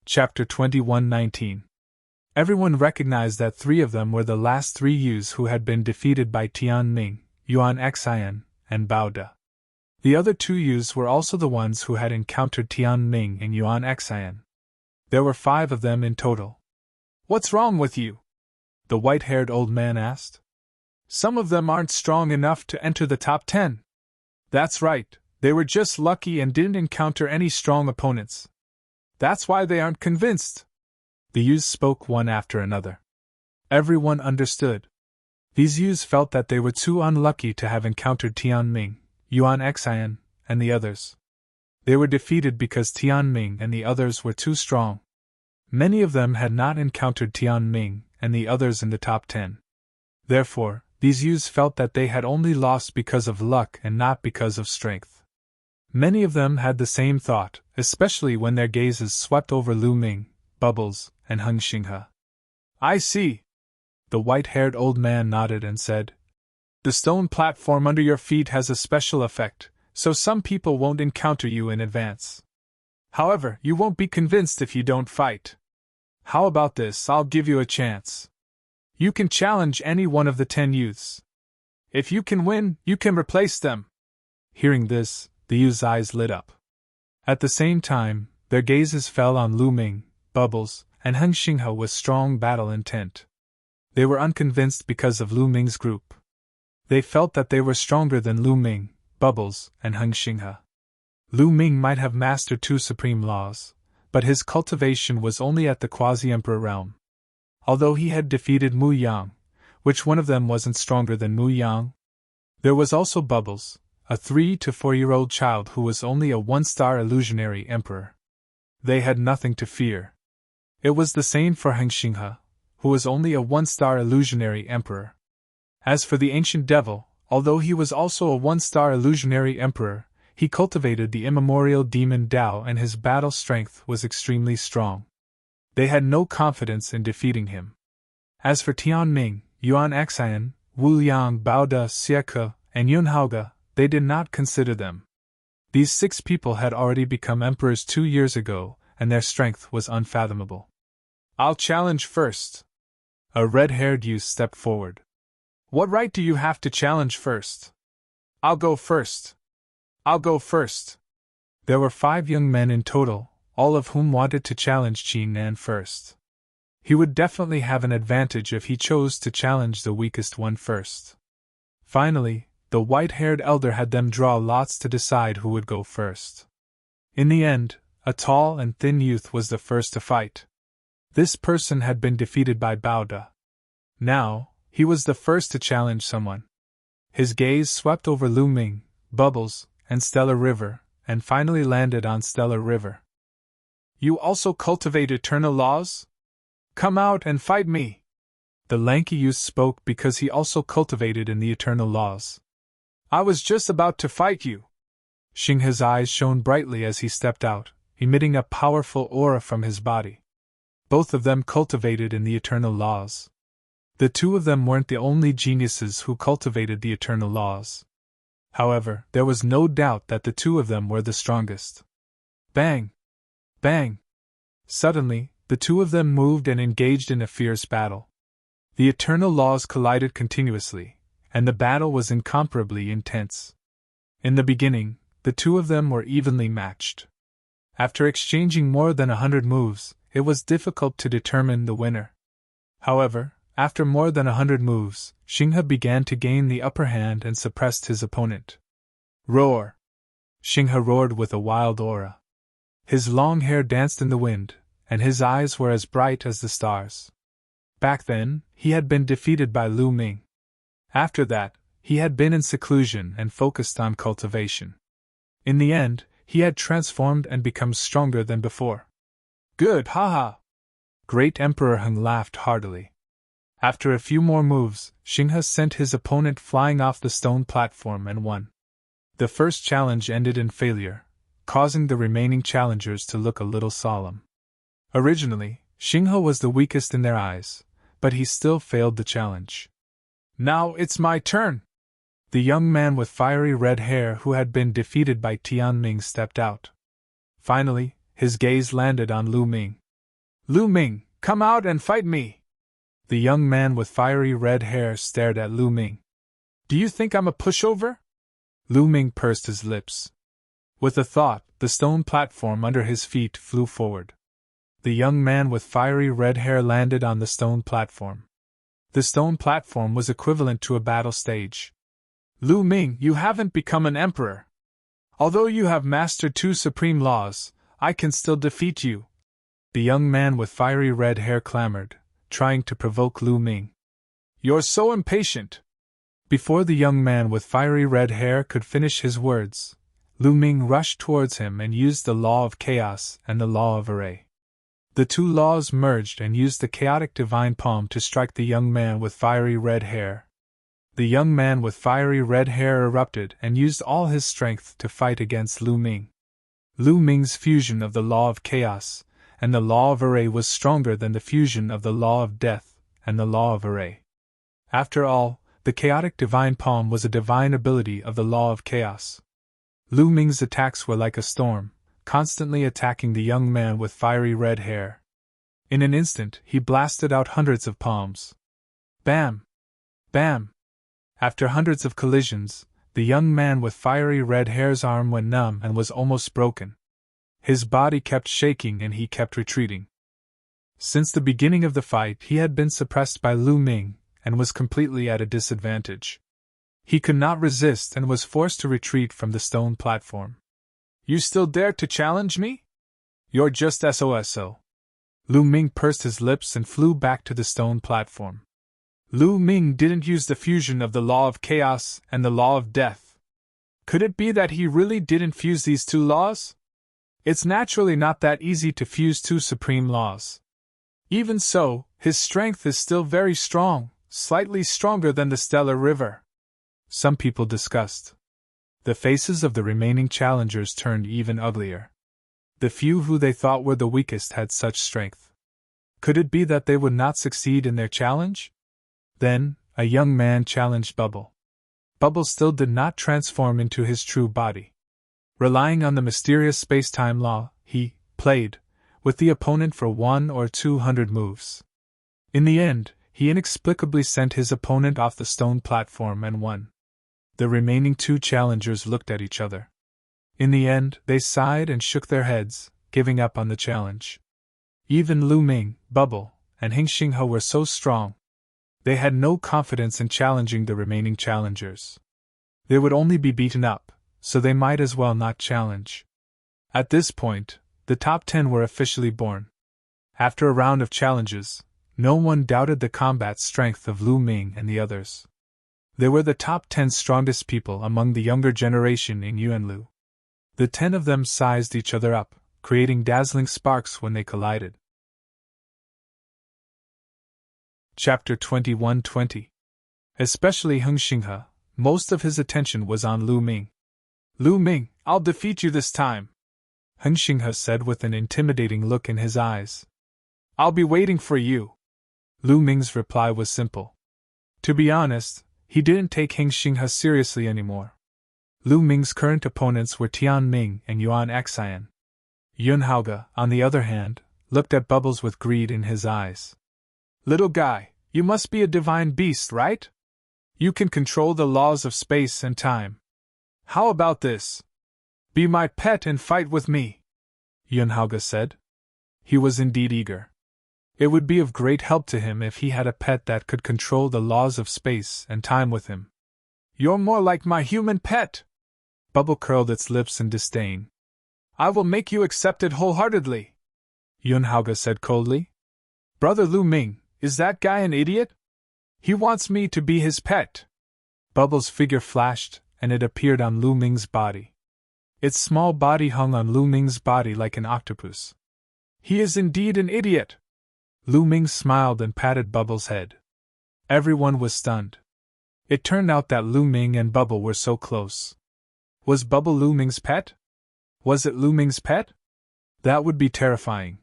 Chapter 21:19. Everyone recognized that three of them were the last three youths who had been defeated by Tianming, Yuan Xian, and Bao De. The other two youths were also the ones who had encountered Tianming and Yuan Xian. There were 5 of them in total. "What's wrong with you?" the white-haired old man asked. "Some of them aren't strong enough to enter the top 10. That's right, they were just lucky and didn't encounter any strong opponents. That's why they aren't convinced." The youths spoke one after another. Everyone understood. These youths felt that they were too unlucky to have encountered Tianming, Yuan Xian, and the others. They were defeated because Tianming and the others were too strong. Many of them had not encountered Tianming and the others in the top 10. Therefore, these youths felt that they had only lost because of luck and not because of strength. Many of them had the same thought, especially when their gazes swept over Lu Ming, Bubbles, and Heng Xinghe. "I see." The white-haired old man nodded and said, "The stone platform under your feet has a special effect, so some people won't encounter you in advance. However, you won't be convinced if you don't fight. How about this? I'll give you a chance. You can challenge any one of the 10 youths. If you can win, you can replace them." Hearing this, the youths' eyes lit up. At the same time, their gazes fell on Lu Ming, Bubbles, and Heng Xinghe with strong battle intent. They were unconvinced because of Lu Ming's group. They felt that they were stronger than Lu Ming, Bubbles, and Heng Xinghe. Lu Ming might have mastered 2 supreme laws, but his cultivation was only at the quasi-emperor realm. Although he had defeated Mu Yang, which one of them wasn't stronger than Mu Yang? There was also Bubbles, a 3 to 4-year-old child who was only a 1-star illusionary emperor. They had nothing to fear. It was the same for Heng Xinghe, who was only a 1-star illusionary emperor. As for the ancient devil, although he was also a 1-star illusionary emperor, he cultivated the immemorial demon Dao and his battle strength was extremely strong. They had no confidence in defeating him. As for Tianming, Yuan Xian, Wu Yang, Bao De, Xie and Yun Haoge, they did not consider them. These 6 people had already become emperors 2 years ago, and their strength was unfathomable. "I'll challenge first." A red-haired youth stepped forward. "What right do you have to challenge first?" "I'll go first." "I'll go first." There were 5 young men in total, all of whom wanted to challenge Qin Nan first. He would definitely have an advantage if he chose to challenge the weakest one first. Finally, the white-haired elder had them draw lots to decide who would go first. In the end, a tall and thin youth was the first to fight. This person had been defeated by Bao De. Now, he was the first to challenge someone. His gaze swept over Lu Ming, Bubbles, and Stellar River, and finally landed on Stellar River. "You also cultivate eternal laws? Come out and fight me!" The lanky youth spoke because he also cultivated in the eternal laws. "I was just about to fight you." Xinghe's eyes shone brightly as he stepped out, emitting a powerful aura from his body. Both of them cultivated in the eternal laws. The 2 of them weren't the only geniuses who cultivated the eternal laws. However, there was no doubt that the 2 of them were the strongest. Bang! Bang! Suddenly, the 2 of them moved and engaged in a fierce battle. The eternal laws collided continuously, and the battle was incomparably intense. In the beginning, the 2 of them were evenly matched. After exchanging more than 100 moves, it was difficult to determine the winner. However, after more than 100 moves, Xinghe began to gain the upper hand and suppressed his opponent. "Roar!" Xinghe roared with a wild aura. His long hair danced in the wind, and his eyes were as bright as the stars. Back then, he had been defeated by Lu Ming. After that, he had been in seclusion and focused on cultivation. In the end, he had transformed and become stronger than before. "Good, haha!" Great Emperor Heng laughed heartily. After a few more moves, Xinghe sent his opponent flying off the stone platform and won. The first challenge ended in failure, causing the remaining challengers to look a little solemn. Originally, Xinghe was the weakest in their eyes, but he still failed the challenge. "Now it's my turn!" The young man with fiery red hair who had been defeated by Tianming stepped out. Finally, his gaze landed on Lu Ming. Lu Ming, come out and fight me! The young man with fiery red hair stared at Lu Ming. Do you think I'm a pushover? Lu Ming pursed his lips. With a thought, the stone platform under his feet flew forward. The young man with fiery red hair landed on the stone platform. The stone platform was equivalent to a battle stage. Lu Ming, you haven't become an emperor. Although you have mastered 2 supreme laws, I can still defeat you. The young man with fiery red hair clamored, trying to provoke Lu Ming. You're so impatient. Before the young man with fiery red hair could finish his words, Lu Ming rushed towards him and used the law of chaos and the law of array. The 2 laws merged and used the chaotic divine palm to strike the young man with fiery red hair. The young man with fiery red hair erupted and used all his strength to fight against Lu Ming. Lu Ming's fusion of the law of chaos and the law of array was stronger than the fusion of the law of death and the law of array. After all, the chaotic divine palm was a divine ability of the law of chaos. Lu Ming's attacks were like a storm, constantly attacking the young man with fiery red hair. In an instant, he blasted out hundreds of palms. Bam! Bam! After hundreds of collisions, the young man with fiery red hair's arm went numb and was almost broken. His body kept shaking and he kept retreating. Since the beginning of the fight, he had been suppressed by Lu Ming and was completely at a disadvantage. He could not resist and was forced to retreat from the stone platform. You still dare to challenge me? You're just SOSO. Lu Ming pursed his lips and flew back to the stone platform. Lu Ming didn't use the fusion of the law of chaos and the law of death. Could it be that he really didn't fuse these 2 laws? It's naturally not that easy to fuse 2 supreme laws. Even so, his strength is still very strong, slightly stronger than the Stellar River. Some people discussed. The faces of the remaining challengers turned even uglier. The few who they thought were the weakest had such strength. Could it be that they would not succeed in their challenge? Then, a young man challenged Bubble. Bubble still did not transform into his true body. Relying on the mysterious space-time law, he played with the opponent for 100 or 200 moves. In the end, he inexplicably sent his opponent off the stone platform and won. The remaining 2 challengers looked at each other. In the end, they sighed and shook their heads, giving up on the challenge. Even Lu Ming, Bubble, and Hingxinghe were so strong. They had no confidence in challenging the remaining challengers. They would only be beaten up, so they might as well not challenge. At this point, the top 10 were officially born. After a round of challenges, no one doubted the combat strength of Lu Ming and the others. They were the top 10 strongest people among the younger generation in Yuanlu. The 10 of them sized each other up, creating dazzling sparks when they collided. Chapter 21:20. Especially Hengxinghe, most of his attention was on Lu Ming. Lu Ming, I'll defeat you this time, Hengxinghe said with an intimidating look in his eyes. I'll be waiting for you. Lu Ming's reply was simple. To be honest, he didn't take Hengxinghe seriously anymore. Lu Ming's current opponents were Tian Ming and Yuan Xian. Yunhaoge, on the other hand, looked at Bubbles with greed in his eyes. Little guy, you must be a divine beast, right? You can control the laws of space and time. How about this? Be my pet and fight with me, Yunhaoge said. He was indeed eager. It would be of great help to him if he had a pet that could control the laws of space and time with him. You're more like my human pet. Bubble curled its lips in disdain. I will make you accept it wholeheartedly, Yunhaoge said coldly. Brother Lu Ming, is that guy an idiot? He wants me to be his pet. Bubbles' figure flashed, and it appeared on Lu Ming's body. Its small body hung on Lu Ming's body like an octopus. He is indeed an idiot. Lu Ming smiled and patted Bubbles' head. Everyone was stunned. It turned out that Lu Ming and Bubble were so close. Was Bubble Lu Ming's pet? Was it Lu Ming's pet? That would be terrifying.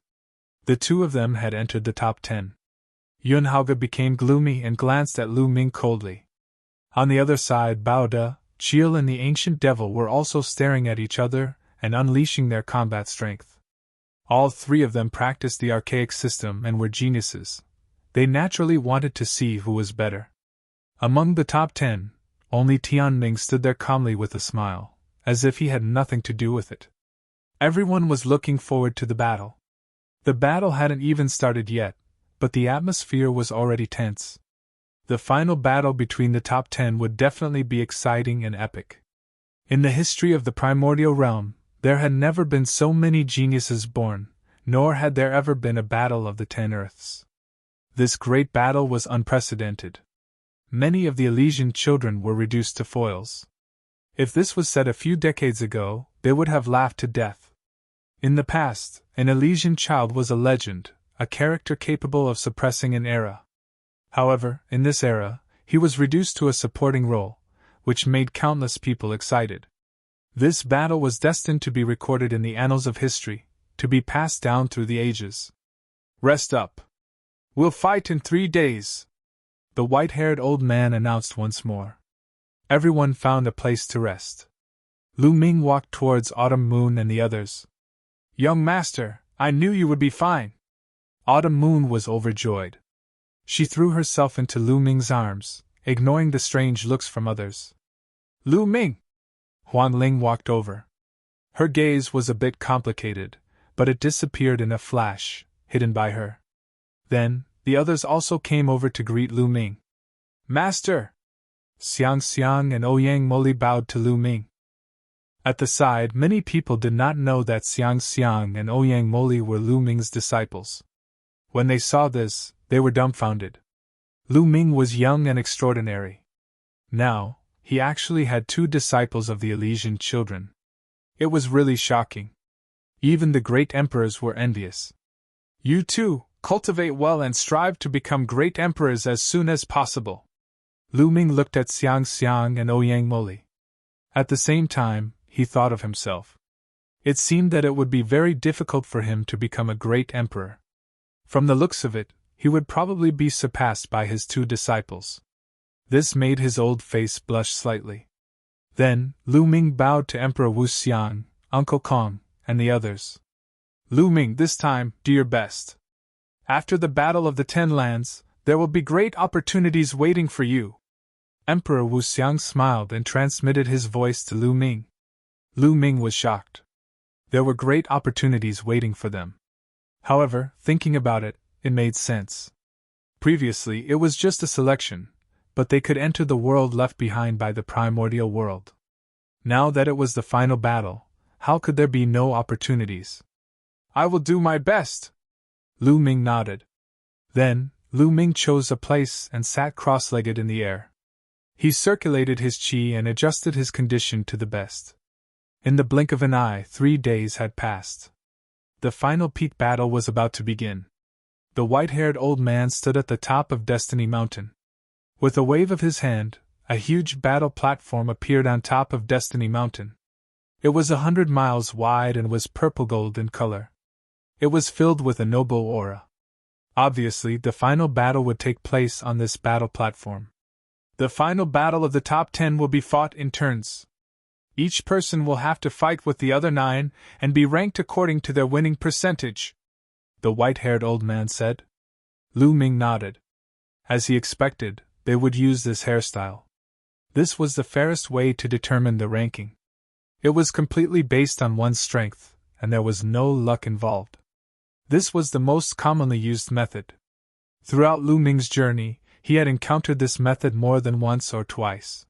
The 2 of them had entered the top 10. Yunhaoge became gloomy and glanced at Lu Ming coldly. On the other side, Bao De, Chiel and the Ancient Devil were also staring at each other and unleashing their combat strength. All three of them practiced the archaic system and were geniuses. They naturally wanted to see who was better. Among the top 10, only Tianming stood there calmly with a smile, as if he had nothing to do with it. Everyone was looking forward to the battle. The battle hadn't even started yet, but the atmosphere was already tense. The final battle between the top 10 would definitely be exciting and epic. In the history of the primordial realm, there had never been so many geniuses born, nor had there ever been a battle of the 10 Earths. This great battle was unprecedented. Many of the Elysian children were reduced to foils. If this was said a few decades ago, they would have laughed to death. In the past, an Elysian child was a legend, a character capable of suppressing an era. However, in this era, he was reduced to a supporting role, which made countless people excited. This battle was destined to be recorded in the annals of history, to be passed down through the ages. Rest up. We'll fight in 3 days, the white-haired old man announced once more. Everyone found a place to rest. Lu Ming walked towards Autumn Moon and the others. Young master, I knew you would be fine. Autumn Moon was overjoyed. She threw herself into Lu Ming's arms, ignoring the strange looks from others. Lu Ming! Huan Ling walked over. Her gaze was a bit complicated, but it disappeared in a flash, hidden by her. Then, the others also came over to greet Lu Ming. Master! Xiang Xiang and Ouyang Moli bowed to Lu Ming. At the side, many people did not know that Xiang Xiang and Ouyang Moli were Lu Ming's disciples. When they saw this, they were dumbfounded. Lu Ming was young and extraordinary. Now, he actually had 2 disciples of the Elysian children. It was really shocking. Even the great emperors were envious. You too, cultivate well and strive to become great emperors as soon as possible. Lu Ming looked at Xiang Xiang and Ouyang Moli. At the same time, he thought of himself. It seemed that it would be very difficult for him to become a great emperor. From the looks of it, he would probably be surpassed by his 2 disciples. This made his old face blush slightly. Then, Lu Ming bowed to Emperor Wu Xian, Uncle Kong, and the others. Lu Ming, this time, do your best. After the Battle of the 10 Lands, there will be great opportunities waiting for you. Emperor Wu Xiang smiled and transmitted his voice to Lu Ming. Lu Ming was shocked. There were great opportunities waiting for them. However, thinking about it, it made sense. Previously, it was just a selection, but they could enter the world left behind by the primordial world. Now that it was the final battle, how could there be no opportunities? I will do my best. Lu Ming nodded. Then, Lu Ming chose a place and sat cross-legged in the air. He circulated his qi and adjusted his condition to the best. In the blink of an eye, 3 days had passed. The final peak battle was about to begin. The white-haired old man stood at the top of Destiny Mountain. With a wave of his hand, a huge battle platform appeared on top of Destiny Mountain. It was 100 miles wide and was purple-gold in color. It was filled with a noble aura. Obviously, the final battle would take place on this battle platform. The final battle of the top 10 will be fought in turns. Each person will have to fight with the other 9 and be ranked according to their winning percentage, the white-haired old man said. Lu Ming nodded. As he expected, they would use this hairstyle. This was the fairest way to determine the ranking. It was completely based on one's strength, and there was no luck involved. This was the most commonly used method. Throughout Lu Ming's journey, he had encountered this method more than once or twice.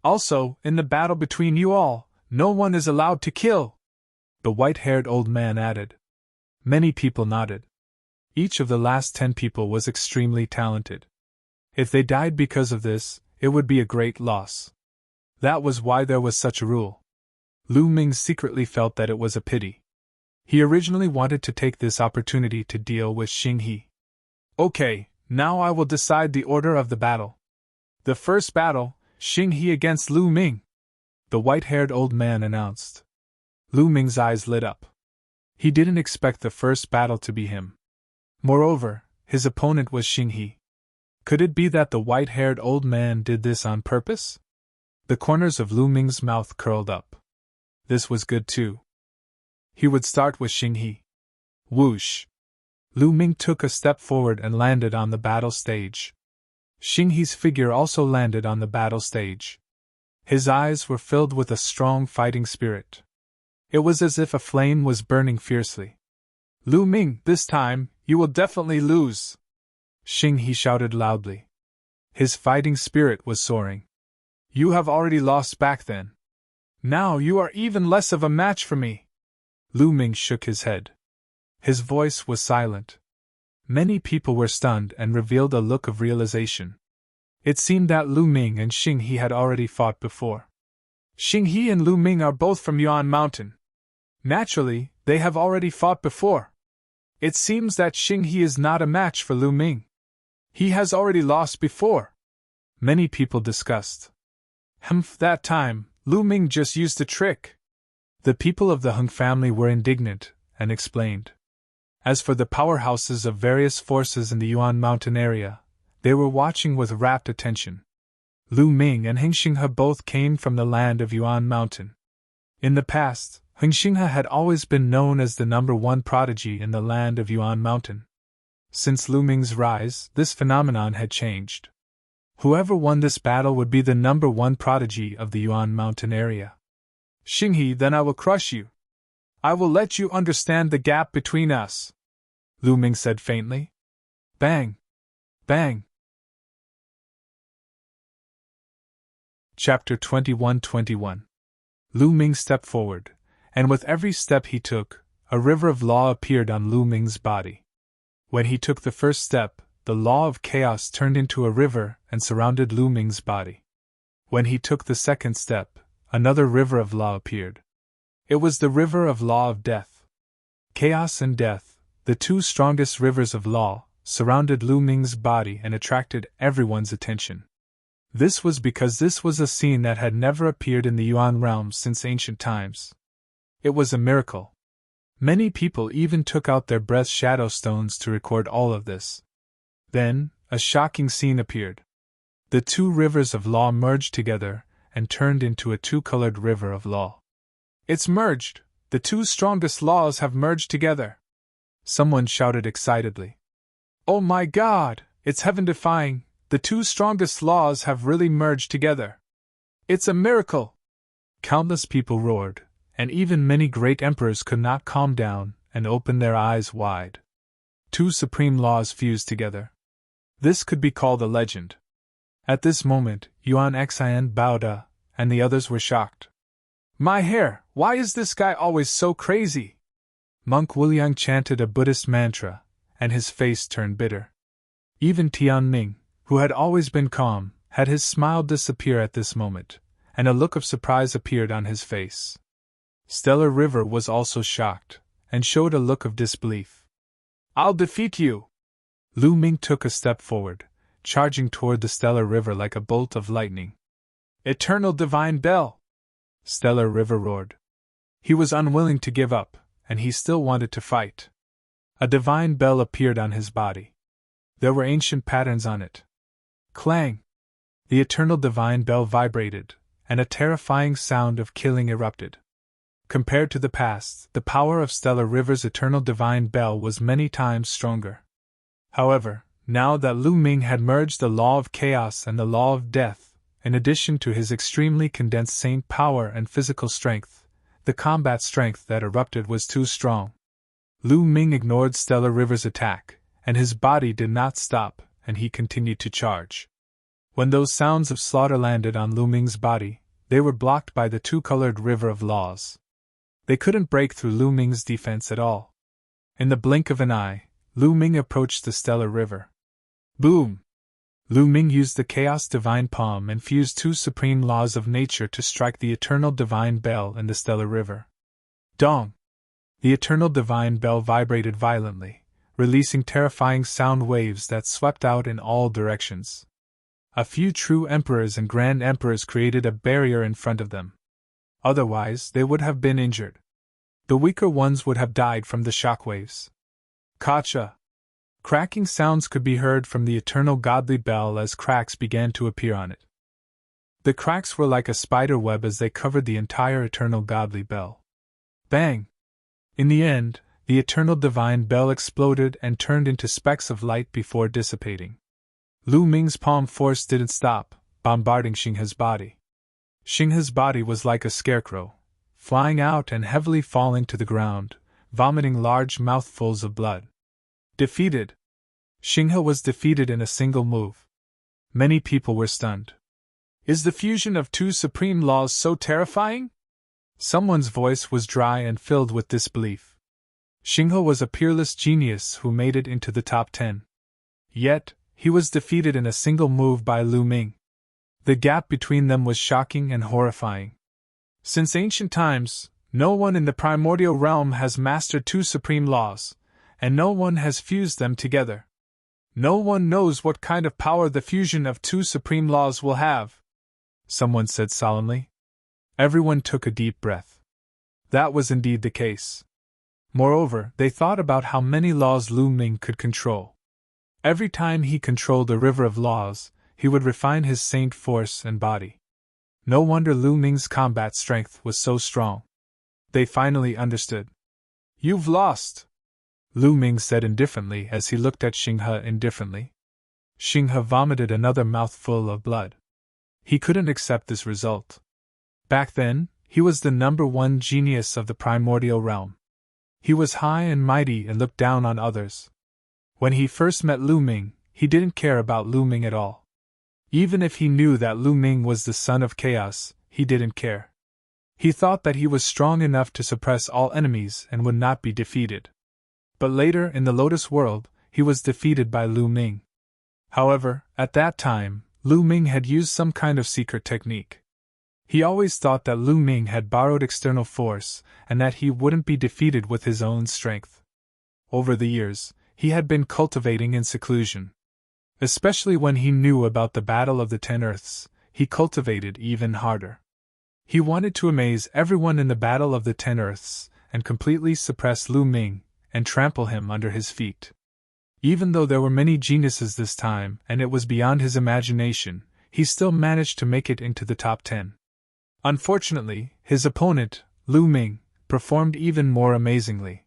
Also, in the battle between you all, no one is allowed to kill, the white-haired old man added. Many people nodded. Each of the last 10 people was extremely talented. If they died because of this, it would be a great loss. That was why there was such a rule. Lu Ming secretly felt that it was a pity. He originally wanted to take this opportunity to deal with Xing He. Okay, now I will decide the order of the battle. The first battle, Xing He against Lu Ming, the white-haired old man announced. Lu Ming's eyes lit up. He didn't expect the first battle to be him. Moreover, his opponent was Xing He. Could it be that the white-haired old man did this on purpose? The corners of Lu Ming's mouth curled up. This was good too. He would start with Xing He. Whoosh! Lu Ming took a step forward and landed on the battle stage. Xing He's figure also landed on the battle stage. His eyes were filled with a strong fighting spirit. It was as if a flame was burning fiercely. Lu Ming, this time, you will definitely lose! Xing He shouted loudly. His fighting spirit was soaring. You have already lost back then. Now you are even less of a match for me. Lu Ming shook his head. His voice was silent. Many people were stunned and revealed a look of realization. It seemed that Lu Ming and Xing He had already fought before. Xing He and Lu Ming are both from Yuan Mountain. Naturally, they have already fought before. It seems that Xing He is not a match for Lu Ming. He has already lost before. Many people discussed. That time, Lu Ming just used a trick. The people of the Hung family were indignant, and explained. As for the powerhouses of various forces in the Yuan Mountain area, they were watching with rapt attention. Lu Ming and Heng Xinghe both came from the land of Yuan Mountain. In the past, Heng Xinghe had always been known as the #1 prodigy in the land of Yuan Mountain. Since Lu Ming's rise, this phenomenon had changed. Whoever won this battle would be the #1 prodigy of the Yuan Mountain area. Xing He, then I will crush you. I will let you understand the gap between us, Lu Ming said faintly. Bang! Bang! Chapter 21:21. Lu Ming stepped forward, and with every step he took, a river of law appeared on Lu Ming's body. When he took the first step, the law of chaos turned into a river and surrounded Lu Ming's body. When he took the second step, another river of law appeared. It was the river of law of death. Chaos and death, the two strongest rivers of law, surrounded Lu Ming's body and attracted everyone's attention. This was because this was a scene that had never appeared in the Yuan realm since ancient times. It was a miracle. Many people even took out their breath shadow stones to record all of this. Then, a shocking scene appeared. The two rivers of law merged together and turned into a two-colored river of law. It's merged! The two strongest laws have merged together! Someone shouted excitedly. Oh my God! It's heaven-defying! The two strongest laws have really merged together! It's a miracle! Countless people roared, and even many great emperors could not calm down and open their eyes wide. Two supreme laws fused together. This could be called a legend. At this moment, Yuan Xian bowed, and the others were shocked. My hair, why is this guy always so crazy? Monk Wuliang chanted a Buddhist mantra, and his face turned bitter. Even Tianming, who had always been calm, had his smile disappear at this moment, and a look of surprise appeared on his face. Stellar River was also shocked, and showed a look of disbelief. I'll defeat you! Lu Ming took a step forward, charging toward the Stellar River like a bolt of lightning. Eternal Divine Bell! Stellar River roared. He was unwilling to give up, and he still wanted to fight. A divine bell appeared on his body. There were ancient patterns on it. Clang! The eternal divine bell vibrated, and a terrifying sound of killing erupted. Compared to the past, the power of Stellar River's eternal divine bell was many times stronger. However, now that Lu Ming had merged the law of chaos and the law of death, in addition to his extremely condensed saint power and physical strength, the combat strength that erupted was too strong. Lu Ming ignored Stellar River's attack, and his body did not stop, and he continued to charge. When those sounds of slaughter landed on Lu Ming's body, they were blocked by the two-colored river of laws. They couldn't break through Lu Ming's defense at all. In the blink of an eye, Lu Ming approached the Stellar River. Boom! Lu Ming used the Chaos Divine Palm and fused two supreme laws of nature to strike the Eternal Divine Bell in the Stellar River. Dong! The Eternal Divine Bell vibrated violently, releasing terrifying sound waves that swept out in all directions. A few true emperors and grand emperors created a barrier in front of them. Otherwise, they would have been injured. The weaker ones would have died from the shockwaves. Kacha! Cracking sounds could be heard from the eternal godly bell as cracks began to appear on it. The cracks were like a spider web as they covered the entire eternal godly bell. Bang! In the end, The eternal divine bell exploded and turned into specks of light before dissipating. Lu Ming's palm force didn't stop, bombarding Xinghe's body. Xinghe's body was like a scarecrow, flying out and heavily falling to the ground, vomiting large mouthfuls of blood. Defeated. Xinghe was defeated in a single move. Many people were stunned. Is the fusion of two supreme laws so terrifying? Someone's voice was dry and filled with disbelief. Xinghe was a peerless genius who made it into the top 10. Yet, he was defeated in a single move by Lu Ming. The gap between them was shocking and horrifying. Since ancient times, no one in the primordial realm has mastered two supreme laws, and no one has fused them together. No one knows what kind of power the fusion of two supreme laws will have, someone said solemnly. Everyone took a deep breath. That was indeed the case. Moreover, they thought about how many laws Lu Ming could control. Every time he controlled a river of laws, he would refine his saint force and body. No wonder Lu Ming's combat strength was so strong. They finally understood. You've lost, Lu Ming said indifferently as he looked at Xinghe indifferently. Xinghe vomited another mouthful of blood. He couldn't accept this result. Back then, he was the #1 genius of the primordial realm. He was high and mighty and looked down on others. When he first met Lu Ming, he didn't care about Lu Ming at all. Even if he knew that Lu Ming was the son of chaos, he didn't care. He thought that he was strong enough to suppress all enemies and would not be defeated. But later in the Lotus World, he was defeated by Lu Ming. However, at that time, Lu Ming had used some kind of secret technique. He always thought that Lu Ming had borrowed external force and that he wouldn't be defeated with his own strength. Over the years, he had been cultivating in seclusion. Especially when he knew about the Battle of the 10 Earths, he cultivated even harder. He wanted to amaze everyone in the Battle of the 10 Earths and completely suppress Lu Ming and trample him under his feet. Even though there were many geniuses this time and it was beyond his imagination, he still managed to make it into the top 10. Unfortunately, his opponent, Lu Ming, performed even more amazingly.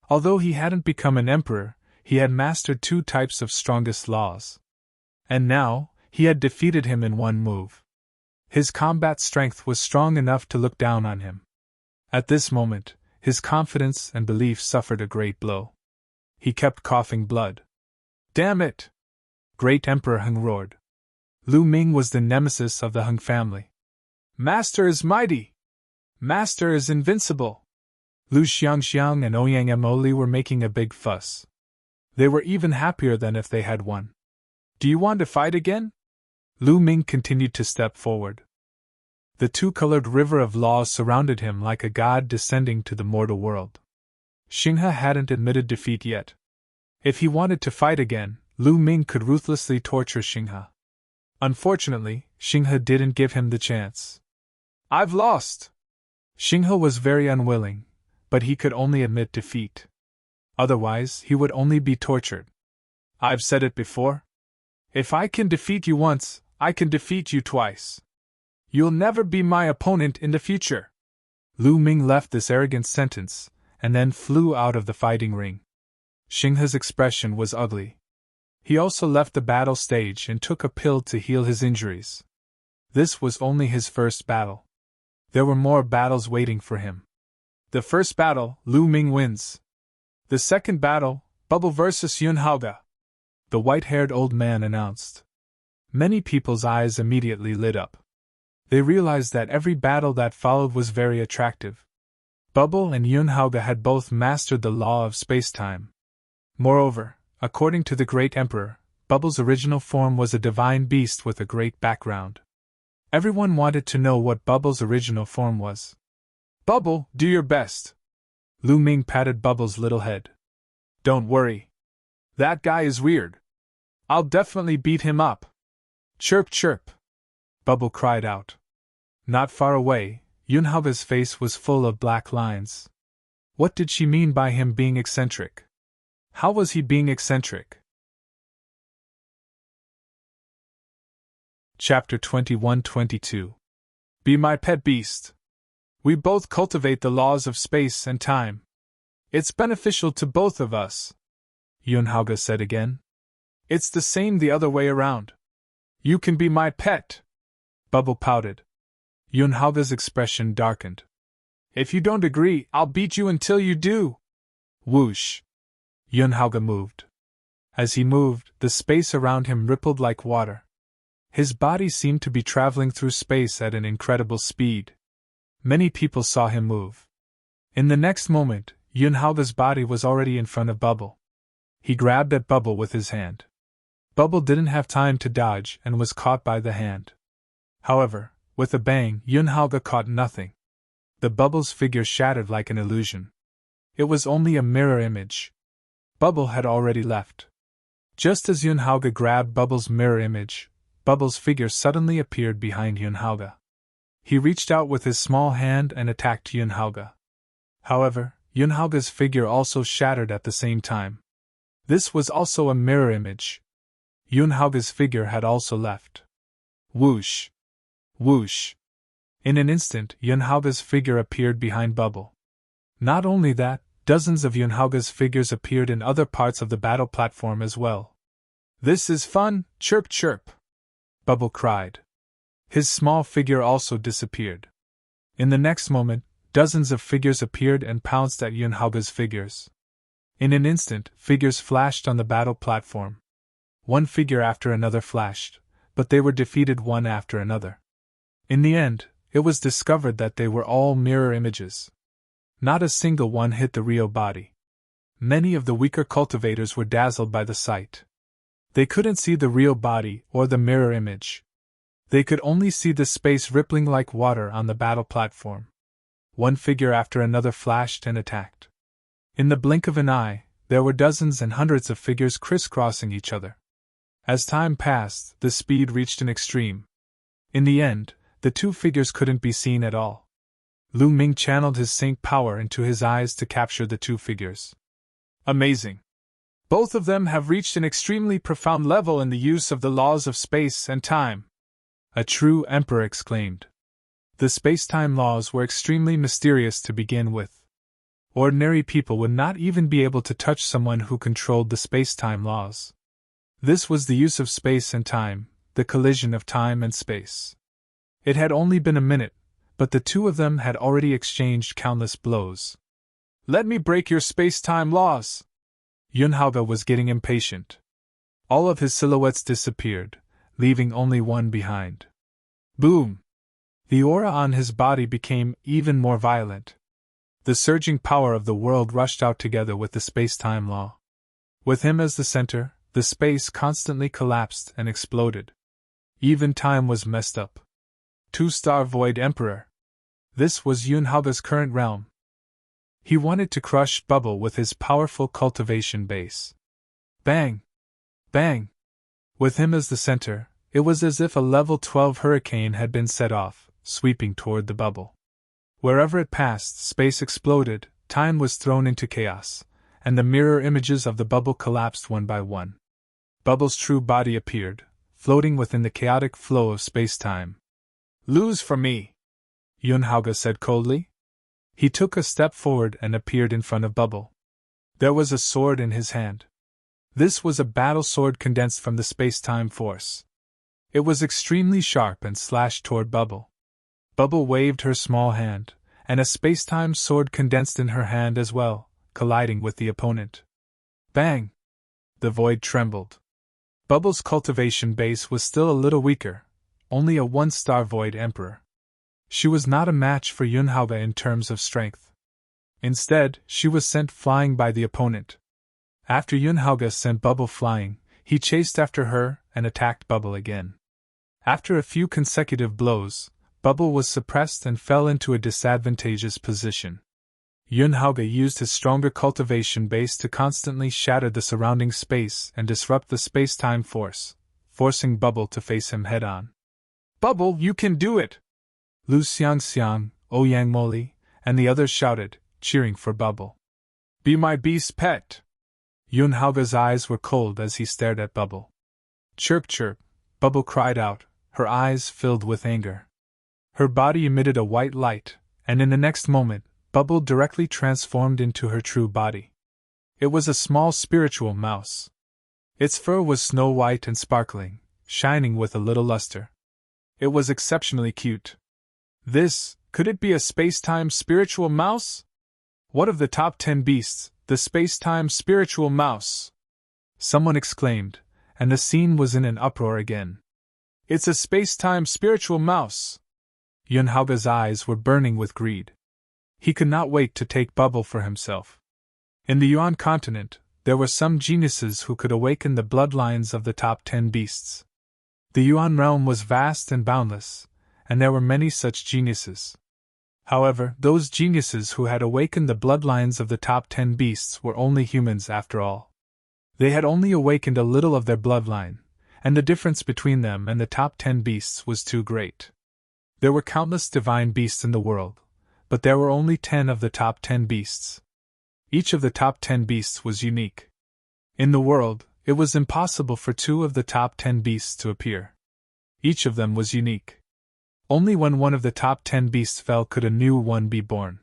Although he hadn't become an emperor, he had mastered two types of strongest laws. And now, he had defeated him in one move. His combat strength was strong enough to look down on him. At this moment, his confidence and belief suffered a great blow. He kept coughing blood. Damn it! Great Emperor Heng roared. Lu Ming was the nemesis of the Heng family. Master is mighty! Master is invincible! Lu Xiangxiang and Ouyang Emoli were making a big fuss. They were even happier than if they had won. Do you want to fight again? Lu Ming continued to step forward. The two-colored river of laws surrounded him like a god descending to the mortal world. Xinghe hadn't admitted defeat yet. If he wanted to fight again, Lu Ming could ruthlessly torture Xinghe. Unfortunately, Xinghe didn't give him the chance. I've lost! Xinghe was very unwilling, but he could only admit defeat. Otherwise, he would only be tortured. I've said it before. If I can defeat you once, I can defeat you twice. You'll never be my opponent in the future. Lu Ming left this arrogant sentence, and then flew out of the fighting ring. Xinghe's expression was ugly. He also left the battle stage and took a pill to heal his injuries. This was only his first battle. There were more battles waiting for him. The first battle, Lu Ming wins. The second battle, Bubble vs. Yun Haoge, the white-haired old man announced. Many people's eyes immediately lit up. They realized that every battle that followed was very attractive. Bubble and Yun Haoge had both mastered the law of space-time. Moreover, according to the Great Emperor, Bubble's original form was a divine beast with a great background. Everyone wanted to know what Bubble's original form was. Bubble, do your best. Lu Ming patted Bubble's little head. Don't worry. That guy is weird. I'll definitely beat him up. Chirp chirp. Bubble cried out. Not far away, Yun Haoge's face was full of black lines. What did she mean by him being eccentric? How was he being eccentric? Chapter 21-22. Be my pet beast. We both cultivate the laws of space and time. It's beneficial to both of us, Yunhauge said again. It's the same the other way around. You can be my pet. Bubble pouted. Yunhauge's expression darkened. If you don't agree, I'll beat you until you do. Whoosh. Yunhauge moved. As he moved, the space around him rippled like water. His body seemed to be traveling through space at an incredible speed. Many people saw him move. In the next moment, Yunhauge's body was already in front of Bubble. He grabbed at Bubble with his hand. Bubble didn't have time to dodge and was caught by the hand. However, with a bang, Yunhauge caught nothing. The Bubble's figure shattered like an illusion. It was only a mirror image. Bubble had already left. Just as Yunhauge grabbed Bubble's mirror image, Bubble's figure suddenly appeared behind Yunhauge. He reached out with his small hand and attacked Yunhauge. However, Yunhauge's figure also shattered at the same time. This was also a mirror image. Yunhauge's figure had also left. Whoosh! Whoosh! In an instant, Yunhauge's figure appeared behind Bubble. Not only that, dozens of Yunhauge's figures appeared in other parts of the battle platform as well. This is fun, chirp chirp! Bubble cried. His small figure also disappeared. In the next moment, dozens of figures appeared and pounced at Yunhauge's figures. In an instant, figures flashed on the battle platform. One figure after another flashed, but they were defeated one after another. In the end, it was discovered that they were all mirror images. Not a single one hit the real body. Many of the weaker cultivators were dazzled by the sight. They couldn't see the real body or the mirror image. They could only see the space rippling like water on the battle platform. One figure after another flashed and attacked. In the blink of an eye, there were dozens and hundreds of figures crisscrossing each other. As time passed, the speed reached an extreme. In the end, the two figures couldn't be seen at all. Lu Ming channeled his sync power into his eyes to capture the two figures. Amazing! Both of them have reached an extremely profound level in the use of the laws of space and time. A true emperor exclaimed. The space-time laws were extremely mysterious to begin with. Ordinary people would not even be able to touch someone who controlled the space-time laws. This was the use of space and time, the collision of time and space. It had only been a minute, but the two of them had already exchanged countless blows. Let me break your space-time laws! Yunhauge was getting impatient. All of his silhouettes disappeared, leaving only one behind. Boom! The aura on his body became even more violent. The surging power of the world rushed out together with the space-time law. With him as the center, the space constantly collapsed and exploded. Even time was messed up. Two-star Void Emperor. This was Yunhauge's current realm. He wanted to crush Bubble with his powerful cultivation base. Bang! Bang! With him as the center, it was as if a level 12 hurricane had been set off, sweeping toward the Bubble. Wherever it passed, space exploded, time was thrown into chaos, and the mirror images of the Bubble collapsed one by one. Bubble's true body appeared, floating within the chaotic flow of space-time. Lose for me, Yunhauge said coldly. He took a step forward and appeared in front of Bubble. There was a sword in his hand. This was a battle sword condensed from the space-time force. It was extremely sharp and slashed toward Bubble. Bubble waved her small hand, and a space-time sword condensed in her hand as well, colliding with the opponent. Bang! The void trembled. Bubble's cultivation base was still a little weaker, only a one-star Void Emperor. She was not a match for Yunhauge in terms of strength. Instead, she was sent flying by the opponent. After Yunhauge sent Bubble flying, he chased after her and attacked Bubble again. After a few consecutive blows, Bubble was suppressed and fell into a disadvantageous position. Yunhauge used his stronger cultivation base to constantly shatter the surrounding space and disrupt the space-time force, forcing Bubble to face him head-on. Bubble, you can do it! Lu Xiangxiang, Ouyang Moli, and the others shouted, cheering for Bubble. Be my beast pet! Yunhauge's eyes were cold as he stared at Bubble. Chirp chirp, Bubble cried out, her eyes filled with anger. Her body emitted a white light, and in the next moment, Bubble directly transformed into her true body. It was a small spiritual mouse. Its fur was snow white and sparkling, shining with a little luster. It was exceptionally cute. Could it be a space-time spiritual mouse? What of the top 10 beasts, the space-time spiritual mouse? Someone exclaimed, and the scene was in an uproar again. It's a space-time spiritual mouse! Yunhauga's eyes were burning with greed. He could not wait to take Bubble for himself. In the Yuan continent, there were some geniuses who could awaken the bloodlines of the top 10 beasts. The Yuan realm was vast and boundless, and there were many such geniuses. However, those geniuses who had awakened the bloodlines of the top 10 beasts were only humans after all. They had only awakened a little of their bloodline, and the difference between them and the top 10 beasts was too great. There were countless divine beasts in the world, but there were only 10 of the top 10 beasts. Each of the top 10 beasts was unique. In the world, it was impossible for 2 of the top 10 beasts to appear. Each of them was unique. Only when one of the top 10 beasts fell could a new one be born.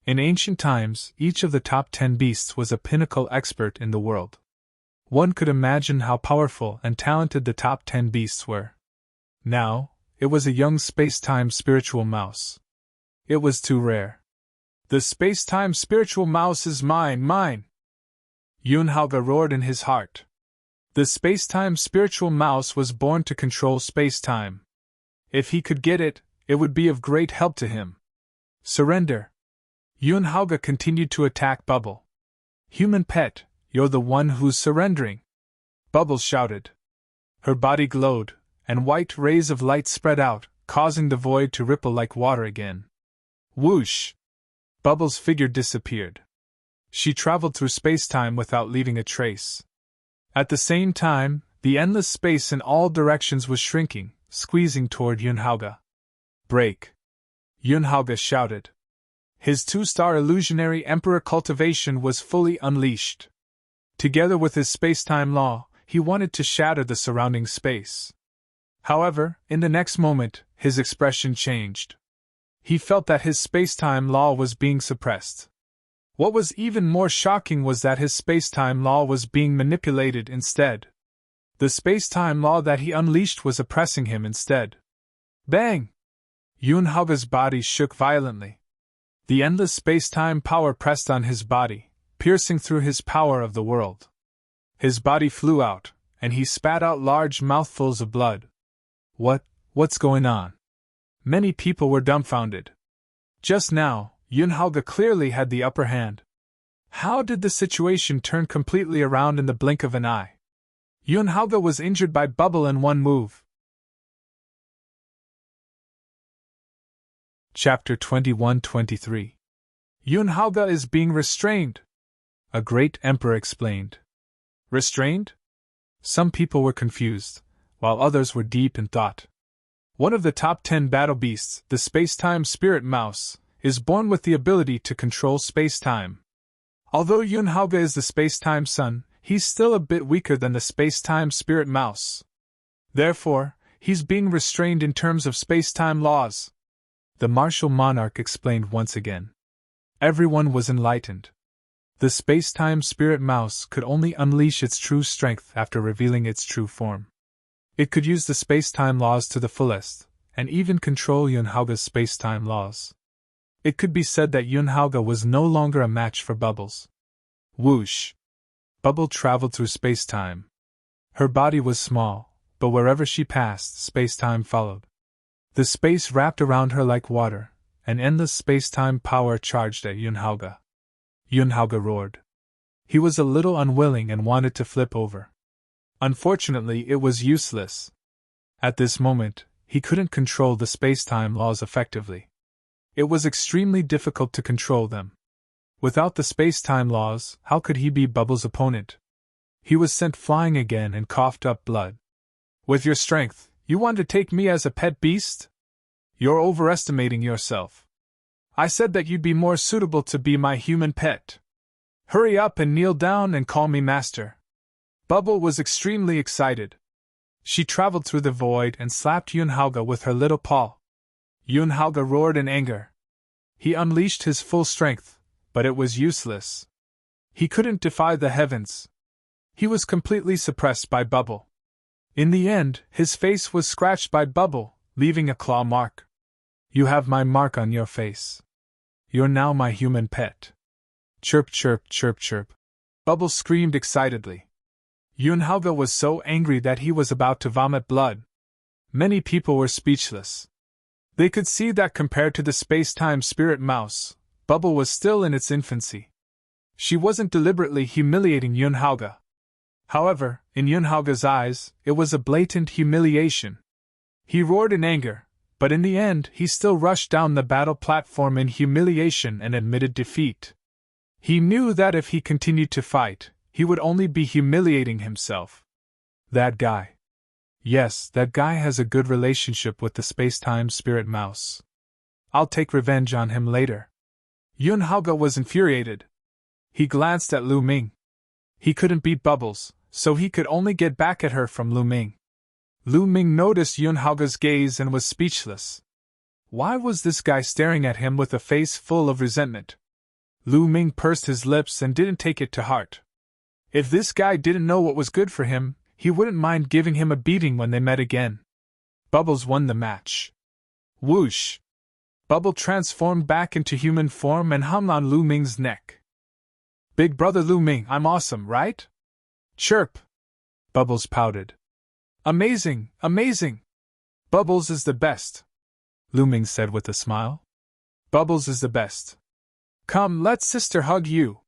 In ancient times, each of the top 10 beasts was a pinnacle expert in the world. One could imagine how powerful and talented the top 10 beasts were. Now, it was a young space-time spiritual mouse. It was too rare. The space-time spiritual mouse is mine! Yunhauga roared in his heart. The space-time spiritual mouse was born to control space-time. If he could get it, it would be of great help to him. Surrender! Yunhauga continued to attack Bubble. Human pet, you're the one who's surrendering! Bubble shouted. Her body glowed, and white rays of light spread out, causing the void to ripple like water again. Whoosh! Bubble's figure disappeared. She traveled through space-time without leaving a trace. At the same time, the endless space in all directions was shrinking, squeezing toward Yunhauga. Break! Yunhauga shouted. His 2-star illusionary emperor cultivation was fully unleashed. Together with his space-time law, he wanted to shatter the surrounding space. However, in the next moment, his expression changed. He felt that his space-time law was being suppressed. What was even more shocking was that his space-time law was being manipulated instead. The space-time law that he unleashed was oppressing him instead. Bang! Yunhauga's body shook violently. The endless space-time power pressed on his body, piercing through his power of the world. His body flew out, and he spat out large mouthfuls of blood. What's going on? Many people were dumbfounded. Just now, Yunhauga clearly had the upper hand. How did the situation turn completely around in the blink of an eye? Yunhauga was injured by Bubble in one move. Chapter 21-23. Yunhauga is being restrained, a great emperor explained. Restrained? Some people were confused, while others were deep in thought. One of the top 10 battle beasts, the space-time spirit mouse, is born with the ability to control space-time. Although Yunhauga is the space-time son, he's still a bit weaker than the space-time spirit mouse. Therefore, he's being restrained in terms of space-time laws. The martial monarch explained once again. Everyone was enlightened. The space-time spirit mouse could only unleash its true strength after revealing its true form. It could use the space-time laws to the fullest, and even control Yunhauga's space-time laws. It could be said that Yunhauga was no longer a match for Bubbles. Whoosh! Bubble traveled through space-time. Her body was small, but wherever she passed, space-time followed. The space wrapped around her like water, and endless space-time power charged at Yunhauga. Yunhauga roared. He was a little unwilling and wanted to flip over. Unfortunately, it was useless. At this moment, he couldn't control the space-time laws effectively. It was extremely difficult to control them. Without the space-time laws, how could he be Bubbles' opponent? He was sent flying again and coughed up blood. With your strength, you want to take me as a pet beast? You're overestimating yourself. I said that you'd be more suitable to be my human pet. Hurry up and kneel down and call me master. Bubble was extremely excited. She traveled through the void and slapped Yunhauga with her little paw. Yunhauga roared in anger. He unleashed his full strength, but it was useless. He couldn't defy the heavens. He was completely suppressed by Bubble. In the end, his face was scratched by Bubble, leaving a claw mark. You have my mark on your face. You're now my human pet. Chirp, chirp, chirp, chirp. Bubble screamed excitedly. Yunhauge was so angry that he was about to vomit blood. Many people were speechless. They could see that compared to the space-time spirit mouse, Bubble was still in its infancy. She wasn't deliberately humiliating Yunhauge. However, in Yunhauge's eyes, it was a blatant humiliation. He roared in anger, but in the end he still rushed down the battle platform in humiliation and admitted defeat. He knew that if he continued to fight, he would only be humiliating himself. That guy. Yes, that guy has a good relationship with the space-time spirit mouse. I'll take revenge on him later. Yunhauge was infuriated. He glanced at Lu Ming. He couldn't beat Bubbles, so he could only get back at her from Lu Ming. Lu Ming noticed Yunhauge's gaze and was speechless. Why was this guy staring at him with a face full of resentment? Lu Ming pursed his lips and didn't take it to heart. If this guy didn't know what was good for him, he wouldn't mind giving him a beating when they met again. Bubbles won the match. Whoosh! Bubble transformed back into human form and hummed on Lu Ming's neck. Big brother Lu Ming, I'm awesome, right? Chirp! Bubbles pouted. Amazing, amazing! Bubbles is the best, Lu Ming said with a smile. Bubbles is the best. Come, let sister hug you.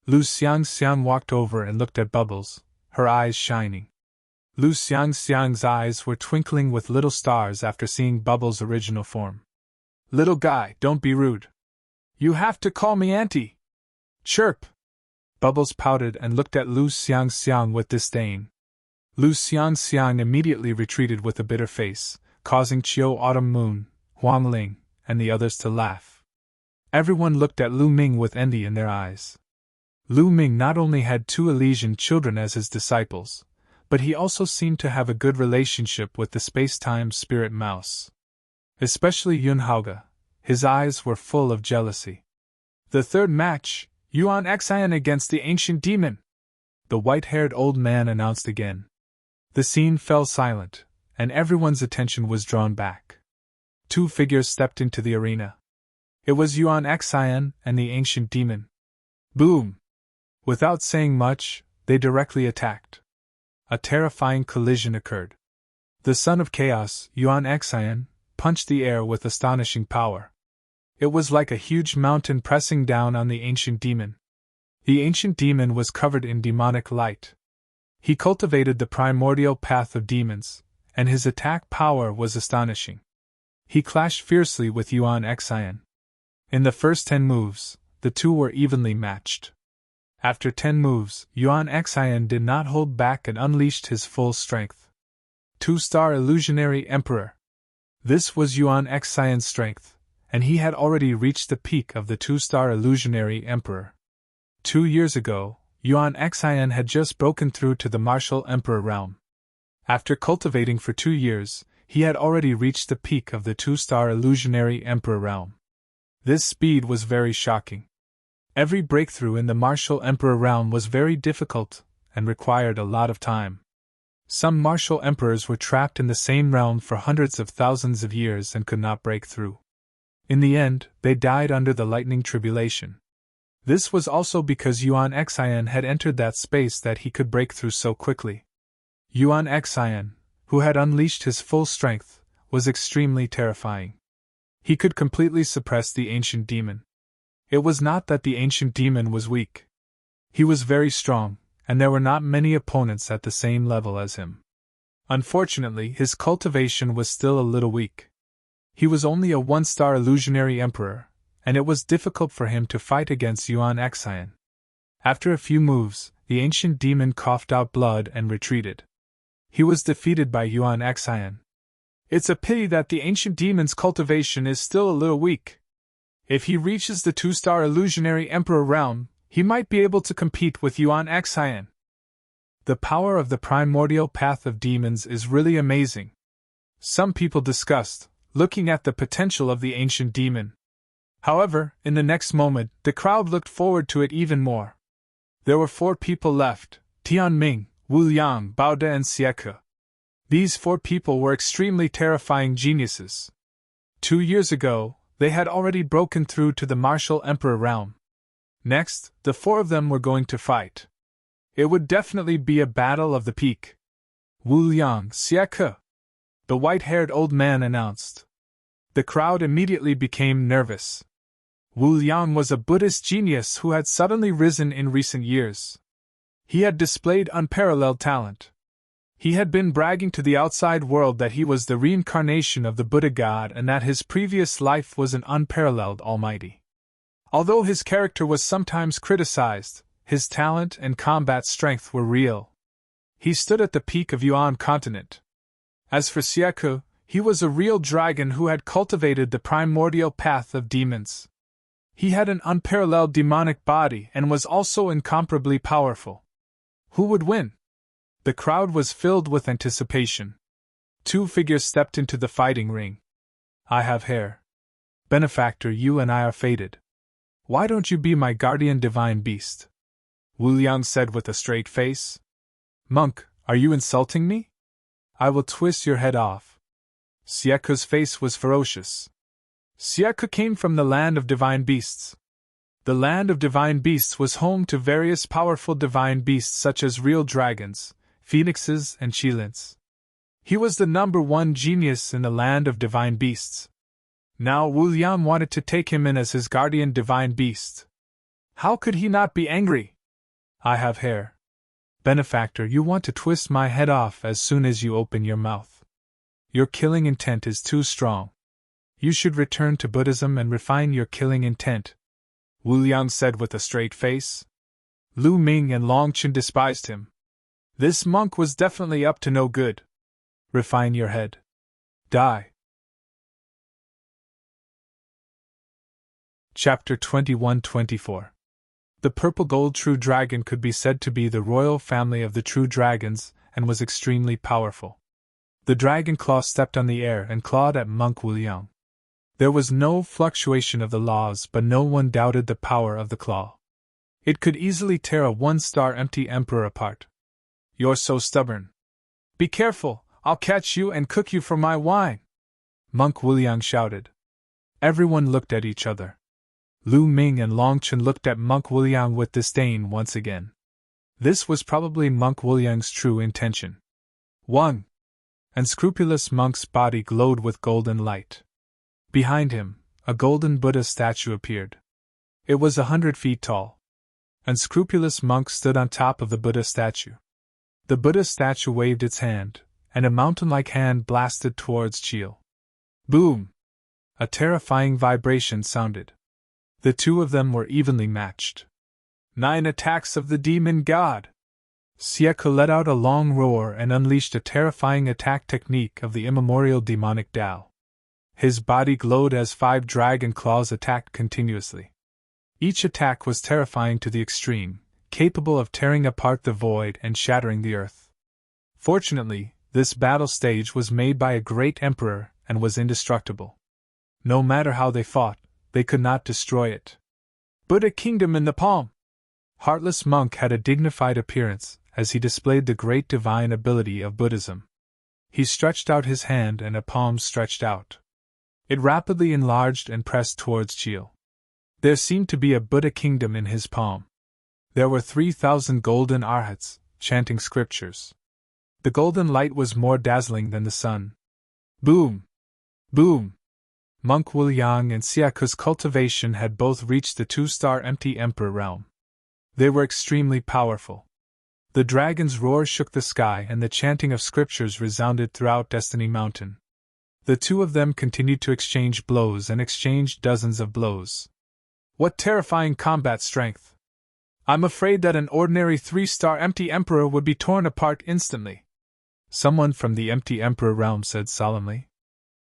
Lu Xiangxiang walked over and looked at Bubbles, her eyes shining. Lu Xiangxiang's eyes were twinkling with little stars after seeing Bubbles' original form. Little guy, don't be rude. You have to call me auntie. Chirp! Bubbles pouted and looked at Lu Xiangxiang with disdain. Lu Xiangxiang immediately retreated with a bitter face, causing Chiu Autumn Moon, Huang Ling, and the others to laugh. Everyone looked at Lu Ming with envy in their eyes. Lu Ming not only had 2 Elysian children as his disciples, but he also seemed to have a good relationship with the space-time spirit mouse. Especially Yunhauge, his eyes were full of jealousy. The third match, Yuan Xian against the ancient demon, the white-haired old man announced again. The scene fell silent, and everyone's attention was drawn back. 2 figures stepped into the arena. It was Yuan Xian and the ancient demon. Boom! Without saying much, they directly attacked. A terrifying collision occurred. The son of chaos, Yuan Xian, punched the air with astonishing power. It was like a huge mountain pressing down on the ancient demon. The ancient demon was covered in demonic light. He cultivated the primordial path of demons, and his attack power was astonishing. He clashed fiercely with Yuan Xian. In the first 10 moves, the two were evenly matched. After 10 moves, Yuan Xian did not hold back and unleashed his full strength. 2-star Illusionary Emperor. This was Yuan Xian's strength, and he had already reached the peak of the 2-star Illusionary Emperor. 2 years ago, Yuan Xian had just broken through to the Martial Emperor realm. After cultivating for 2 years, he had already reached the peak of the 2-star Illusionary Emperor realm. This speed was very shocking. Every breakthrough in the Martial Emperor realm was very difficult and required a lot of time. Some martial emperors were trapped in the same realm for hundreds of thousands of years and could not break through. In the end, they died under the lightning tribulation. This was also because Yuan Xian had entered that space that he could break through so quickly. Yuan Xian, who had unleashed his full strength, was extremely terrifying. He could completely suppress the ancient demon. It was not that the ancient demon was weak. He was very strong, and there were not many opponents at the same level as him. Unfortunately, his cultivation was still a little weak. He was only a 1-star Illusionary Emperor, and it was difficult for him to fight against Yuan Xian. After a few moves, the ancient demon coughed out blood and retreated. He was defeated by Yuan Xian. It's a pity that the ancient demon's cultivation is still a little weak. If he reaches the 2-star Illusionary Emperor realm, he might be able to compete with Yuan Xian. The power of the primordial path of demons is really amazing. Some people discussed, looking at the potential of the ancient demon. However, in the next moment, the crowd looked forward to it even more. There were 4 people left: Tianming, Wu Liang, Bao De and Xie. These 4 people were extremely terrifying geniuses. 2 years ago, they had already broken through to the martial emperor realm. Next, the 4 of them were going to fight. It would definitely be a battle of the peak. Wu Liang, Xie, the white-haired old man announced. The crowd immediately became nervous. Wu Liang was a Buddhist genius who had suddenly risen in recent years. He had displayed unparalleled talent. He had been bragging to the outside world that he was the reincarnation of the Buddha God and that his previous life was an unparalleled almighty. Although his character was sometimes criticized, his talent and combat strength were real. He stood at the peak of Yuan continent. As for Xie, he was a real dragon who had cultivated the primordial path of demons. He had an unparalleled demonic body and was also incomparably powerful. Who would win? The crowd was filled with anticipation. 2 figures stepped into the fighting ring. I have hair. Benefactor, you and I are fated. Why don't you be my guardian divine beast? Wu Liang said with a straight face. Monk, are you insulting me? I will twist your head off. Xie's face was ferocious. Xie came from the land of divine beasts. The land of divine beasts was home to various powerful divine beasts such as real dragons, phoenixes, and qilins. He was the #1 genius in the land of divine beasts. Now Wu Liang wanted to take him in as his guardian divine beast. How could he not be angry? I have hair. Benefactor, you want to twist my head off as soon as you open your mouth. Your killing intent is too strong. You should return to Buddhism and refine your killing intent, Wu Liang said with a straight face. Lu Ming and Long Chen despised him. This monk was definitely up to no good. Refine your head. Die. Chapter 21-24. The purple gold true dragon could be said to be the royal family of the true dragons and was extremely powerful. The dragon claw stepped on the air and clawed at Monk Wu Liang. There was no fluctuation of the laws, but no one doubted the power of the claw. It could easily tear a 1-star empty emperor apart. You're so stubborn. Be careful, I'll catch you and cook you for my wine, Monk Wu Liang shouted. Everyone looked at each other. Lu Ming and Long Chen looked at Monk Wu Liang with disdain once again. This was probably Monk Wu Liang's true intention. One unscrupulous monk's body glowed with golden light. Behind him, a golden Buddha statue appeared. It was 100 feet tall. Unscrupulous monk stood on top of the Buddha statue. The Buddha statue waved its hand, and a mountain-like hand blasted towards Chil. Boom! A terrifying vibration sounded. The 2 of them were evenly matched. 9 attacks of the demon god! Xie let out a long roar and unleashed a terrifying attack technique of the immemorial demonic Tao. His body glowed as 5 dragon claws attacked continuously. Each attack was terrifying to the extreme, capable of tearing apart the void and shattering the earth. Fortunately, this battle stage was made by a great emperor and was indestructible. No matter how they fought, they could not destroy it. Buddha Kingdom in the palm! Heartless Monk had a dignified appearance as he displayed the great divine ability of Buddhism. He stretched out his hand and a palm stretched out. It rapidly enlarged and pressed towards Chil. There seemed to be a Buddha kingdom in his palm. There were 3,000 golden arhats, chanting scriptures. The golden light was more dazzling than the sun. Boom! Boom! Monk Wu Liang and Xie's cultivation had both reached the 2-star empty emperor realm. They were extremely powerful. The dragon's roar shook the sky and the chanting of scriptures resounded throughout Destiny Mountain. The 2 of them continued to exchange blows and exchanged dozens of blows. What terrifying combat strength! I'm afraid that an ordinary 3-star empty emperor would be torn apart instantly. Someone from the empty emperor realm said solemnly.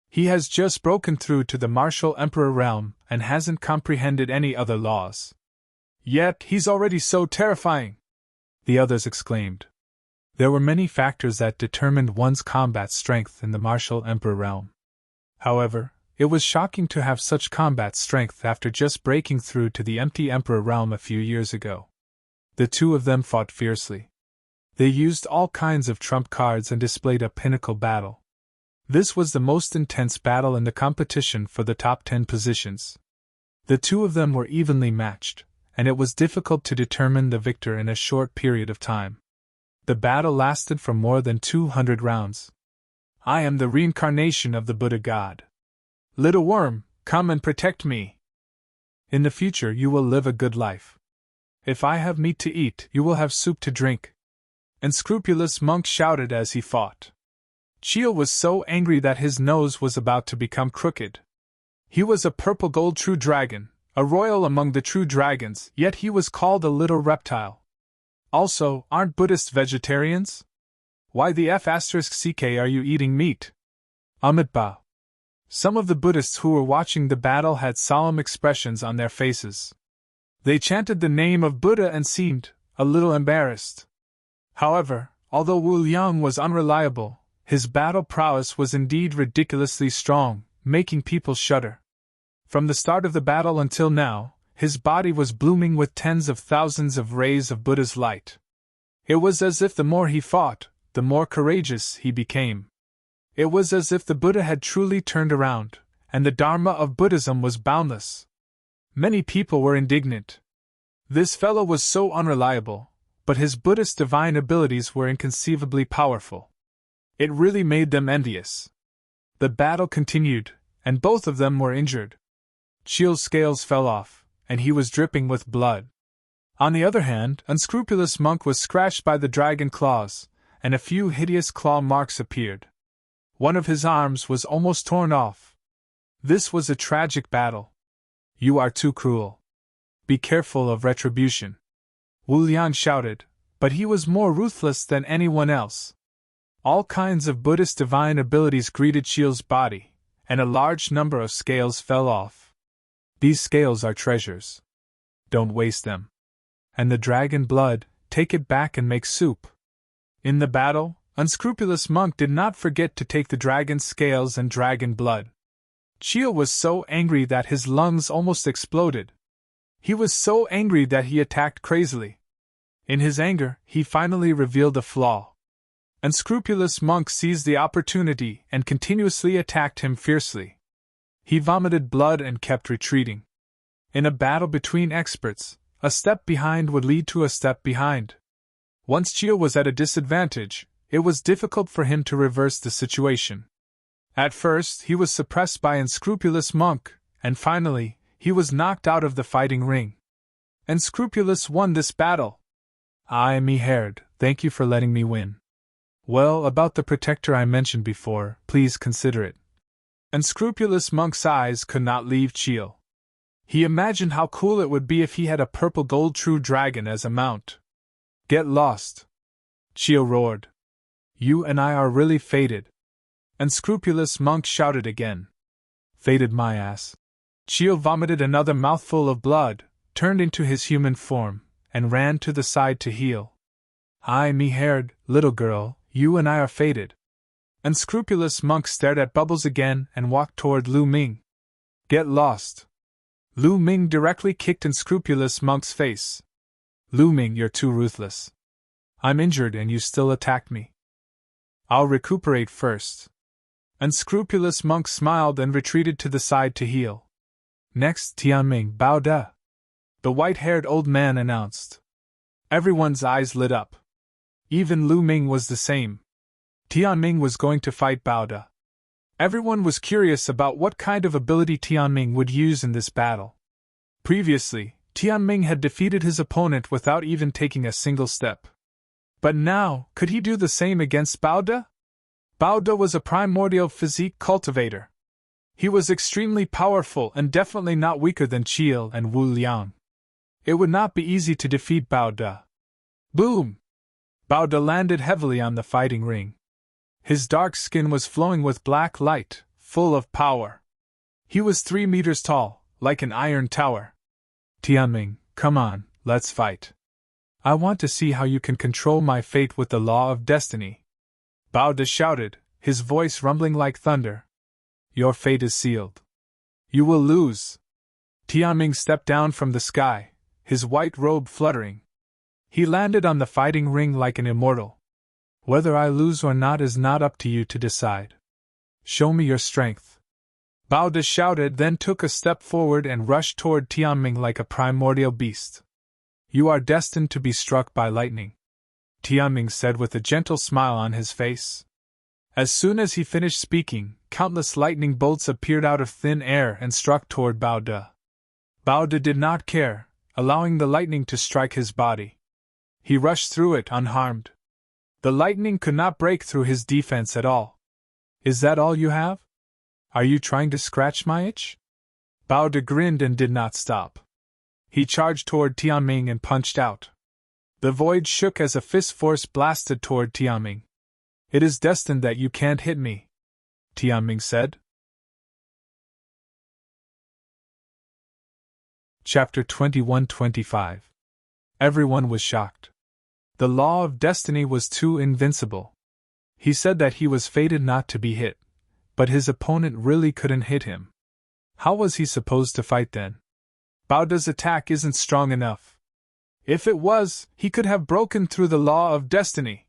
He has just broken through to the martial emperor realm and hasn't comprehended any other laws. Yet he's already so terrifying! The others exclaimed. There were many factors that determined one's combat strength in the martial emperor realm. However, It was shocking to have such combat strength after just breaking through to the empty Emperor realm a few years ago. The two of them fought fiercely. They used all kinds of trump cards and displayed a pinnacle battle. This was the most intense battle in the competition for the top 10 positions. The two of them were evenly matched, and it was difficult to determine the victor in a short period of time. The battle lasted for more than 200 rounds. I am the reincarnation of the Buddha god. Little worm, come and protect me. In the future you will live a good life. If I have meat to eat, you will have soup to drink. Unscrupulous monk shouted as he fought. Chil was so angry that his nose was about to become crooked. He was a purple gold true dragon, a royal among the true dragons, yet he was called a little reptile. Also, aren't Buddhists vegetarians? Why the f*ck are you eating meat? Amitba. Some of the Buddhists who were watching the battle had solemn expressions on their faces. They chanted the name of Buddha and seemed a little embarrassed. However, although Wu Liang was unreliable, his battle prowess was indeed ridiculously strong, making people shudder. From the start of the battle until now, his body was blooming with tens of thousands of rays of Buddha's light. It was as if the more he fought, the more courageous he became. It was as if the Buddha had truly turned around, and the Dharma of Buddhism was boundless. Many people were indignant. This fellow was so unreliable, but his Buddhist divine abilities were inconceivably powerful. It really made them envious. The battle continued, and both of them were injured. Chil's scales fell off, and he was dripping with blood. On the other hand, Unscrupulous Monk was scratched by the dragon claws, and a few hideous claw marks appeared. One of his arms was almost torn off. This was a tragic battle. You are too cruel. Be careful of retribution. Wu Liang shouted, but he was more ruthless than anyone else. All kinds of Buddhist divine abilities greeted Chil's body, and a large number of scales fell off. These scales are treasures. Don't waste them. And the dragon blood, take it back and make soup. In the battle, Unscrupulous Monk did not forget to take the dragon's scales and dragon blood. Chil was so angry that his lungs almost exploded. He was so angry that he attacked crazily. In his anger, he finally revealed a flaw. Unscrupulous Monk seized the opportunity and continuously attacked him fiercely. He vomited blood and kept retreating. In a battle between experts, a step behind would lead to a step behind. Once Chil was at a disadvantage, it was difficult for him to reverse the situation. At first, he was suppressed by Unscrupulous Monk, and finally, he was knocked out of the fighting ring. Unscrupulous won this battle. Me haired, thank you for letting me win. Well, about the protector I mentioned before, please consider it. Unscrupulous Monk's eyes could not leave Chil. He imagined how cool it would be if he had a purple gold true dragon as a mount. Get lost. Chil roared. You and I are really fated. Unscrupulous Monk shouted again. Fated my ass. Chil vomited another mouthful of blood, turned into his human form, and ran to the side to heal. Me haired, little girl, you and I are fated. Unscrupulous Monk stared at Bubbles again and walked toward Lu Ming. Get lost. Lu Ming directly kicked Unscrupulous Monk's face. Lu Ming, you're too ruthless. I'm injured and you still attacked me. I'll recuperate first. Unscrupulous Monk smiled and retreated to the side to heal. Next, Tianming Bao Da. The white-haired old man announced. Everyone's eyes lit up. Even Lu Ming was the same. Tianming was going to fight Bao Da. Everyone was curious about what kind of ability Tianming would use in this battle. Previously, Tianming had defeated his opponent without even taking a single step. But now, could he do the same against Bao Da? Bao Da was a primordial physique cultivator. He was extremely powerful and definitely not weaker than Chil and Wu Liang. It would not be easy to defeat Bao Da. Boom! Bao Da landed heavily on the fighting ring. His dark skin was flowing with black light, full of power. He was 3 meters tall, like an iron tower. Tianming, come on, let's fight. I want to see how you can control my fate with the law of destiny. Bao Da shouted, his voice rumbling like thunder. Your fate is sealed. You will lose. Tianming stepped down from the sky, his white robe fluttering. He landed on the fighting ring like an immortal. Whether I lose or not is not up to you to decide. Show me your strength. Bao De shouted, then took a step forward and rushed toward Tianming like a primordial beast. You are destined to be struck by lightning, Tianming said with a gentle smile on his face. As soon as he finished speaking, countless lightning bolts appeared out of thin air and struck toward Bao De. Bao De did not care, allowing the lightning to strike his body. He rushed through it unharmed. The lightning could not break through his defense at all. Is that all you have? Are you trying to scratch my itch? Bao De grinned and did not stop. He charged toward Tianming and punched out. The void shook as a fist force blasted toward Tianming. It is destined that you can't hit me, Tianming said. Chapter 21-25. Everyone was shocked. The law of destiny was too invincible. He said that he was fated not to be hit, but his opponent really couldn't hit him. How was he supposed to fight then? Bao De's attack isn't strong enough. If it was, he could have broken through the law of destiny.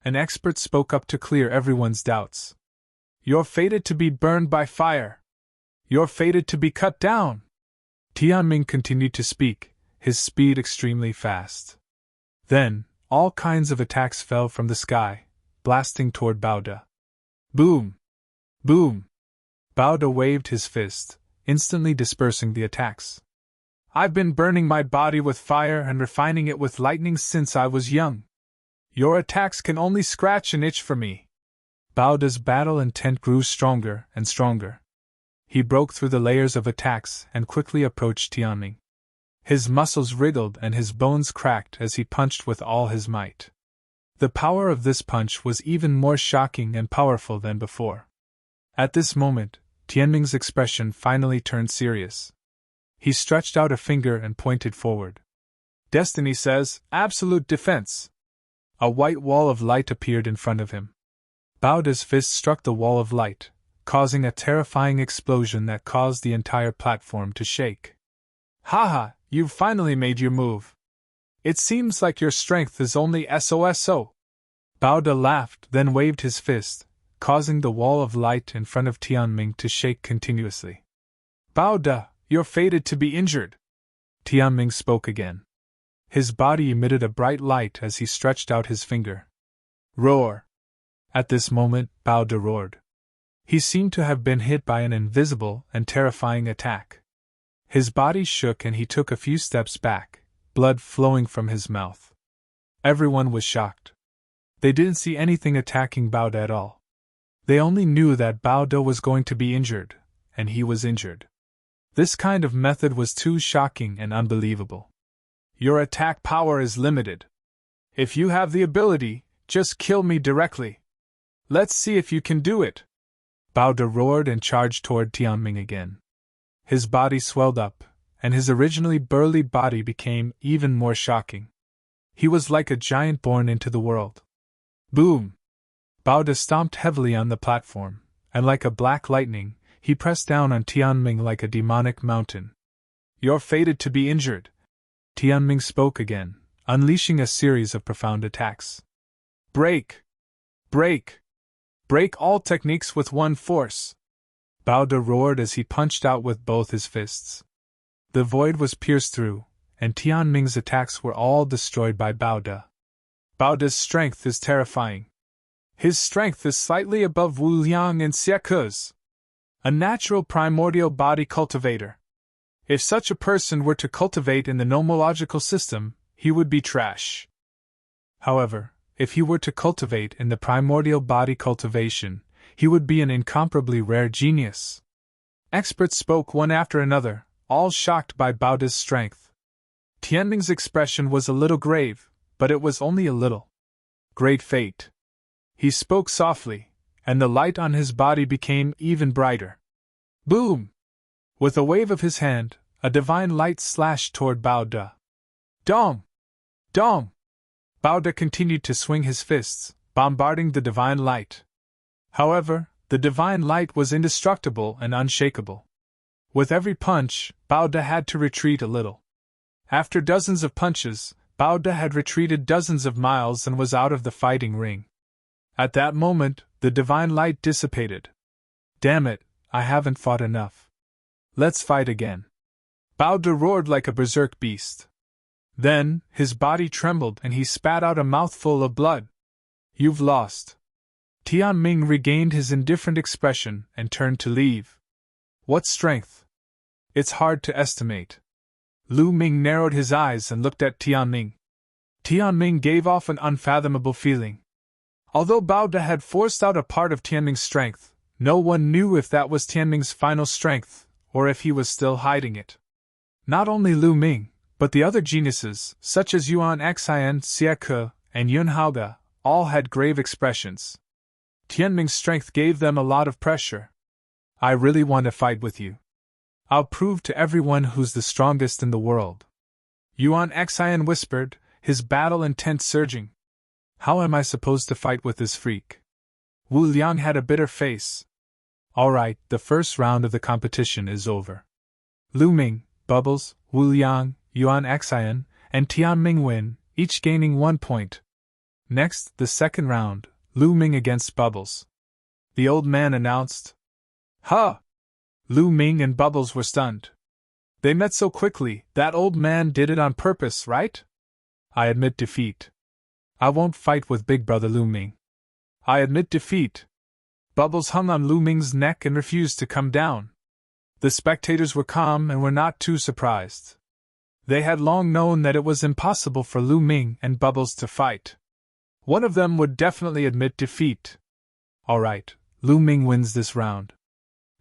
An expert spoke up to clear everyone's doubts. You're fated to be burned by fire. You're fated to be cut down. Tianming continued to speak, his speed extremely fast. Then, all kinds of attacks fell from the sky, blasting toward Bao De. Boom! Boom! Bao De waved his fist, instantly dispersing the attacks. I've been burning my body with fire and refining it with lightning since I was young. Your attacks can only scratch an itch for me. Bao De's battle intent grew stronger and stronger. He broke through the layers of attacks and quickly approached Tianming. His muscles wriggled and his bones cracked as he punched with all his might. The power of this punch was even more shocking and powerful than before. At this moment, Tianming's expression finally turned serious. He stretched out a finger and pointed forward. Destiny says, absolute defense. A white wall of light appeared in front of him. Bao De's fist struck the wall of light, causing a terrifying explosion that caused the entire platform to shake. Haha, you've finally made your move. It seems like your strength is only SOSO. Bao De laughed, then waved his fist, causing the wall of light in front of Tianming to shake continuously. Bao De, you're fated to be injured. Tianming spoke again. His body emitted a bright light as he stretched out his finger. Roar! At this moment, Bao De roared. He seemed to have been hit by an invisible and terrifying attack. His body shook and he took a few steps back, blood flowing from his mouth. Everyone was shocked. They didn't see anything attacking Bao De at all. They only knew that Bao De was going to be injured, and he was injured. This kind of method was too shocking and unbelievable. Your attack power is limited. If you have the ability, just kill me directly. Let's see if you can do it. Bao De roared and charged toward Tianming again. His body swelled up, and his originally burly body became even more shocking. He was like a giant born into the world. Boom! Bao De stomped heavily on the platform, and like a black lightning, he pressed down on Tianming like a demonic mountain. You're fated to be injured. Tianming spoke again, unleashing a series of profound attacks. Break! Break! Break all techniques with one force! Bao De roared as he punched out with both his fists. The void was pierced through, and Tianming's attacks were all destroyed by Bao De. Bao De's strength is terrifying. His strength is slightly above Wu Liang and Xie Ke's. A natural primordial body cultivator. If such a person were to cultivate in the nomological system, he would be trash. However, if he were to cultivate in the primordial body cultivation, he would be an incomparably rare genius. Experts spoke one after another, all shocked by Bao De's strength. Tianming's expression was a little grave, but it was only a little. Great fate. He spoke softly, and the light on his body became even brighter. Boom! With a wave of his hand, a divine light slashed toward Bao De. Dom! Dom! Bao De continued to swing his fists, bombarding the divine light. However, the divine light was indestructible and unshakable. With every punch, Bao De had to retreat a little. After dozens of punches, Bao De had retreated dozens of miles and was out of the fighting ring. At that moment, the divine light dissipated. Damn it, I haven't fought enough. Let's fight again. Bao De roared like a berserk beast. Then, his body trembled and he spat out a mouthful of blood. You've lost. Tianming regained his indifferent expression and turned to leave. What strength? It's hard to estimate. Lu Ming narrowed his eyes and looked at Tianming. Tianming gave off an unfathomable feeling. Although Bao De had forced out a part of Tianming's strength, no one knew if that was Tianming's final strength, or if he was still hiding it. Not only Lu Ming, but the other geniuses, such as Yuan Xian, Xie Ke, and Yun Haoge, all had grave expressions. Tianming's strength gave them a lot of pressure. I really want to fight with you. I'll prove to everyone who's the strongest in the world. Yuan Xian whispered, his battle intent surging. How am I supposed to fight with this freak? Wu Liang had a bitter face. All right, the first round of the competition is over. Lu Ming, Bubbles, Wu Liang, Yuan Xian, and Tianming win, each gaining 1 point. Next, the second round, Lu Ming against Bubbles. The old man announced. Huh! Lu Ming and Bubbles were stunned. They met so quickly, that old man did it on purpose, right? I admit defeat. I won't fight with Big Brother Lu Ming. I admit defeat. Bubbles hung on Lu Ming's neck and refused to come down. The spectators were calm and were not too surprised. They had long known that it was impossible for Lu Ming and Bubbles to fight. One of them would definitely admit defeat. All right, Lu Ming wins this round.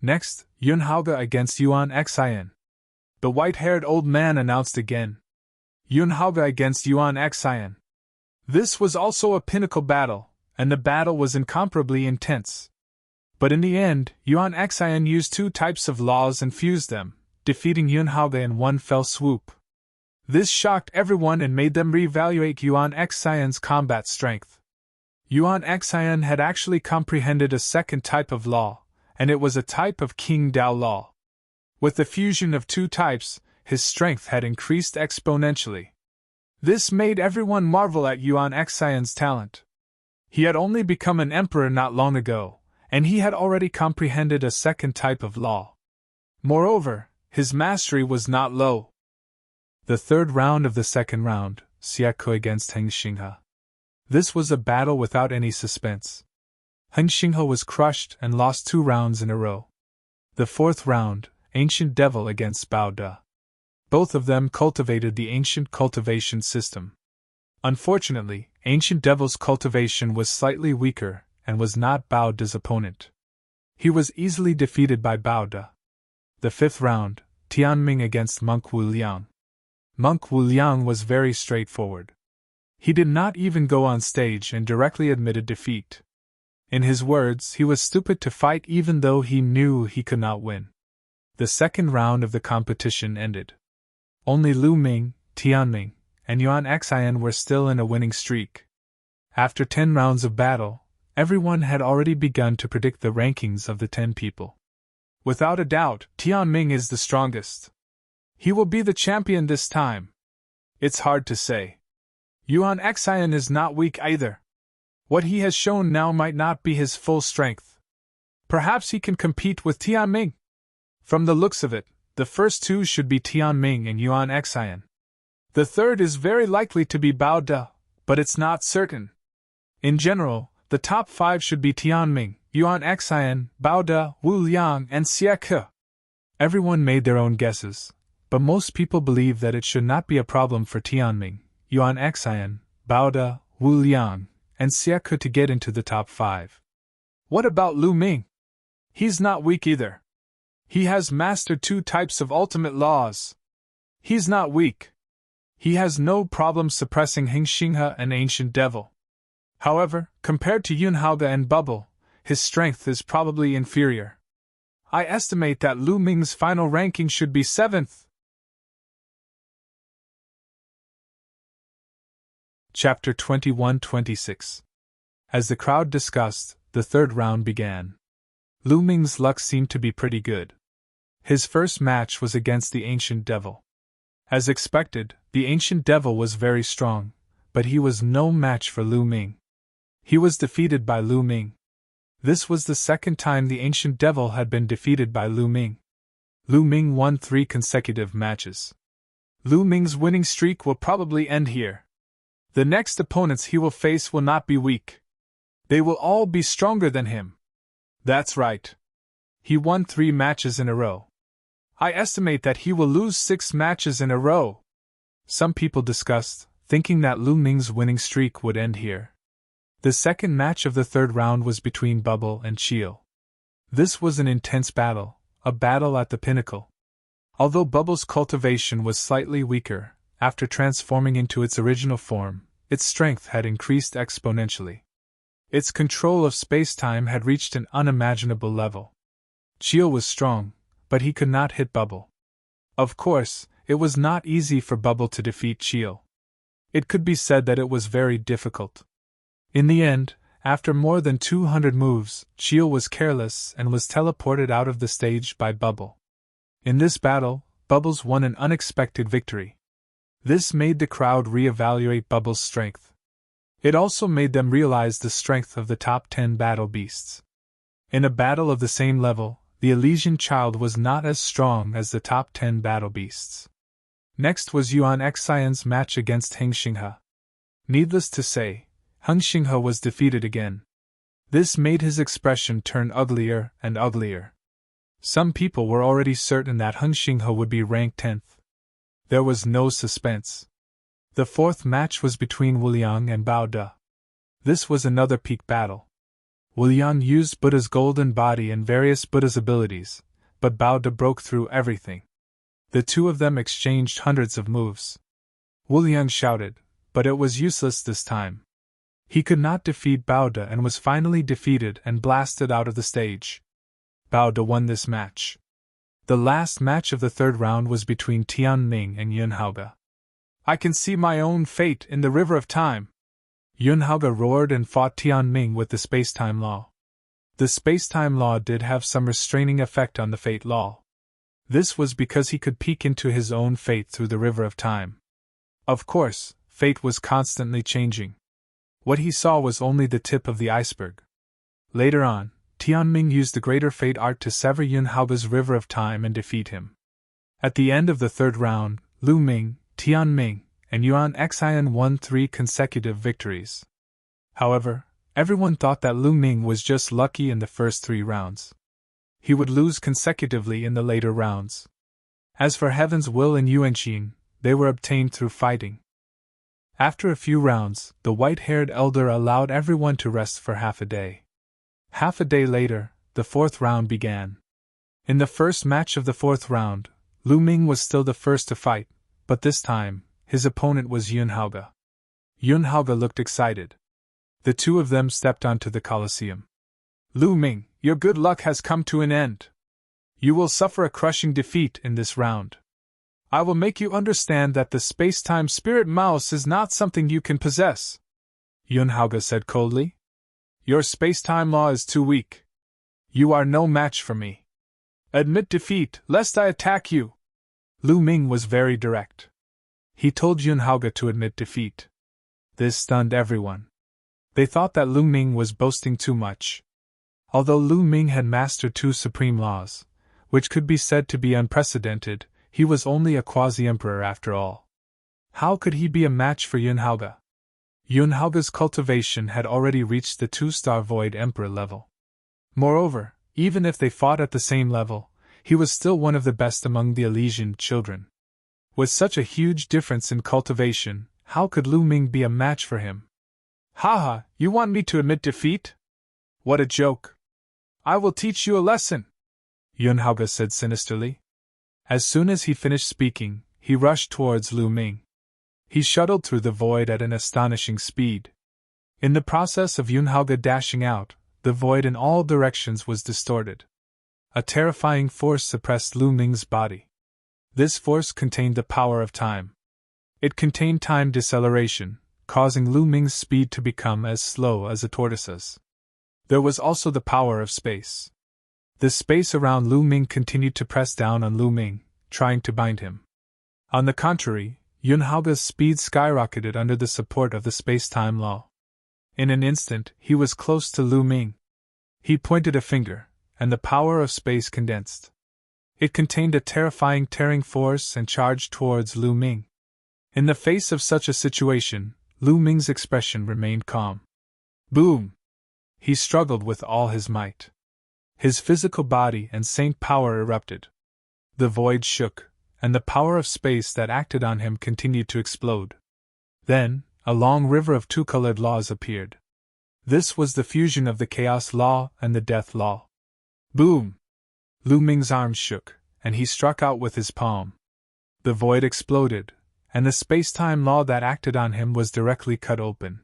Next, Yun Haoge against Yuan Xian. The white-haired old man announced again. Yun Haoge against Yuan Xian. This was also a pinnacle battle, and the battle was incomparably intense. But in the end, Yuan Xian used 2 types of laws and fused them, defeating Yun Haoge in one fell swoop. This shocked everyone and made them reevaluate Yuan Xian's combat strength. Yuan Xian had actually comprehended a second type of law, and it was a type of King Dao law. With the fusion of 2 types, his strength had increased exponentially. This made everyone marvel at Yuan Xian's talent. He had only become an emperor not long ago, and he had already comprehended a second type of law. Moreover, his mastery was not low. The third round of the second round, Xie Ke against Heng Xinghe. This was a battle without any suspense. Heng Xinghe was crushed and lost 2 rounds in a row. The fourth round, Ancient Devil against Bao De. Both of them cultivated the ancient cultivation system. Unfortunately, Ancient Devil's cultivation was slightly weaker and was not Bao De's opponent. He was easily defeated by Bao De. The fifth round, Tianming against Monk Wu Liang. Monk Wu Liang was very straightforward. He did not even go on stage and directly admitted defeat. In his words, he was stupid to fight even though he knew he could not win. The second round of the competition ended. Only Lu Ming, Tianming, and Yuan Xian were still in a winning streak. After 10 rounds of battle, everyone had already begun to predict the rankings of the 10 people. Without a doubt, Tianming is the strongest. He will be the champion this time. It's hard to say. Yuan Xian is not weak either. What he has shown now might not be his full strength. Perhaps he can compete with Tianming. From the looks of it, the first 2 should be Tianming and Yuan Xian. The third is very likely to be Bao De, but it's not certain. In general, the top 5 should be Tianming, Yuan Xian, Bao De, Wu Liang, and Xie Ke. Everyone made their own guesses, but most people believe that it should not be a problem for Tianming, Yuan Xian, Bao De, Wu Liang, and Xie Ke to get into the top 5. What about Lu Ming? He's not weak either. He has mastered 2 types of ultimate laws. He's not weak. He has no problem suppressing Heng Xinghe and Ancient Devil. However, compared to Yun Haoge and Bubble, his strength is probably inferior. I estimate that Lu Ming's final ranking should be 7th. Chapter 21-26. As the crowd discussed, the third round began. Lu Ming's luck seemed to be pretty good. His first match was against the Ancient Devil. As expected, the Ancient Devil was very strong, but he was no match for Lu Ming. He was defeated by Lu Ming. This was the second time the Ancient Devil had been defeated by Lu Ming. Lu Ming won 3 consecutive matches. Lu Ming's winning streak will probably end here. The next opponents he will face will not be weak. They will all be stronger than him. That's right. He won 3 matches in a row. I estimate that he will lose 6 matches in a row. Some people discussed, thinking that Lu Ming's winning streak would end here. The second match of the third round was between Bubble and Cheel. This was an intense battle, a battle at the pinnacle. Although Bubble's cultivation was slightly weaker, after transforming into its original form, its strength had increased exponentially. Its control of space-time had reached an unimaginable level. Cheel was strong, but he could not hit Bubble. Of course, it was not easy for Bubble to defeat Cheel. It could be said that it was very difficult. In the end, after more than 200 moves, Cheel was careless and was teleported out of the stage by Bubble. In this battle, Bubbles won an unexpected victory. This made the crowd re-evaluate Bubbles' strength. It also made them realize the strength of the top 10 battle beasts. In a battle of the same level, the Elysian Child was not as strong as the top 10 battle beasts. Next was Yuan Xian's match against Heng Xinghe. Needless to say, Heng Xinghe was defeated again. This made his expression turn uglier and uglier. Some people were already certain that Heng Xinghe would be ranked 10th. There was no suspense. The fourth match was between Wu Liang and Bao De. This was another peak battle. Wu Liang used Buddha's golden body and various Buddha's abilities, but Bao De broke through everything. The two of them exchanged hundreds of moves. Wu Liang shouted, but it was useless this time. He could not defeat Bao De and was finally defeated and blasted out of the stage. Bao De won this match. The last match of the third round was between Tianming and Yunhauge. I can see my own fate in the river of time. Yunhauge roared and fought Tianming with the space-time law. The space-time law did have some restraining effect on the fate law. This was because he could peek into his own fate through the river of time. Of course, fate was constantly changing. What he saw was only the tip of the iceberg. Later on, Tianming used the greater fate art to sever Yunhauge's river of time and defeat him. At the end of the third round, Lu Ming, Tianming, and Yuan Xian won 3 consecutive victories. However, everyone thought that Lu Ming was just lucky in the first 3 rounds. He would lose consecutively in the later rounds. As for Heaven's Will and Yuanqing, they were obtained through fighting. After a few rounds, the white-haired elder allowed everyone to rest for half a day. Half a day later, the fourth round began. In the first match of the fourth round, Lu Ming was still the first to fight, but this time, his opponent was Yunhauge. Yunhauge looked excited. The two of them stepped onto the Colosseum. Lu Ming, your good luck has come to an end. You will suffer a crushing defeat in this round. I will make you understand that the space-time spirit mouse is not something you can possess. Yunhauge said coldly. Your space-time law is too weak. You are no match for me. Admit defeat, lest I attack you. Lu Ming was very direct. He told Yunhauge to admit defeat. This stunned everyone. They thought that Lu Ming was boasting too much. Although Lu Ming had mastered 2 supreme laws, which could be said to be unprecedented, he was only a quasi-emperor after all. How could he be a match for Yunhauge? Yunhauge's cultivation had already reached the 2-star Void Emperor level. Moreover, even if they fought at the same level, he was still one of the best among the Elysian children. With such a huge difference in cultivation, how could Lu Ming be a match for him? Haha, you want me to admit defeat? What a joke! I will teach you a lesson, Yunhauge said sinisterly. As soon as he finished speaking, he rushed towards Lu Ming. He shuttled through the void at an astonishing speed. In the process of Yunhauge dashing out, the void in all directions was distorted. A terrifying force suppressed Lu Ming's body. This force contained the power of time. It contained time deceleration, causing Lu Ming's speed to become as slow as a tortoise's. There was also the power of space. The space around Lu Ming continued to press down on Lu Ming, trying to bind him. On the contrary, Yunhaoge's speed skyrocketed under the support of the space-time law. In an instant, he was close to Lu Ming. He pointed a finger, and the power of space condensed. It contained a terrifying tearing force and charged towards Lu Ming. In the face of such a situation, Lu Ming's expression remained calm. Boom! He struggled with all his might. His physical body and saint power erupted. The void shook, and the power of space that acted on him continued to explode. Then, a long river of two-colored laws appeared. This was the fusion of the chaos law and the death law. Boom! Lu Ming's arms shook, and he struck out with his palm. The void exploded, and the space-time law that acted on him was directly cut open.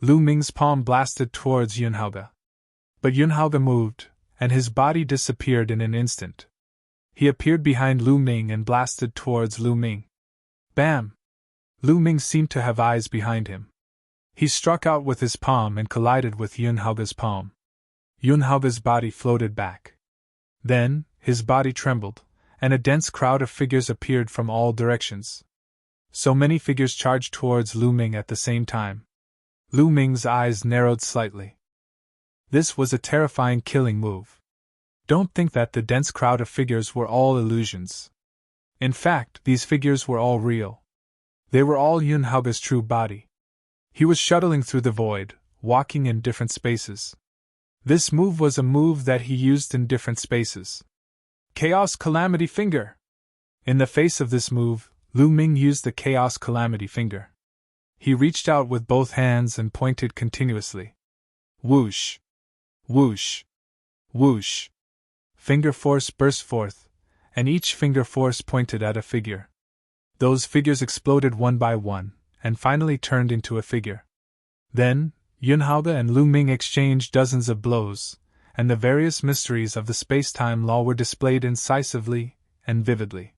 Lu Ming's palm blasted towards Yunhaoge. But Yunhaoge moved, and his body disappeared in an instant. He appeared behind Lu Ming and blasted towards Lu Ming. Bam! Lu Ming seemed to have eyes behind him. He struck out with his palm and collided with Yunhaoge's palm. Yunhaoge's body floated back. Then, his body trembled, and a dense crowd of figures appeared from all directions. So many figures charged towards Lu Ming at the same time. Lu Ming's eyes narrowed slightly. This was a terrifying killing move. Don't think that the dense crowd of figures were all illusions. In fact, these figures were all real. They were all Yunhaoge's true body. He was shuttling through the void, walking in different spaces. This move was a move that he used in different spaces. Chaos Calamity Finger! In the face of this move, Lu Ming used the Chaos Calamity Finger. He reached out with both hands and pointed continuously. Whoosh! Whoosh! Whoosh! Finger force burst forth, and each finger force pointed at a figure. Those figures exploded one by one, and finally turned into a figure. Then, Yunhaoge and Lu Ming exchanged dozens of blows, and the various mysteries of the space-time law were displayed incisively and vividly.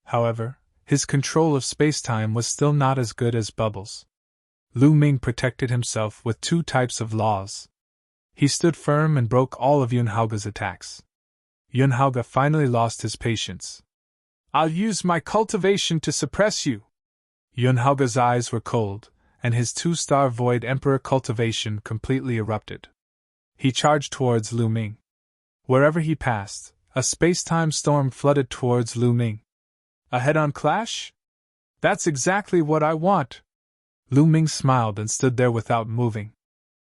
However, his control of space-time was still not as good as Bubbles. Lu Ming protected himself with two types of laws. He stood firm and broke all of Yunhaoge's attacks. Yunhaoge finally lost his patience. I'll use my cultivation to suppress you. Yunhaoge's eyes were cold, and his two-star Void Emperor cultivation completely erupted. He charged towards Lu Ming. Wherever he passed, a space-time storm flooded towards Lu Ming. A head-on clash? That's exactly what I want. Lu Ming smiled and stood there without moving.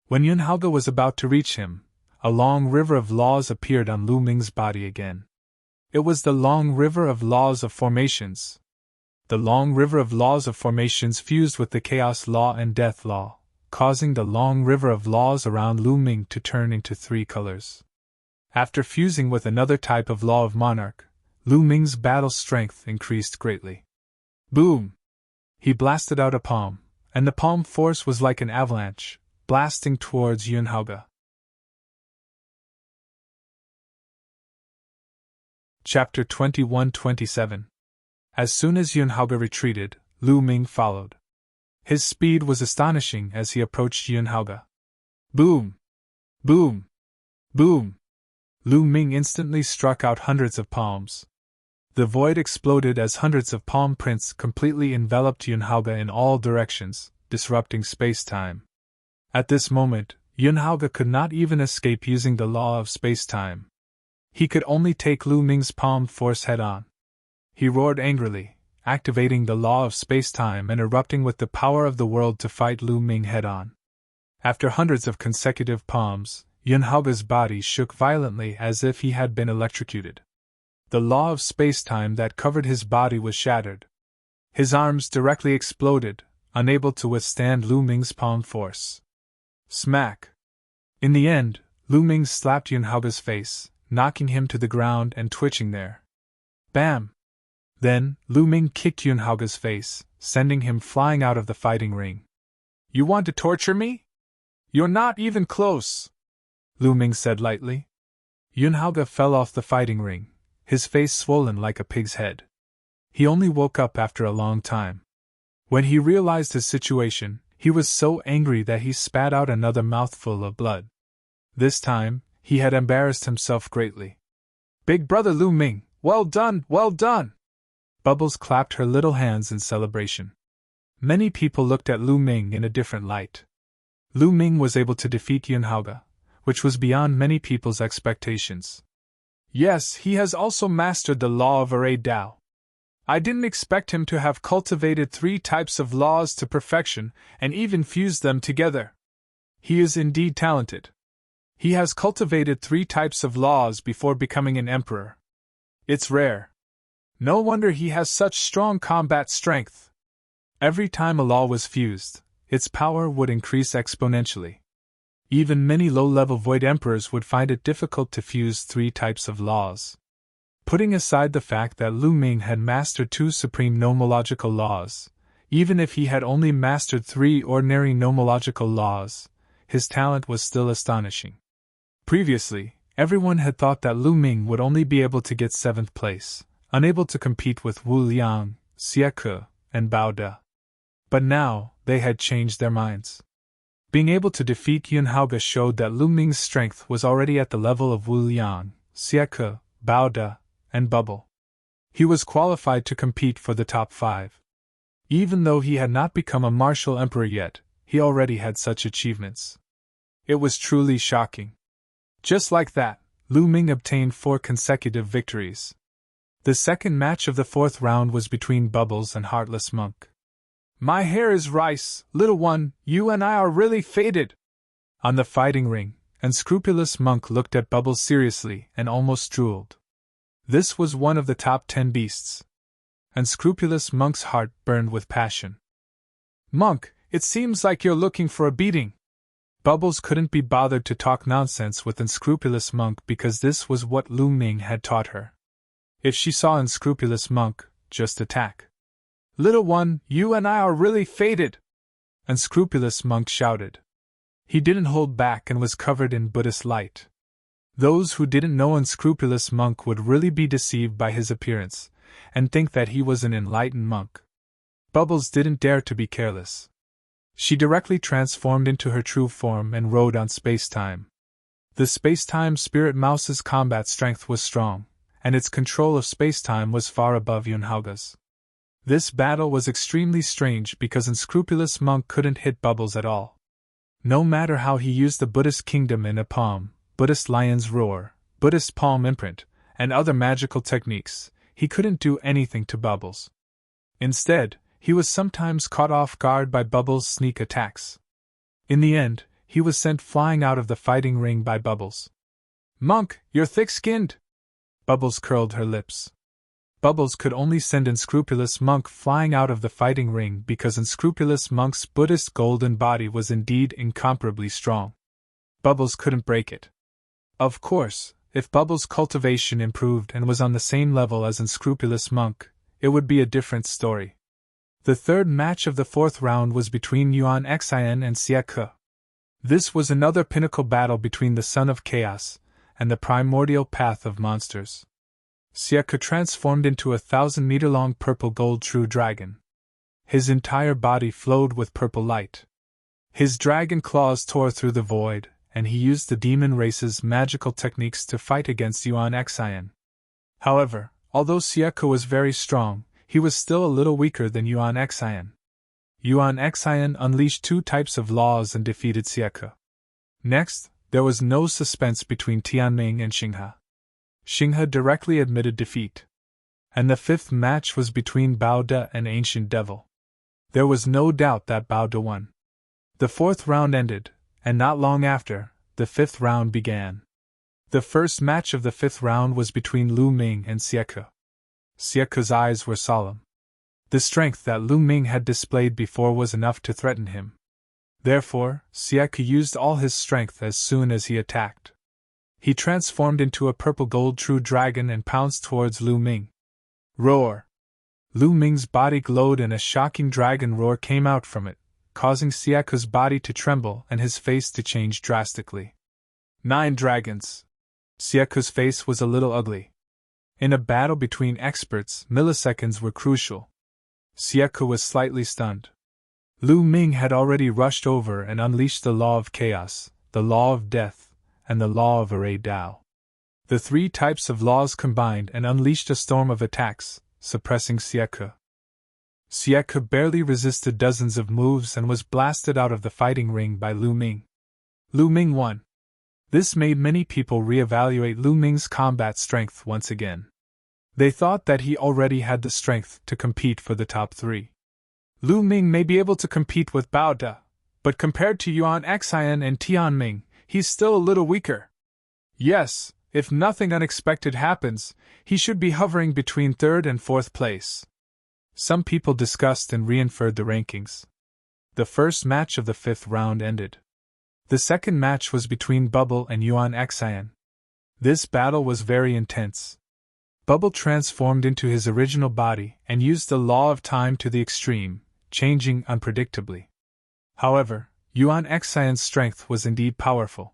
When Yunhaoge was about to reach him, a long river of laws appeared on Lu Ming's body again. It was the long river of laws of formations. The long river of laws of formations fused with the chaos law and death law, causing the long river of laws around Lu Ming to turn into three colors. After fusing with another type of law of monarch, Lu Ming's battle strength increased greatly. Boom! He blasted out a palm, and the palm force was like an avalanche, blasting towards Yunhaoge. Chapter 21-27. As soon as Yunhaoge retreated, Lu Ming followed. His speed was astonishing as he approached Yunhaoge. Boom! Boom! Boom! Lu Ming instantly struck out hundreds of palms. The void exploded as hundreds of palm prints completely enveloped Yunhaoge in all directions, disrupting space-time. At this moment, Yunhaoge could not even escape using the law of space-time. He could only take Lu Ming's palm force head-on. He roared angrily, activating the law of space-time and erupting with the power of the world to fight Lu Ming head-on. After hundreds of consecutive palms, Yunhaoge's body shook violently as if he had been electrocuted. The law of space-time that covered his body was shattered. His arms directly exploded, unable to withstand Lu Ming's palm force. Smack! In the end, Lu Ming slapped Yunhaoge's face, knocking him to the ground and twitching there. Bam! Then, Lu Ming kicked Yunhaoge's face, sending him flying out of the fighting ring. You want to torture me? You're not even close, Lu Ming said lightly. Yunhaoge fell off the fighting ring, his face swollen like a pig's head. He only woke up after a long time. When he realized his situation, he was so angry that he spat out another mouthful of blood. This time, he had embarrassed himself greatly. "Big brother Lu Ming, well done, well done!" Bubbles clapped her little hands in celebration. Many people looked at Lu Ming in a different light. Lu Ming was able to defeat Yunhao, which was beyond many people's expectations. Yes, he has also mastered the law of array Dao. I didn't expect him to have cultivated 3 types of laws to perfection and even fused them together. He is indeed talented. He has cultivated 3 types of laws before becoming an emperor. It's rare. No wonder he has such strong combat strength. Every time a law was fused, its power would increase exponentially. Even many low-level void emperors would find it difficult to fuse 3 types of laws. Putting aside the fact that Lu Ming had mastered 2 supreme nomological laws, even if he had only mastered 3 ordinary nomological laws, his talent was still astonishing. Previously, everyone had thought that Lu Ming would only be able to get 7th place, unable to compete with Wu Liang, Xie Ke, and Bao De. But now, they had changed their minds. Being able to defeat Yunhao showed that Lu Ming's strength was already at the level of Wu Liang, Xie Ke, Bao De, and Bubble. He was qualified to compete for the top 5. Even though he had not become a martial emperor yet, he already had such achievements. It was truly shocking. Just like that, Lu Ming obtained 4 consecutive victories. The second match of the 4th round was between Bubbles and Heartless Monk. "My hair is rice, little one, you and I are really fated." On the fighting ring, Unscrupulous Monk looked at Bubbles seriously and almost drooled. This was one of the top 10 beasts. Unscrupulous Monk's heart burned with passion. "Monk, it seems like you're looking for a beating." Bubbles couldn't be bothered to talk nonsense with Unscrupulous Monk because this was what Lu Ming had taught her. If she saw Unscrupulous Monk, just attack. "Little one, you and I are really fated!" Unscrupulous Monk shouted. He didn't hold back and was covered in Buddhist light. Those who didn't know Unscrupulous Monk would really be deceived by his appearance, and think that he was an enlightened monk. Bubbles didn't dare to be careless. She directly transformed into her true form and rode on space-time. The space-time spirit mouse's combat strength was strong, and its control of space-time was far above Yunhao's. This battle was extremely strange because Unscrupulous Monk couldn't hit Bubbles at all. No matter how he used the Buddhist kingdom in a palm, Buddhist lion's roar, Buddhist palm imprint, and other magical techniques, he couldn't do anything to Bubbles. Instead, he was sometimes caught off guard by Bubbles' sneak attacks. In the end, he was sent flying out of the fighting ring by Bubbles. "Monk, you're thick-skinned!" Bubbles curled her lips. Bubbles could only send Unscrupulous Monk flying out of the fighting ring because Unscrupulous Monk's Buddhist golden body was indeed incomparably strong. Bubbles couldn't break it. Of course, if Bubbles' cultivation improved and was on the same level as Unscrupulous Monk, it would be a different story. The third match of the 4th round was between Yuan Xian and Xie Ke. This was another pinnacle battle between the Son of Chaos and the primordial path of monsters. Xie Ke transformed into a 1,000-meter-long purple-gold true dragon. His entire body flowed with purple light. His dragon claws tore through the void, and he used the demon race's magical techniques to fight against Yuan Xian. However, although Xie Ke was very strong, he was still a little weaker than Yuan Xian. Yuan Xian unleashed 2 types of laws and defeated Xie Ke. Next, there was no suspense between Tianming and Xinghe. Xinghe directly admitted defeat. And the 5th match was between Bao De and Ancient Devil. There was no doubt that Bao De won. The 4th round ended, and not long after, the 5th round began. The first match of the 5th round was between Lu Ming and Xie Ke. Xie Ke's eyes were solemn. The strength that Lu Ming had displayed before was enough to threaten him. Therefore, Xie Ke used all his strength as soon as he attacked. He transformed into a purple-gold true dragon and pounced towards Lu Ming. Roar! Lu Ming's body glowed and a shocking dragon roar came out from it, causing Xie Ke's body to tremble and his face to change drastically. 9 dragons! Xie Ke's face was a little ugly. In a battle between experts, milliseconds were crucial. Xie Ke was slightly stunned. Lu Ming had already rushed over and unleashed the law of chaos, the law of death, and the law of array Tao. The three types of laws combined and unleashed a storm of attacks, suppressing Xie. Xie barely resisted dozens of moves and was blasted out of the fighting ring by Lu Ming. Lu Ming won. This made many people reevaluate Lu Ming's combat strength once again. They thought that he already had the strength to compete for the top three. Lu Ming may be able to compete with Bao De, but compared to Yuan Xian and Tian Ming, he's still a little weaker. Yes, if nothing unexpected happens, he should be hovering between third and fourth place. Some people discussed and reinferred the rankings. The first match of the fifth round ended. The second match was between Bubble and Yuan Xian. This battle was very intense. Bubble transformed into his original body and used the law of time to the extreme, changing unpredictably. However, Yuan Xian's strength was indeed powerful.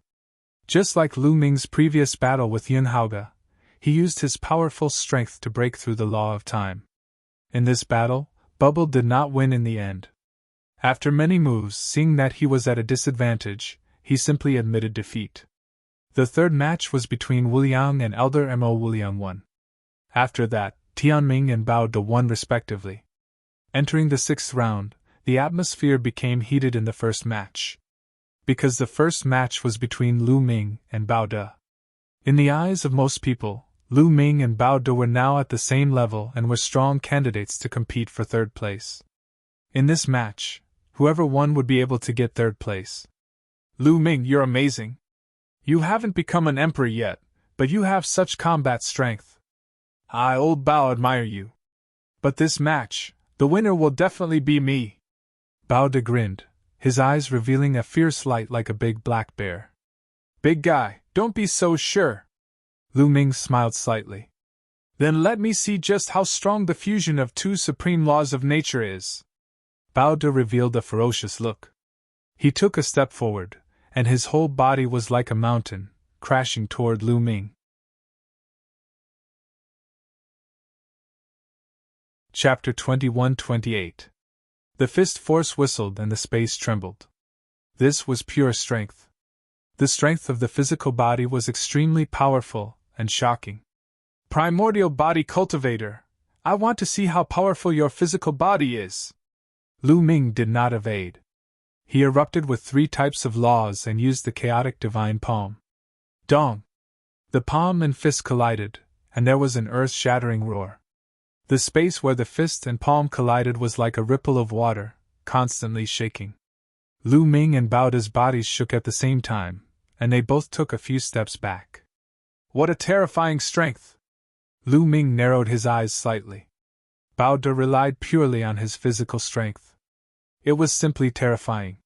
Just like Lu Ming's previous battle with Yun Haoge, he used his powerful strength to break through the law of time. In this battle, Bubble did not win in the end. After many moves, seeing that he was at a disadvantage, he simply admitted defeat. The third match was between Wu Liang and Elder Mo. Wu Liang won. After that, Tianming and Bao De won respectively. Entering the sixth round, the atmosphere became heated in the first match. Because the first match was between Lu Ming and Bao De. In the eyes of most people, Lu Ming and Bao De were now at the same level and were strong candidates to compete for third place. In this match, whoever won would be able to get third place. Lu Ming, you're amazing. You haven't become an emperor yet, but you have such combat strength. I, old Bao, admire you. But this match, the winner will definitely be me. Bao De grinned, his eyes revealing a fierce light like a big black bear. Big guy, don't be so sure. Lu Ming smiled slightly. Then let me see just how strong the fusion of two supreme laws of nature is. Bao De revealed a ferocious look. He took a step forward, and his whole body was like a mountain, crashing toward Lu Ming. Chapter 21-28. The fist force whistled and the space trembled. This was pure strength. The strength of the physical body was extremely powerful and shocking. Primordial body cultivator, I want to see how powerful your physical body is. Lu Ming did not evade. He erupted with three types of laws and used the chaotic divine palm. Dong! The palm and fist collided, and there was an earth-shattering roar. The space where the fist and palm collided was like a ripple of water, constantly shaking. Lu Ming and Bao De's bodies shook at the same time, and they both took a few steps back. What a terrifying strength! Lu Ming narrowed his eyes slightly. Bao De relied purely on his physical strength. It was simply terrifying.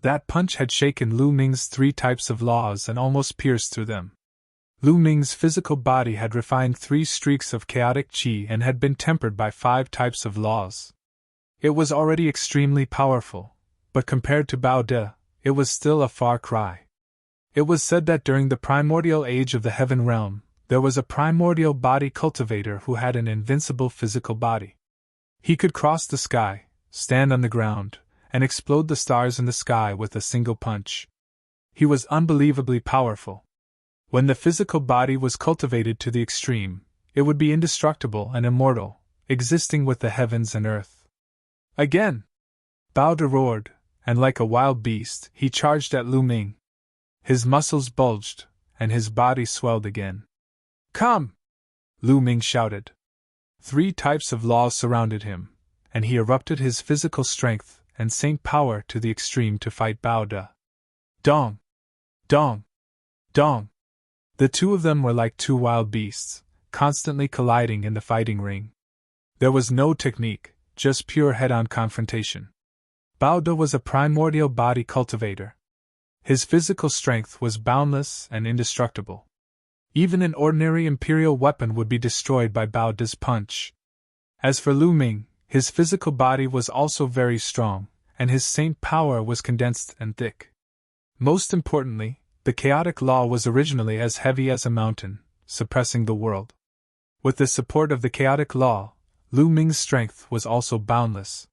That punch had shaken Lu Ming's three types of laws and almost pierced through them. Lu Ming's physical body had refined 3 streaks of chaotic qi and had been tempered by 5 types of laws. It was already extremely powerful, but compared to Bao De, it was still a far cry. It was said that during the primordial age of the heaven realm, there was a primordial body cultivator who had an invincible physical body. He could cross the sky, stand on the ground, and explode the stars in the sky with a single punch. He was unbelievably powerful. When the physical body was cultivated to the extreme, it would be indestructible and immortal, existing with the heavens and earth. Again! Bao De roared, and like a wild beast, he charged at Lu Ming. His muscles bulged, and his body swelled again. Come! Lu Ming shouted. 3 types of laws surrounded him, and he erupted his physical strength and saint power to the extreme to fight Bao De. Dong! Dong! Dong! The two of them were like 2 wild beasts, constantly colliding in the fighting ring. There was no technique, just pure head-on confrontation. Bao De was a primordial body cultivator. His physical strength was boundless and indestructible. Even an ordinary imperial weapon would be destroyed by Bao De's punch. As for Lu Ming, his physical body was also very strong, and his saint power was condensed and thick. Most importantly, the chaotic law was originally as heavy as a mountain, suppressing the world. With the support of the chaotic law, Lu Ming's strength was also boundless.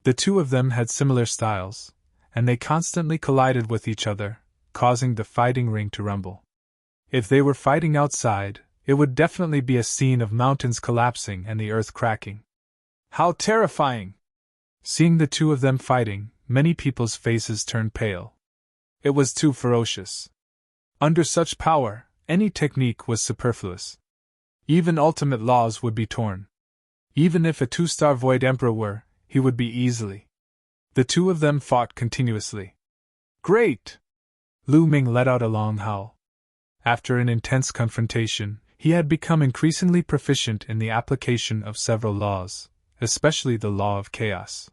The two of them had similar styles, and they constantly collided with each other, causing the fighting ring to rumble. If they were fighting outside, it would definitely be a scene of mountains collapsing and the earth cracking. How terrifying! Seeing the two of them fighting, many people's faces turned pale. It was too ferocious. Under such power, any technique was superfluous. Even ultimate laws would be torn. Even if a two-star Void Emperor were, he would be easily. The two of them fought continuously. Great! Lu Ming let out a long howl. After an intense confrontation, he had become increasingly proficient in the application of several laws, especially the law of chaos.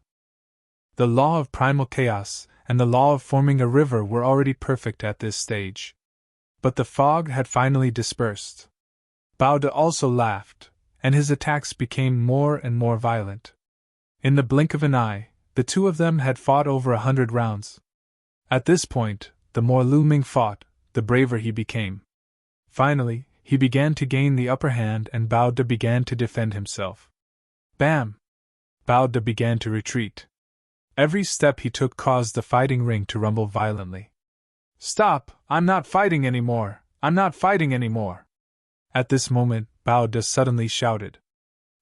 The law of primal chaos and the law of forming a river were already perfect at this stage. But the fog had finally dispersed. Bao De also laughed, and his attacks became more and more violent. In the blink of an eye, the two of them had fought over 100 rounds. At this point, the more Lu Ming fought, the braver he became. Finally, he began to gain the upper hand and Bao De began to defend himself. Bam! Bao De began to retreat. Every step he took caused the fighting ring to rumble violently. Stop! I'm not fighting anymore! I'm not fighting anymore! At this moment, Bao De suddenly shouted.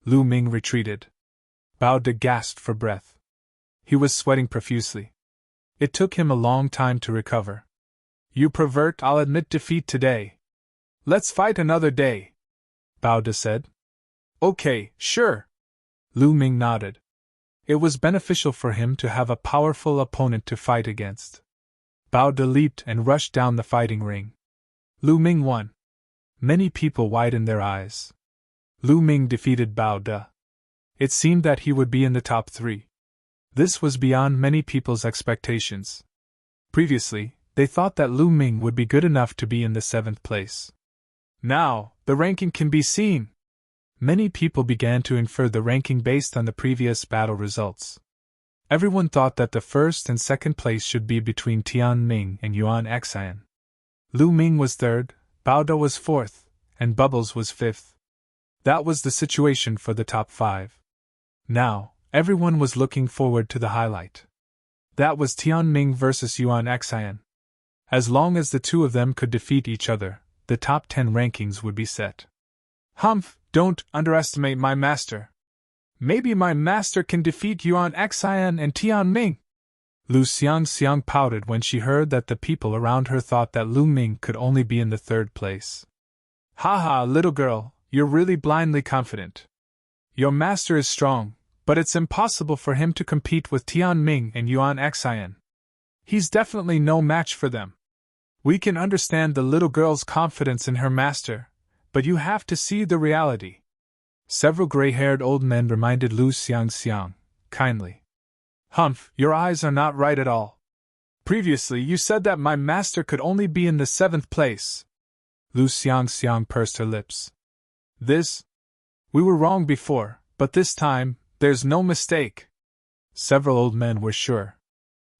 Lu Ming retreated. Bao De gasped for breath. He was sweating profusely. It took him a long time to recover. You pervert, I'll admit defeat today. Let's fight another day, Bao De said. Okay, sure. Lu Ming nodded. It was beneficial for him to have a powerful opponent to fight against. Bao De leaped and rushed down the fighting ring. Lu Ming won. Many people widened their eyes. Lu Ming defeated Bao De. It seemed that he would be in the top 3. This was beyond many people's expectations. Previously, they thought that Lu Ming would be good enough to be in the 7th place. Now, the ranking can be seen. Many people began to infer the ranking based on the previous battle results. Everyone thought that the 1st and 2nd place should be between Tian Ming and Yuan Xian. Lu Ming was 3rd, Bao De was 4th, and Bubbles was 5th. That was the situation for the top 5. Now, everyone was looking forward to the highlight. That was Tian Ming versus Yuan Xian. As long as the two of them could defeat each other, the top 10 rankings would be set. Humph, don't underestimate my master. Maybe my master can defeat Yuan Xian and Tian Ming. Lu Xiang pouted when she heard that the people around her thought that Lu Ming could only be in the 3rd place. Haha, little girl, you're really blindly confident. Your master is strong, but it's impossible for him to compete with Tian Ming and Yuan Xian. He's definitely no match for them. We can understand the little girl's confidence in her master, but you have to see the reality. Several gray-haired old men reminded Lu Xiang kindly. Humph, your eyes are not right at all. Previously you said that my master could only be in the 7th place. Lu Xiang pursed her lips. We were wrong before, but this time, there's no mistake. Several old men were sure.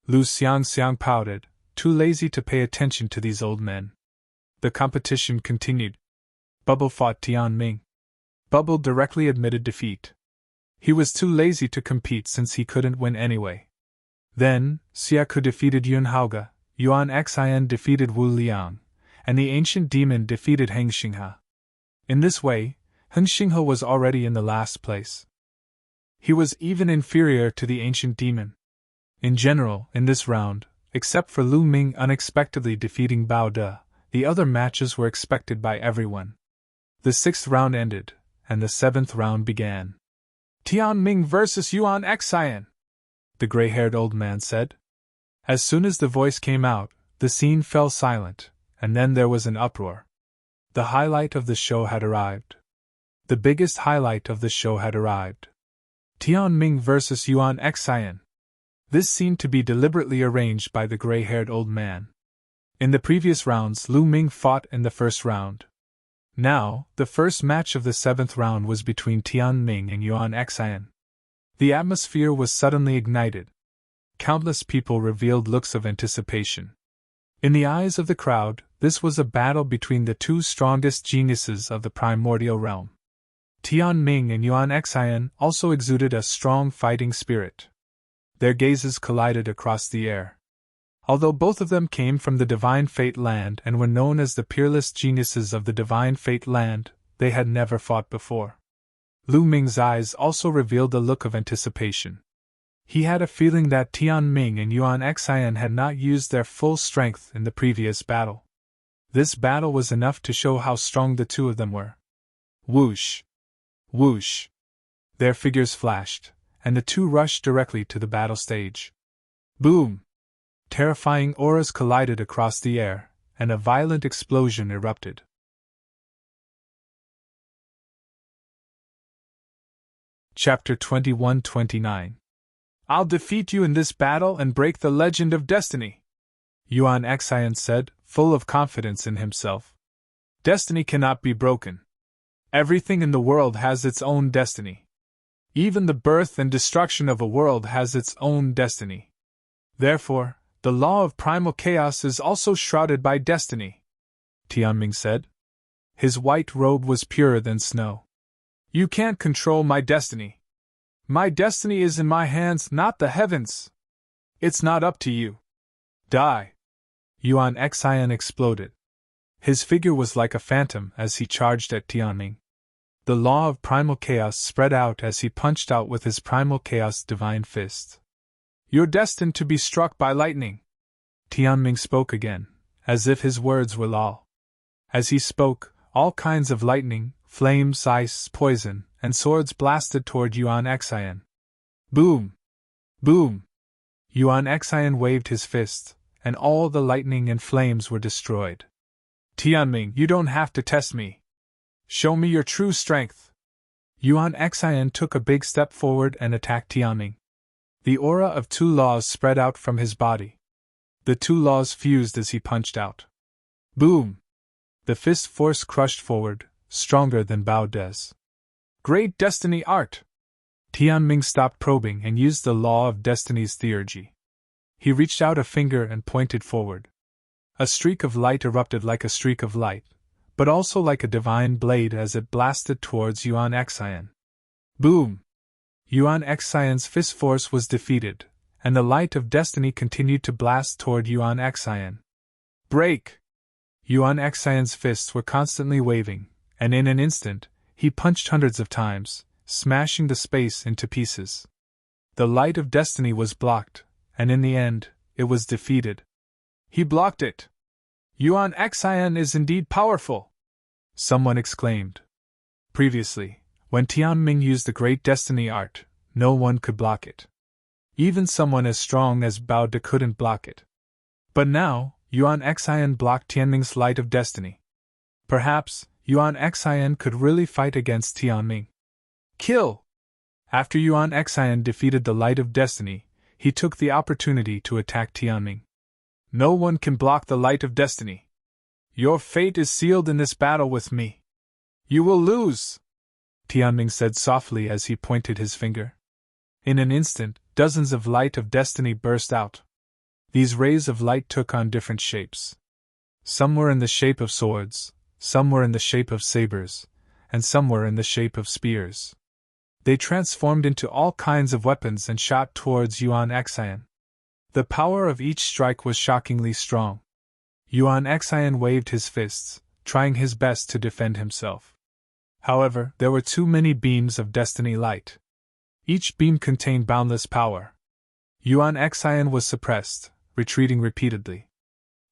Lu Xiang pouted, too lazy to pay attention to these old men. The competition continued. Bubble fought Tian Ming. Bubble directly admitted defeat. He was too lazy to compete since he couldn't win anyway. Then, Xiaku defeated Yun Haoge, Yuan Xian defeated Wu Liang, and the ancient demon defeated Heng Xinghe. In this way, Heng Xinghe was already in the last place. He was even inferior to the ancient demon. In general, in this round, except for Lu Ming unexpectedly defeating Bao De, the other matches were expected by everyone. The 6th round ended, and the 7th round began. Tian Ming versus Yuan Xian, the gray-haired old man said. As soon as the voice came out, the scene fell silent, and then there was an uproar. The highlight of the show had arrived. The biggest highlight of the show had arrived. Tian Ming versus Yuan Xian. This seemed to be deliberately arranged by the gray-haired old man. In the previous rounds, Lu Ming fought in the 1st round. Now, the first match of the 7th round was between Tian Ming and Yuan Xian. The atmosphere was suddenly ignited. Countless people revealed looks of anticipation. In the eyes of the crowd, this was a battle between the two strongest geniuses of the primordial realm. Tian Ming and Yuan Xian also exuded a strong fighting spirit. Their gazes collided across the air. Although both of them came from the Divine Fate Land and were known as the peerless geniuses of the Divine Fate Land, they had never fought before. Lu Ming's eyes also revealed a look of anticipation. He had a feeling that Tian Ming and Yuan Xian had not used their full strength in the previous battle. This battle was enough to show how strong the two of them were. Whoosh! Whoosh! Their figures flashed, and the two rushed directly to the battle stage. Boom! Terrifying auras collided across the air, and a violent explosion erupted. Chapter 21-29. I'll defeat you in this battle and break the legend of destiny, Yuan Xian said, full of confidence in himself. Destiny cannot be broken. Everything in the world has its own destiny. Even the birth and destruction of a world has its own destiny. Therefore, the law of primal chaos is also shrouded by destiny, Tianming said. His white robe was purer than snow. You can't control my destiny. My destiny is in my hands, not the heavens. It's not up to you. Die! Yuan Xian exploded. His figure was like a phantom as he charged at Tianming. The law of primal chaos spread out as he punched out with his primal chaos divine fist. You're destined to be struck by lightning. Tianming spoke again, as if his words were law. As he spoke, all kinds of lightning, flames, ice, poison, and swords blasted toward Yuan Xian. Boom! Boom! Yuan Xian waved his fist, and all the lightning and flames were destroyed. Tianming, you don't have to test me. Show me your true strength. Yuan Xian took a big step forward and attacked Tianming. The aura of two laws spread out from his body. The two laws fused as he punched out. Boom! The fist force crushed forward, stronger than Bao De's. Great destiny art! Tianming stopped probing and used the law of destiny's theurgy. He reached out a finger and pointed forward. A streak of light erupted like a streak of light, but also like a divine blade as it blasted towards Yuan Xian. Boom! Yuan Xian's fist force was defeated, and the light of destiny continued to blast toward Yuan Xian. Break! Yuan Xian's fists were constantly waving, and in an instant, he punched hundreds of times, smashing the space into pieces. The light of destiny was blocked, and in the end, it was defeated. He blocked it! Yuan Xian is indeed powerful! Someone exclaimed. Previously, when Tianming used the great destiny art, no one could block it. Even someone as strong as Bao De couldn't block it. But now, Yuan Xian blocked Tianming's light of destiny. Perhaps, Yuan Xian could really fight against Tianming. Kill! After Yuan Xian defeated the light of destiny, he took the opportunity to attack Tianming. No one can block the light of destiny. Your fate is sealed in this battle with me. You will lose! Tianming said softly as he pointed his finger. In an instant, dozens of light of destiny burst out. These rays of light took on different shapes. Some were in the shape of swords, some were in the shape of sabers, and some were in the shape of spears. They transformed into all kinds of weapons and shot towards Yuan Xian. The power of each strike was shockingly strong. Yuan Xian waved his fists, trying his best to defend himself. However, there were too many beams of destiny light. Each beam contained boundless power. Yuan Xian was suppressed, retreating repeatedly.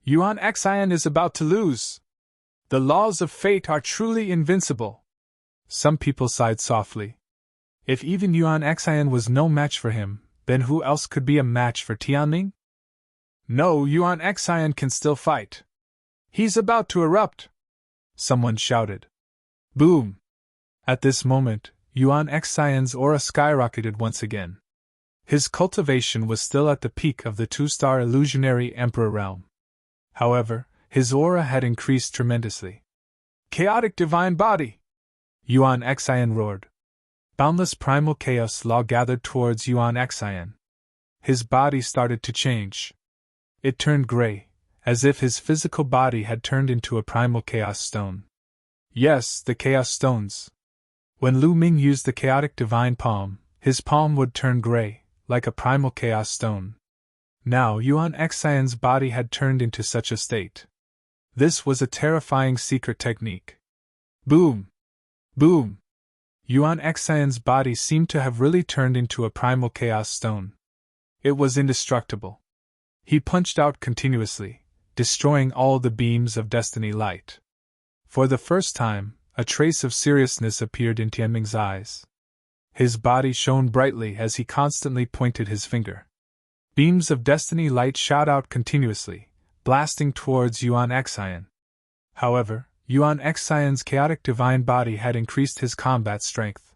Yuan Xian is about to lose. The laws of fate are truly invincible. Some people sighed softly. If even Yuan Xian was no match for him, then who else could be a match for Tianming? No, Yuan Xian can still fight. He's about to erupt! Someone shouted. Boom! At this moment, Yuan Xian's aura skyrocketed once again. His cultivation was still at the peak of the two-star illusionary emperor realm. However, his aura had increased tremendously. Chaotic divine body! Yuan Xian roared. Boundless primal chaos law gathered towards Yuan Xian. His body started to change. It turned gray, as if his physical body had turned into a primal chaos stone. Yes, the chaos stones. When Lu Ming used the chaotic divine palm, his palm would turn gray, like a primal chaos stone. Now Yuan Xian's body had turned into such a state. This was a terrifying secret technique. Boom! Boom! Yuan Xian's body seemed to have really turned into a primal chaos stone. It was indestructible. He punched out continuously, destroying all the beams of destiny light. For the first time, a trace of seriousness appeared in Tianming's eyes. His body shone brightly as he constantly pointed his finger. Beams of destiny light shot out continuously, blasting towards Yuan Xian. However, Yuan Xian's chaotic divine body had increased his combat strength.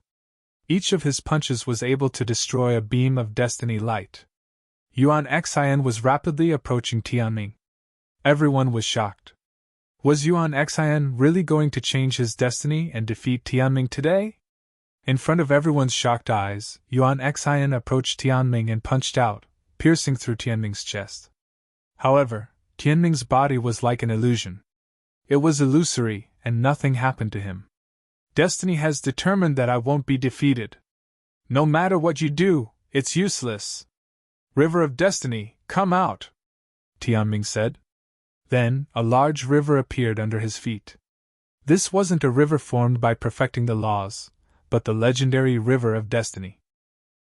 Each of his punches was able to destroy a beam of destiny light. Yuan Xian was rapidly approaching Tianming. Everyone was shocked. Was Yuan Xian really going to change his destiny and defeat Tianming today? In front of everyone's shocked eyes, Yuan Xian approached Tianming and punched out, piercing through Tianming's chest. However, Tianming's body was like an illusion. It was illusory, and nothing happened to him. Destiny has determined that I won't be defeated. No matter what you do, it's useless. River of Destiny, come out, Tianming said. Then, a large river appeared under his feet. This wasn't a river formed by perfecting the laws, but the legendary River of Destiny.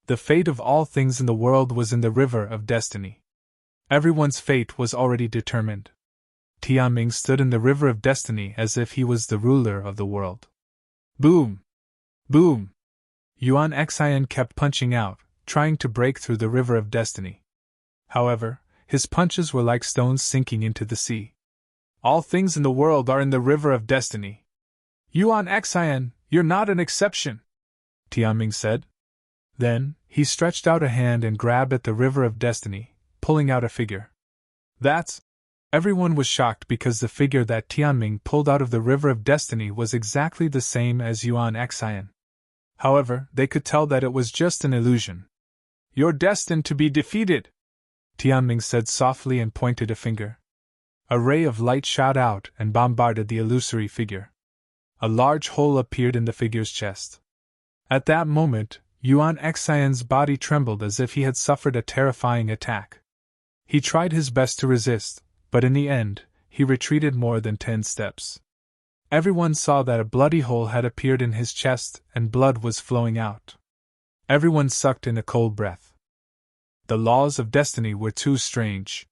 The fate of all things in the world was in the River of Destiny. Everyone's fate was already determined. Tianming stood in the River of Destiny as if he was the ruler of the world. Boom! Boom! Yuan Xian kept punching out, trying to break through the River of Destiny. However, his punches were like stones sinking into the sea. All things in the world are in the River of Destiny. Yuan Xian, you're not an exception, Tianming said. Then, he stretched out a hand and grabbed at the River of Destiny, pulling out a figure. That's... Everyone was shocked because the figure that Tianming pulled out of the River of Destiny was exactly the same as Yuan Xian. However, they could tell that it was just an illusion. You're destined to be defeated, Tianming said softly and pointed a finger. A ray of light shot out and bombarded the illusory figure. A large hole appeared in the figure's chest. At that moment, Yuan Xian's body trembled as if he had suffered a terrifying attack. He tried his best to resist, but in the end, he retreated more than 10 steps. Everyone saw that a bloody hole had appeared in his chest and blood was flowing out. Everyone sucked in a cold breath. The laws of destiny were too strange.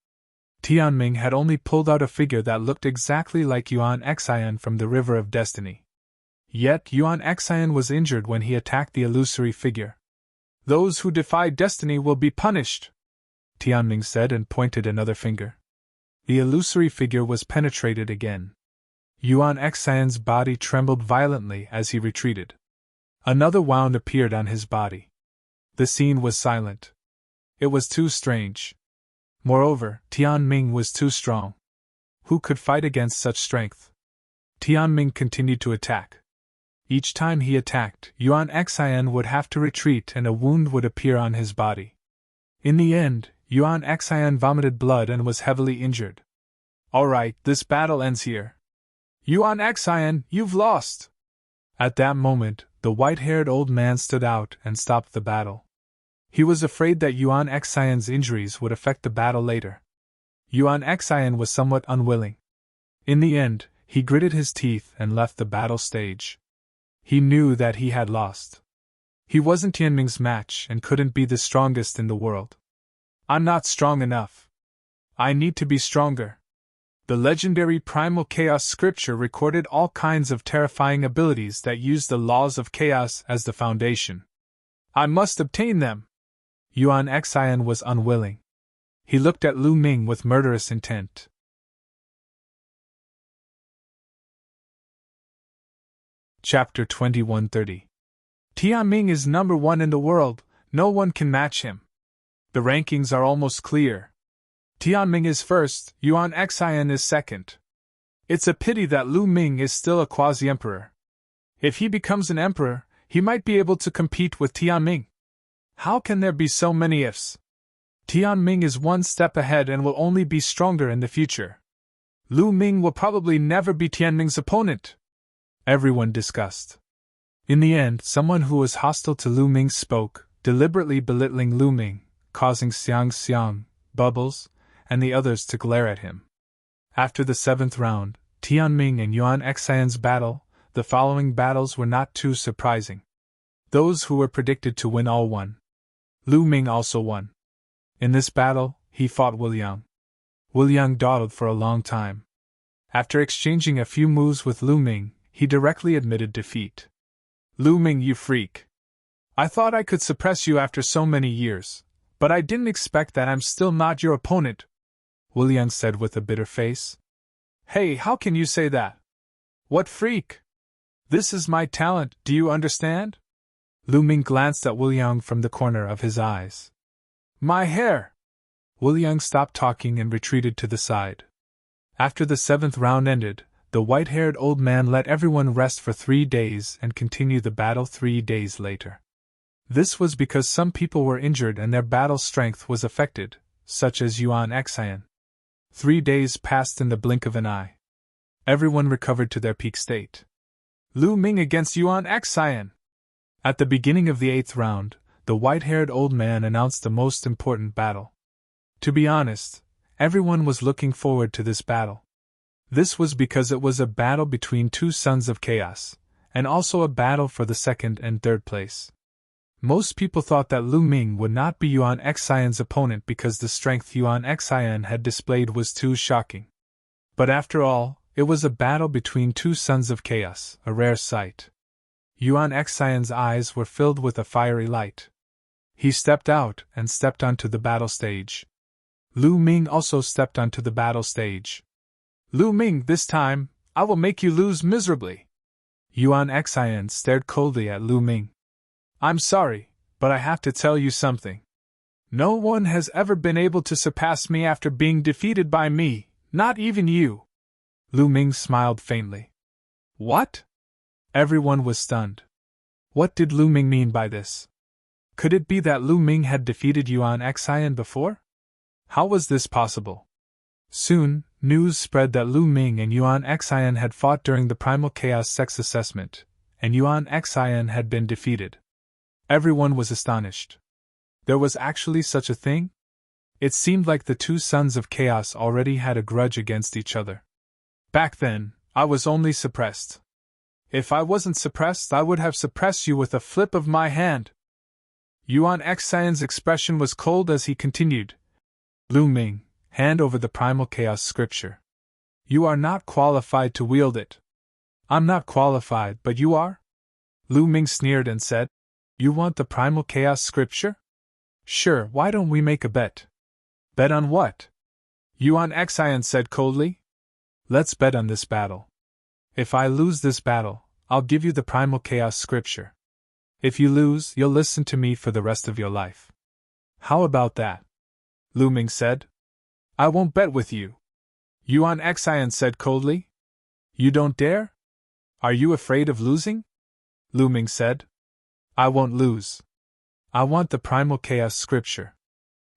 Tianming had only pulled out a figure that looked exactly like Yuan Xian from the River of Destiny. Yet Yuan Xian was injured when he attacked the illusory figure. Those who defy destiny will be punished, Tianming said and pointed another finger. The illusory figure was penetrated again. Yuan Xian's body trembled violently as he retreated. Another wound appeared on his body. The scene was silent. It was too strange. Moreover, Tianming was too strong. Who could fight against such strength? Tianming continued to attack. Each time he attacked, Yuan Xian would have to retreat and a wound would appear on his body. In the end, Yuan Xian vomited blood and was heavily injured. Alright, this battle ends here. Yuan Xian, you've lost! At that moment, the white-haired old man stood out and stopped the battle. He was afraid that Yuan Xian's injuries would affect the battle later. Yuan Xian was somewhat unwilling. In the end, he gritted his teeth and left the battle stage. He knew that he had lost. He wasn't Tianming's match and couldn't be the strongest in the world. I'm not strong enough. I need to be stronger. The legendary primal chaos scripture recorded all kinds of terrifying abilities that used the laws of chaos as the foundation. I must obtain them. Yuan Xian was unwilling. He looked at Lu Ming with murderous intent. Chapter 2130. Tianming is number 1 in the world, no one can match him. The rankings are almost clear. Tianming is first, Yuan Xian is second. It's a pity that Lu Ming is still a quasi-emperor. If he becomes an emperor, he might be able to compete with Tianming. How can there be so many ifs? Tianming is one step ahead and will only be stronger in the future. Lu Ming will probably never be Tianming's opponent. Everyone discussed. In the end, someone who was hostile to Lu Ming spoke, deliberately belittling Lu Ming, causing Xiang, Bubbles, and the others to glare at him. After the 7th round, Tianming and Yuan Xian's battle, the following battles were not too surprising. Those who were predicted to win all won. Lu Ming also won. In this battle, he fought Wu Liang. Wu Liang dawdled for a long time. After exchanging a few moves with Lu Ming, he directly admitted defeat. Lu Ming, you freak. I thought I could suppress you after so many years, but I didn't expect that I'm still not your opponent, Wu Liang said with a bitter face. Hey, how can you say that? What freak? This is my talent, do you understand? Lu Ming glanced at Wu Liang from the corner of his eyes. My hair! Wu Liang stopped talking and retreated to the side. After the 7th round ended, the white-haired old man let everyone rest for 3 days and continue the battle 3 days later. This was because some people were injured and their battle strength was affected, such as Yuan Xian. 3 days passed in the blink of an eye. Everyone recovered to their peak state. Lu Ming against Yuan Xian. At the beginning of the 8th round, the white-haired old man announced the most important battle. To be honest, everyone was looking forward to this battle. This was because it was a battle between two sons of chaos, and also a battle for the 2nd and 3rd place. Most people thought that Lu Ming would not be Yuan Xian's opponent because the strength Yuan Xian had displayed was too shocking. But after all, it was a battle between two sons of chaos, a rare sight. Yuan Xian's eyes were filled with a fiery light. He stepped out and stepped onto the battle stage. Lu Ming also stepped onto the battle stage. Lu Ming, this time, I will make you lose miserably. Yuan Xian stared coldly at Lu Ming. I'm sorry, but I have to tell you something. No one has ever been able to surpass me after being defeated by me, not even you. Lu Ming smiled faintly. What? Everyone was stunned. What did Lu Ming mean by this? Could it be that Lu Ming had defeated Yuan Xian before? How was this possible? Soon, news spread that Lu Ming and Yuan Xian had fought during the Primal Chaos Sex Assessment, and Yuan Xian had been defeated. Everyone was astonished. There was actually such a thing? It seemed like the two sons of chaos already had a grudge against each other. Back then, I was only suppressed. If I wasn't suppressed, I would have suppressed you with a flip of my hand. Yuan Xian's expression was cold as he continued. Lu Ming, hand over the Primal Chaos scripture. You are not qualified to wield it. I'm not qualified, but you are? Lu Ming sneered and said, You want the Primal Chaos scripture? Sure, why don't we make a bet? Bet on what? Yuan Xian said coldly. Let's bet on this battle. If I lose this battle, I'll give you the Primal Chaos scripture. If you lose, you'll listen to me for the rest of your life. How about that? Lu Ming said. I won't bet with you. Yuan Xian said coldly. You don't dare? Are you afraid of losing? Lu Ming said. I won't lose. I want the Primal Chaos scripture.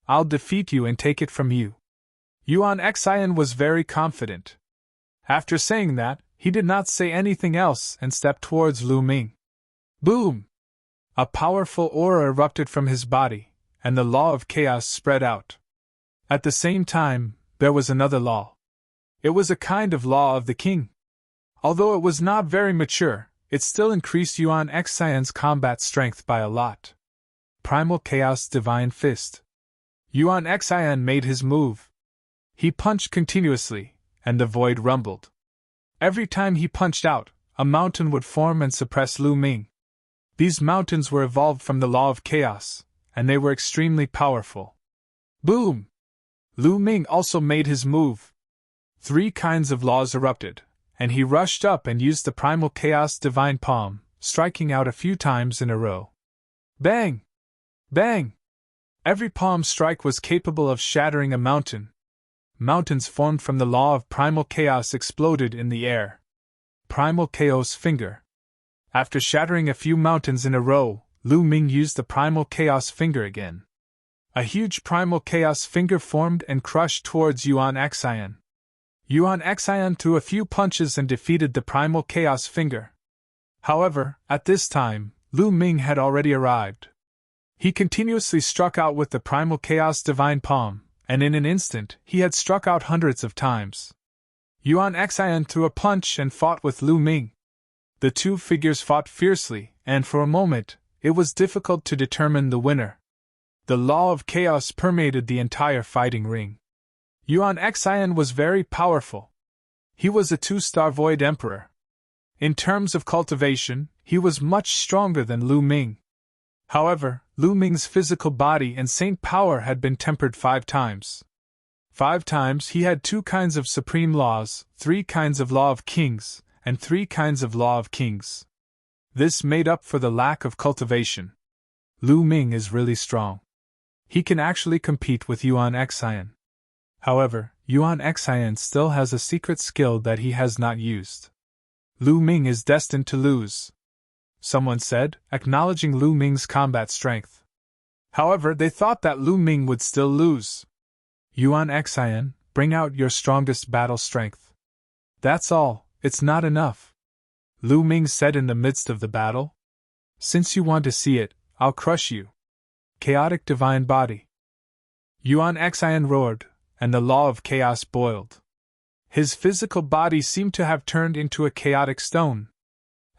I'll defeat you and take it from you. Yuan Xian was very confident. After saying that, he did not say anything else and stepped towards Lu Ming. Boom! A powerful aura erupted from his body, and the law of chaos spread out. At the same time, there was another law. It was a kind of law of the king. Although it was not very mature, it still increased Yuan Xian's combat strength by a lot. Primal Chaos Divine Fist. Yuan Xian made his move. He punched continuously, and the void rumbled. Every time he punched out, a mountain would form and suppress Lu Ming. These mountains were evolved from the law of chaos, and they were extremely powerful. Boom! Lu Ming also made his move. 3 kinds of laws erupted, and he rushed up and used the Primal Chaos Divine Palm, striking out a few times in a row. Bang! Bang! Every palm strike was capable of shattering a mountain. Mountains formed from the law of primal chaos exploded in the air. Primal Chaos Finger. After shattering a few mountains in a row, Lu Ming used the Primal Chaos Finger again. A huge Primal Chaos Finger formed and crushed towards Yuan Xian. Yuan Xian threw a few punches and defeated the Primal Chaos Finger. However, at this time, Lu Ming had already arrived. He continuously struck out with the Primal Chaos Divine Palm, and in an instant he had struck out hundreds of times. Yuan Xian threw a punch and fought with Lu Ming. The two figures fought fiercely, and for a moment, it was difficult to determine the winner. The law of chaos permeated the entire fighting ring. Yuan Xian was very powerful. He was a 2-star Void Emperor. In terms of cultivation, he was much stronger than Lu Ming. However, Lu Ming's physical body and saint power had been tempered 5 times. 5 times he had 2 kinds of supreme laws, 3 kinds of law of kings, and 3 kinds of law of kings. This made up for the lack of cultivation. Lu Ming is really strong. He can actually compete with Yuan Xian. However, Yuan Xian still has a secret skill that he has not used. Lu Ming is destined to lose, someone said, acknowledging Lu Ming's combat strength. However, they thought that Lu Ming would still lose. Yuan Xian, bring out your strongest battle strength. That's all, it's not enough, Lu Ming said in the midst of the battle. Since you want to see it, I'll crush you. Chaotic divine body. Yuan Xian roared, and the law of chaos boiled. His physical body seemed to have turned into a chaotic stone.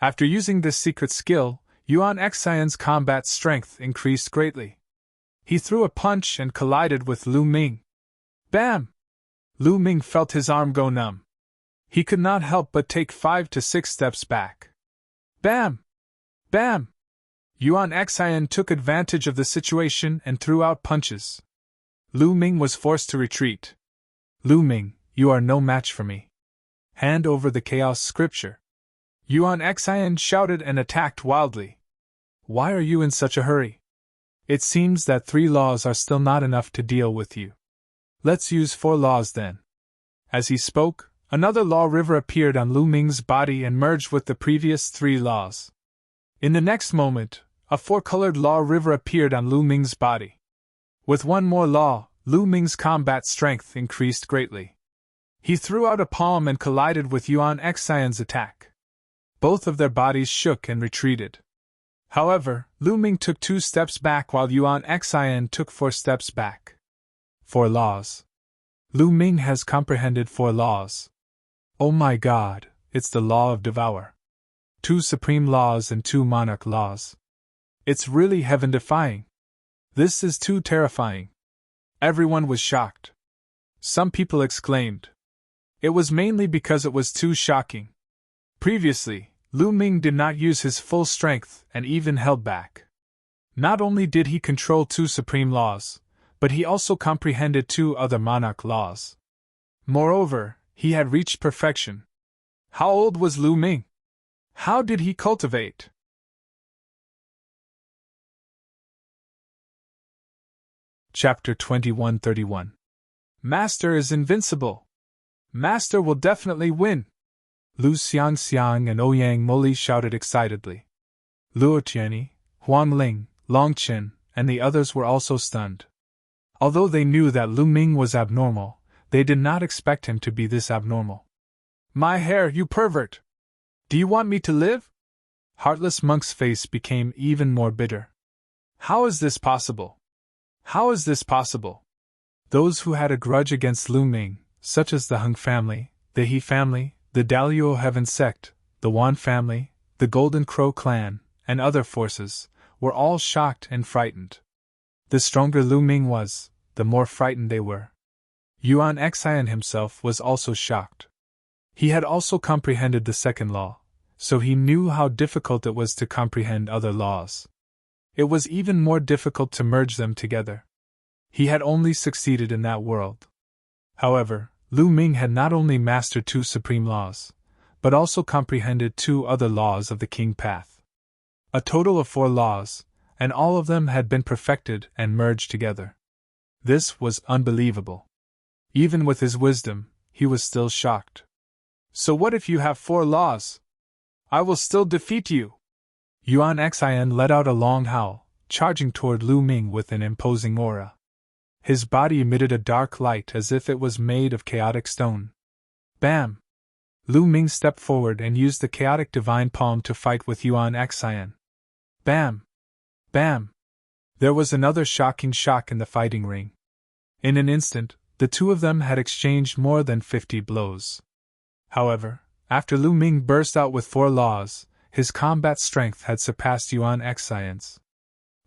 After using this secret skill, Yuan Xian's combat strength increased greatly. He threw a punch and collided with Lu Ming. Bam! Lu Ming felt his arm go numb. He could not help but take 5 to 6 steps back. Bam! Bam! Yuan Xian took advantage of the situation and threw out punches. Lu Ming was forced to retreat. Lu Ming, you are no match for me. Hand over the chaos scripture. Yuan Xian shouted and attacked wildly. Why are you in such a hurry? It seems that 3 laws are still not enough to deal with you. Let's use 4 laws then. As he spoke, another law river appeared on Lu Ming's body and merged with the previous 3 laws. In the next moment, a 4-colored law river appeared on Lu Ming's body. With one more law, Lu Ming's combat strength increased greatly. He threw out a palm and collided with Yuan Xian's attack. Both of their bodies shook and retreated. However, Lu Ming took 2 steps back while Yuan Xian took 4 steps back. 4 laws. Lu Ming has comprehended 4 laws. Oh my God, it's the law of devour. 2 supreme laws and 2 monarch laws. It's really heaven-defying. This is too terrifying. Everyone was shocked. Some people exclaimed. It was mainly because it was too shocking. Previously, Lu Ming did not use his full strength and even held back. Not only did he control 2 supreme laws, but he also comprehended 2 other monarch laws. Moreover, he had reached perfection. How old was Lu Ming? How did he cultivate? Chapter 2131. Master is invincible. Master will definitely win. Lu Xiangxiang and Ouyang Moli shouted excitedly. Luo Tianyi, Huang Ling, Long Qin, and the others were also stunned. Although they knew that Lu Ming was abnormal, they did not expect him to be this abnormal. My hair, you pervert! Do you want me to live? Heartless Monk's face became even more bitter. How is this possible? How is this possible? Those who had a grudge against Lu Ming, such as the Hung family, the He family, the Daluo Heaven sect, the Wan family, the Golden Crow clan, and other forces, were all shocked and frightened. The stronger Lu Ming was, the more frightened they were. Yuan Xian himself was also shocked. He had also comprehended the second law, so he knew how difficult it was to comprehend other laws. It was even more difficult to merge them together. He had only succeeded in that world. However, Lu Ming had not only mastered 2 supreme laws, but also comprehended 2 other laws of the King Path. A total of 4 laws, and all of them had been perfected and merged together. This was unbelievable. Even with his wisdom, he was still shocked. So what if you have 4 laws? I will still defeat you. Yuan Xian let out a long howl, charging toward Lu Ming with an imposing aura. His body emitted a dark light as if it was made of chaotic stone. Bam! Lu Ming stepped forward and used the chaotic divine palm to fight with Yuan Xian. Bam! Bam! There was another shocking shock in the fighting ring. In an instant, the two of them had exchanged more than 50 blows. However, after Lu Ming burst out with 4 laws, his combat strength had surpassed Yuan Xian's.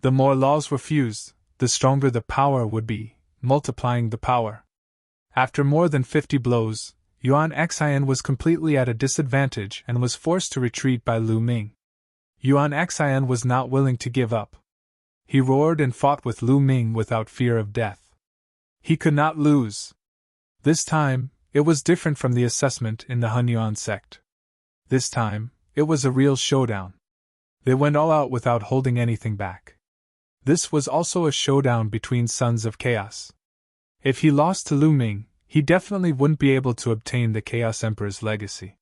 The more laws were fused, the stronger the power would be, multiplying the power. After more than 50 blows, Yuan Xian was completely at a disadvantage and was forced to retreat by Lu Ming. Yuan Xian was not willing to give up. He roared and fought with Lu Ming without fear of death. He could not lose. This time, it was different from the assessment in the Hunyuan sect. This time, it was a real showdown. They went all out without holding anything back. This was also a showdown between Sons of Chaos. If he lost to Lu Ming, he definitely wouldn't be able to obtain the Chaos Emperor's legacy.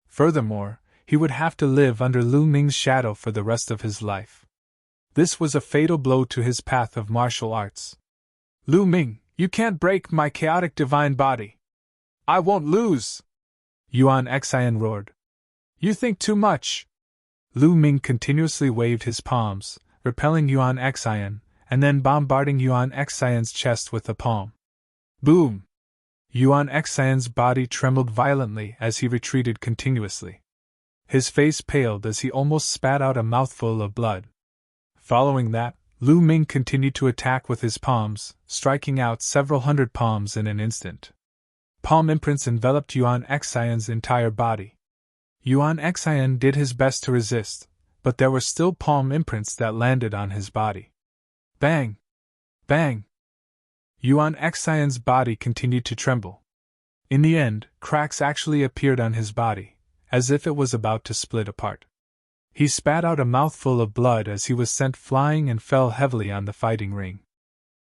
Furthermore, he would have to live under Lu Ming's shadow for the rest of his life. This was a fatal blow to his path of martial arts. Lu Ming, you can't break my chaotic divine body. I won't lose! Yuan Xian roared. You think too much! Lu Ming continuously waved his palms, repelling Yuan Xian, and then bombarding Yuan Xian's chest with the palm. Boom! Yuan Xian's body trembled violently as he retreated continuously. His face paled as he almost spat out a mouthful of blood. Following that, Lu Ming continued to attack with his palms, striking out several hundred palms in an instant. Palm imprints enveloped Yuan Xian's entire body. Yuan Xian did his best to resist, but there were still palm imprints that landed on his body. Bang! Bang! Yuan Xian's body continued to tremble. In the end, cracks actually appeared on his body, as if it was about to split apart. He spat out a mouthful of blood as he was sent flying and fell heavily on the fighting ring.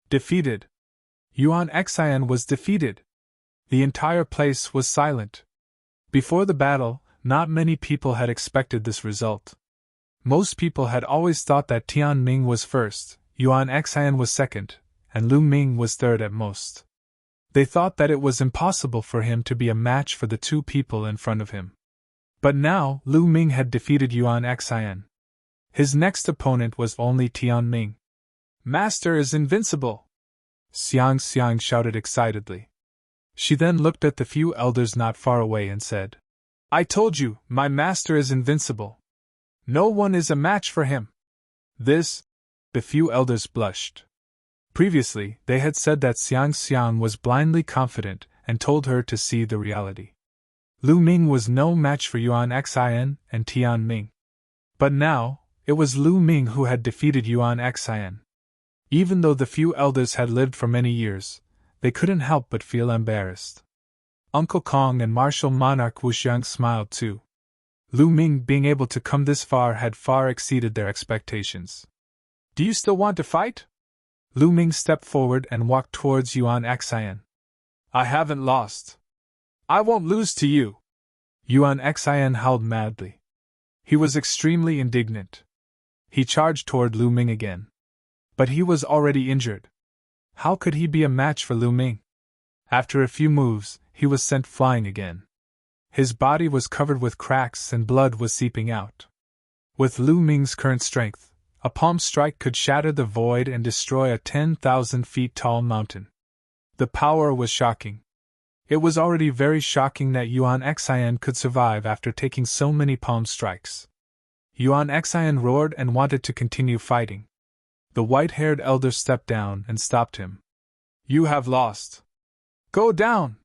Defeated! Yuan Xian was defeated! The entire place was silent. Before the battle, not many people had expected this result. Most people had always thought that Tian Ming was first, Yuan Xian was second, and Lu Ming was third at most. They thought that it was impossible for him to be a match for the two people in front of him. But now, Lu Ming had defeated Yuan Xian. His next opponent was only Tian Ming. Master is invincible! Xiang shouted excitedly. She then looked at the few elders not far away and said, I told you, my master is invincible. No one is a match for him. The few elders blushed. Previously, they had said that Xiang was blindly confident and told her to see the reality. Lu Ming was no match for Yuan Xian and Tian Ming. But now, it was Lu Ming who had defeated Yuan Xian. Even though the few elders had lived for many years, they couldn't help but feel embarrassed. Uncle Kong and Martial Monarch Wuxiang smiled too. Lu Ming being able to come this far had far exceeded their expectations. Do you still want to fight? Lu Ming stepped forward and walked towards Yuan Xian. I haven't lost. I won't lose to you! Yuan Xian howled madly. He was extremely indignant. He charged toward Lu Ming again. But he was already injured. How could he be a match for Lu Ming? After a few moves, he was sent flying again. His body was covered with cracks and blood was seeping out. With Lu Ming's current strength, a palm strike could shatter the void and destroy a 10,000 feet tall mountain. The power was shocking. It was already very shocking that Yuan Xian could survive after taking so many palm strikes. Yuan Xian roared and wanted to continue fighting. The white-haired elder stepped down and stopped him. You have lost. Go down!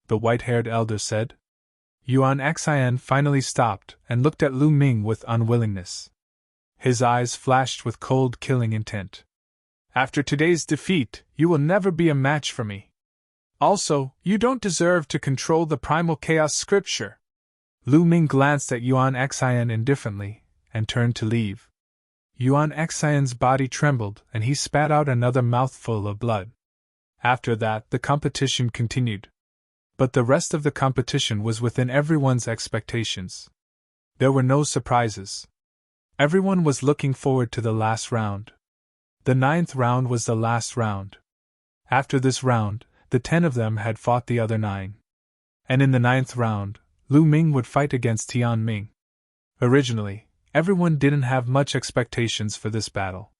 The white-haired elder said. Yuan Xian finally stopped and looked at Lu Ming with unwillingness. His eyes flashed with cold, killing intent. After today's defeat, you will never be a match for me. Also, you don't deserve to control the primal chaos scripture. Lu Ming glanced at Yuan Xian indifferently and turned to leave. Yuan Xian's body trembled and he spat out another mouthful of blood. After that, the competition continued. But the rest of the competition was within everyone's expectations. There were no surprises. Everyone was looking forward to the last round. The 9th round was the last round. After this round, the 10 of them had fought the other 9. And in the 9th round, Lu Ming would fight against Tian Ming. Originally, everyone didn't have much expectations for this battle.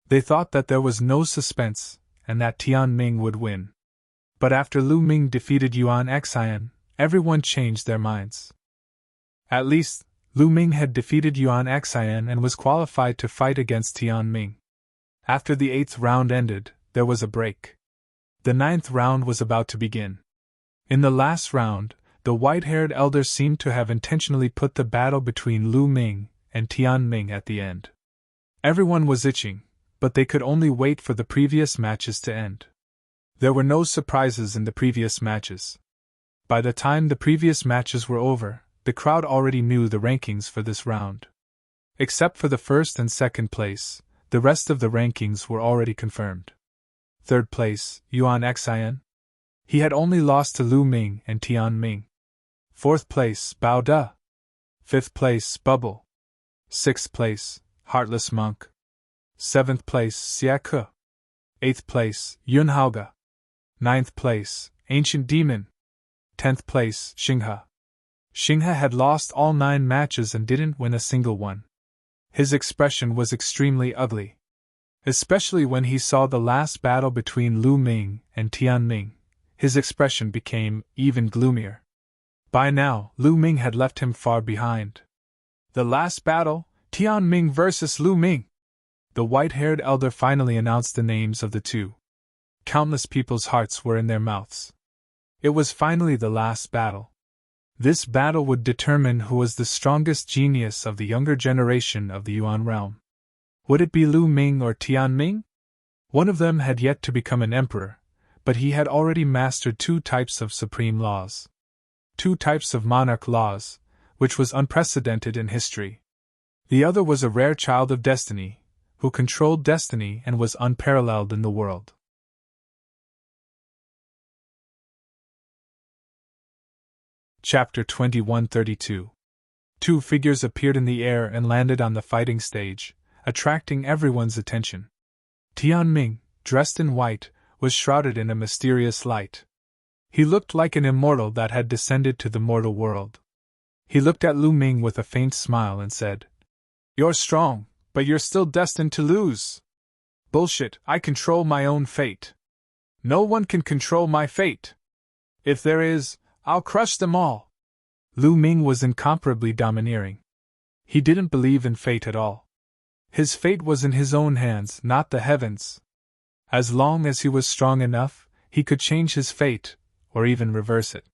They thought that there was no suspense, and that Tian Ming would win. But after Lu Ming defeated Yuan Xian, everyone changed their minds. At least, Lu Ming had defeated Yuan Xian and was qualified to fight against Tian Ming. After the 8th round ended, there was a break. The 9th round was about to begin. In the last round, the white-haired elder seemed to have intentionally put the battle between Lu Ming and Tian Ming at the end. Everyone was itching, but they could only wait for the previous matches to end. There were no surprises in the previous matches. By the time the previous matches were over, the crowd already knew the rankings for this round. Except for the first and second place, the rest of the rankings were already confirmed. Third place, Yuan Xian. He had only lost to Lu Ming and Tian Ming. Fourth place, Bao De. Fifth place, Bubble. Sixth place, Heartless Monk. Seventh place, Xia Ke. Eighth place, Yun Haoge. Ninth place, Ancient Demon. 10th place, Xinghe. Xinghe had lost all 9 matches and didn't win a single one. His expression was extremely ugly. Especially when he saw the last battle between Lu Ming and Tian Ming, his expression became even gloomier. By now, Lu Ming had left him far behind. The last battle, Tian Ming versus Lu Ming. The white-haired elder finally announced the names of the two. Countless people's hearts were in their mouths. It was finally the last battle. This battle would determine who was the strongest genius of the younger generation of the Yuan realm. Would it be Lu Ming or Tian Ming? One of them had yet to become an emperor, but he had already mastered 2 types of supreme laws. 2 types of monarch laws, which was unprecedented in history. The other was a rare child of destiny, who controlled destiny and was unparalleled in the world. Chapter 2132. 2 figures appeared in the air and landed on the fighting stage, attracting everyone's attention. Tian Ming, dressed in white, was shrouded in a mysterious light. He looked like an immortal that had descended to the mortal world. He looked at Lu Ming with a faint smile and said, "You're strong, but you're still destined to lose." "Bullshit, I control my own fate. No one can control my fate. If there is, I'll crush them all." Lu Ming was incomparably domineering. He didn't believe in fate at all. His fate was in his own hands, not the heavens. As long as he was strong enough, he could change his fate, or even reverse it.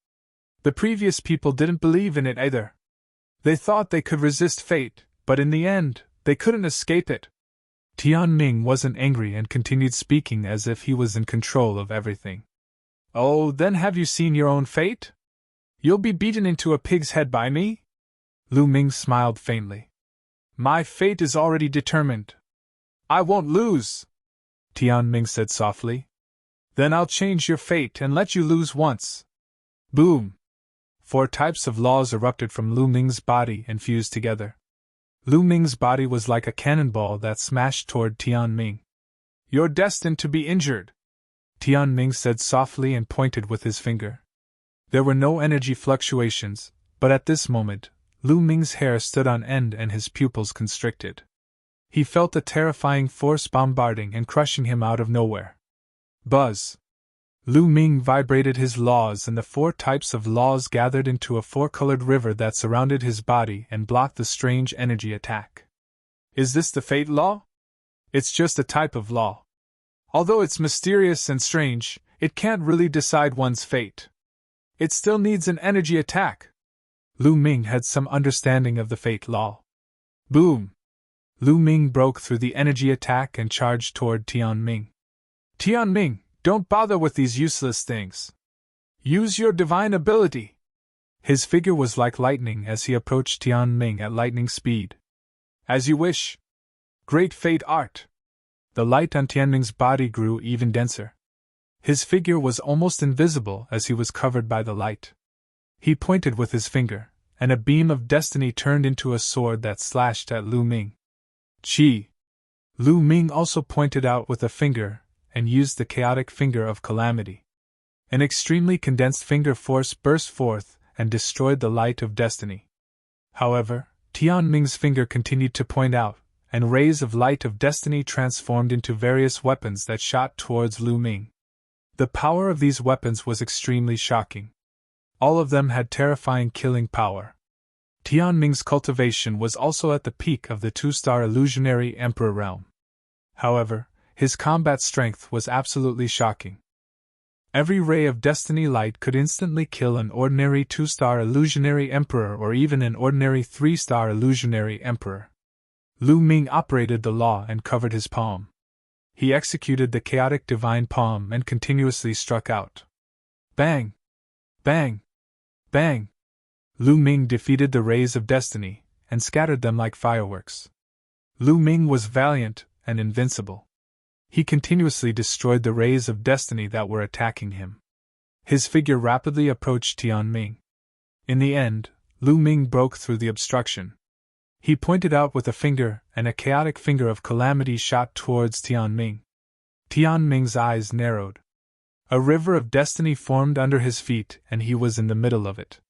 The previous people didn't believe in it either. They thought they could resist fate, but in the end, they couldn't escape it. Tian Ming wasn't angry and continued speaking as if he was in control of everything. "Oh, then have you seen your own fate? You'll be beaten into a pig's head by me?" Lu Ming smiled faintly. "My fate is already determined. I won't lose," Tian Ming said softly. "Then I'll change your fate and let you lose once." Boom! 4 types of laws erupted from Lu Ming's body and fused together. Lu Ming's body was like a cannonball that smashed toward Tian Ming. "You're destined to be injured," Tian Ming said softly and pointed with his finger. There were no energy fluctuations, but at this moment, Lu Ming's hair stood on end and his pupils constricted. He felt a terrifying force bombarding and crushing him out of nowhere. Buzz! Lu Ming vibrated his laws and the 4 types of laws gathered into a 4-colored river that surrounded his body and blocked the strange energy attack. Is this the fate law? It's just a type of law. Although it's mysterious and strange, it can't really decide one's fate. It still needs an energy attack. Lu Ming had some understanding of the fate law. Boom! Lu Ming broke through the energy attack and charged toward Tian Ming. "Tian Ming, don't bother with these useless things. Use your divine ability." His figure was like lightning as he approached Tian Ming at lightning speed. "As you wish. Great fate art." The light on Tian Ming's body grew even denser. His figure was almost invisible as he was covered by the light. He pointed with his finger, and a beam of destiny turned into a sword that slashed at Lu Ming. Chi! Lu Ming also pointed out with a finger, and used the chaotic finger of calamity. An extremely condensed finger force burst forth and destroyed the light of destiny. However, Tian Ming's finger continued to point out, and rays of light of destiny transformed into various weapons that shot towards Lu Ming. The power of these weapons was extremely shocking. All of them had terrifying killing power. Tianming's cultivation was also at the peak of the two-star illusionary emperor realm. However, his combat strength was absolutely shocking. Every ray of destiny light could instantly kill an ordinary two-star illusionary emperor or even an ordinary three-star illusionary emperor. Lu Ming operated the law and covered his palm. He executed the chaotic divine palm and continuously struck out. Bang! Bang! Bang! Lu Ming defeated the rays of destiny and scattered them like fireworks. Lu Ming was valiant and invincible. He continuously destroyed the rays of destiny that were attacking him. His figure rapidly approached Tianming. In the end, Lu Ming broke through the obstruction. He pointed out with a finger, and a chaotic finger of calamity shot towards Tianming. Tianming's eyes narrowed. A river of destiny formed under his feet, and he was in the middle of it.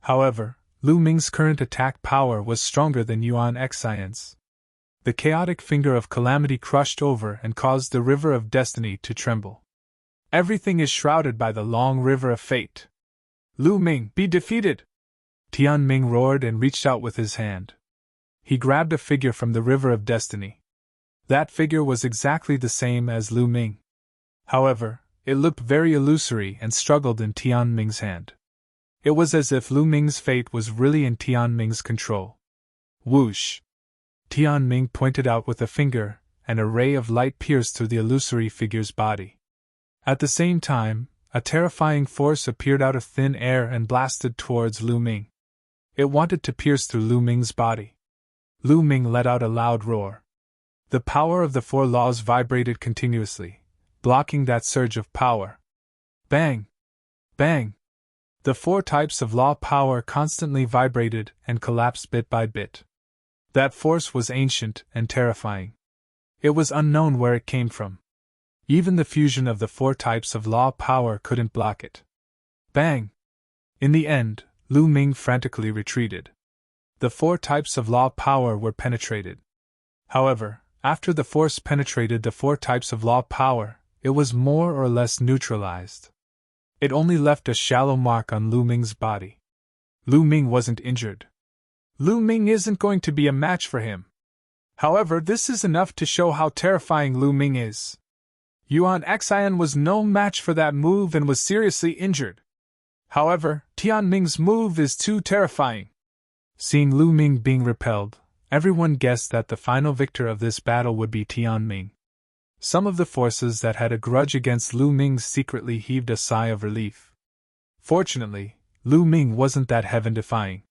However, Lu Ming's current attack power was stronger than Yuan Xian's. The chaotic finger of calamity crushed over and caused the river of destiny to tremble. Everything is shrouded by the long river of fate. Lu Ming, be defeated! Tianming roared and reached out with his hand. He grabbed a figure from the river of destiny. That figure was exactly the same as Lu Ming. However, it looked very illusory and struggled in Tianming's hand. It was as if Lu Ming's fate was really in Tianming's control. Whoosh! Tianming pointed out with a finger, and a ray of light pierced through the illusory figure's body. At the same time, a terrifying force appeared out of thin air and blasted towards Lu Ming. It wanted to pierce through Lu Ming's body. Lu Ming let out a loud roar. The power of the four laws vibrated continuously, blocking that surge of power. Bang! Bang! The four types of law power constantly vibrated and collapsed bit by bit. That force was ancient and terrifying. It was unknown where it came from. Even the fusion of the four types of law power couldn't block it. Bang! In the end, Lu Ming frantically retreated. The four types of law power were penetrated. However, after the force penetrated the four types of law power, it was more or less neutralized. It only left a shallow mark on Lu Ming's body. Lu Ming wasn't injured. Lu Ming isn't going to be a match for him. However, this is enough to show how terrifying Lu Ming is. Yuan Xian was no match for that move and was seriously injured. However, Tianming's move is too terrifying. Seeing Lu Ming being repelled, everyone guessed that the final victor of this battle would be Tianming. Some of the forces that had a grudge against Lu Ming secretly heaved a sigh of relief. Fortunately, Lu Ming wasn't that heaven-defying.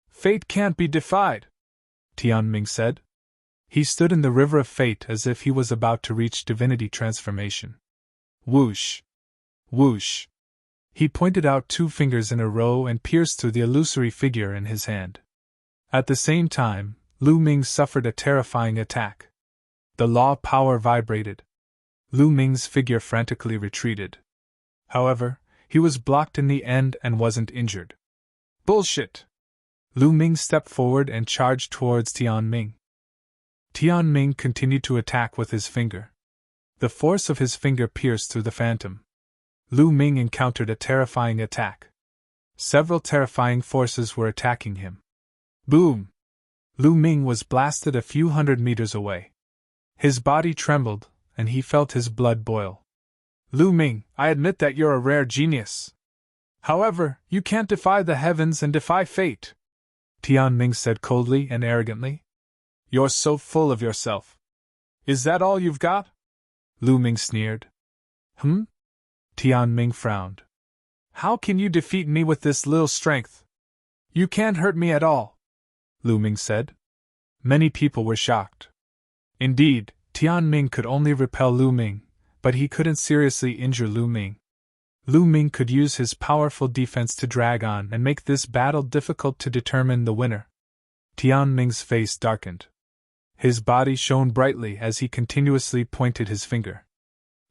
Fate can't be defied, Tianming said. He stood in the river of fate as if he was about to reach divinity transformation. Whoosh! Whoosh! He pointed out two fingers in a row and pierced through the illusory figure in his hand. At the same time, Lu Ming suffered a terrifying attack. The law power vibrated. Lu Ming's figure frantically retreated. However, he was blocked in the end and wasn't injured. Bullshit! Lu Ming stepped forward and charged towards Tianming. Tianming continued to attack with his finger. The force of his finger pierced through the phantom. Lu Ming encountered a terrifying attack. Several terrifying forces were attacking him. Boom! Lu Ming was blasted a few hundred meters away. His body trembled, and he felt his blood boil. Lu Ming, I admit that you're a rare genius. However, you can't defy the heavens and defy fate, Tianming said coldly and arrogantly. You're so full of yourself. Is that all you've got? Lu Ming sneered. Tianming frowned. How can you defeat me with this little strength? You can't hurt me at all, Lu Ming said. Many people were shocked. Indeed, Tianming could only repel Lu Ming, but he couldn't seriously injure Lu Ming. Lu Ming could use his powerful defense to drag on and make this battle difficult to determine the winner. Tianming's face darkened. His body shone brightly as he continuously pointed his finger.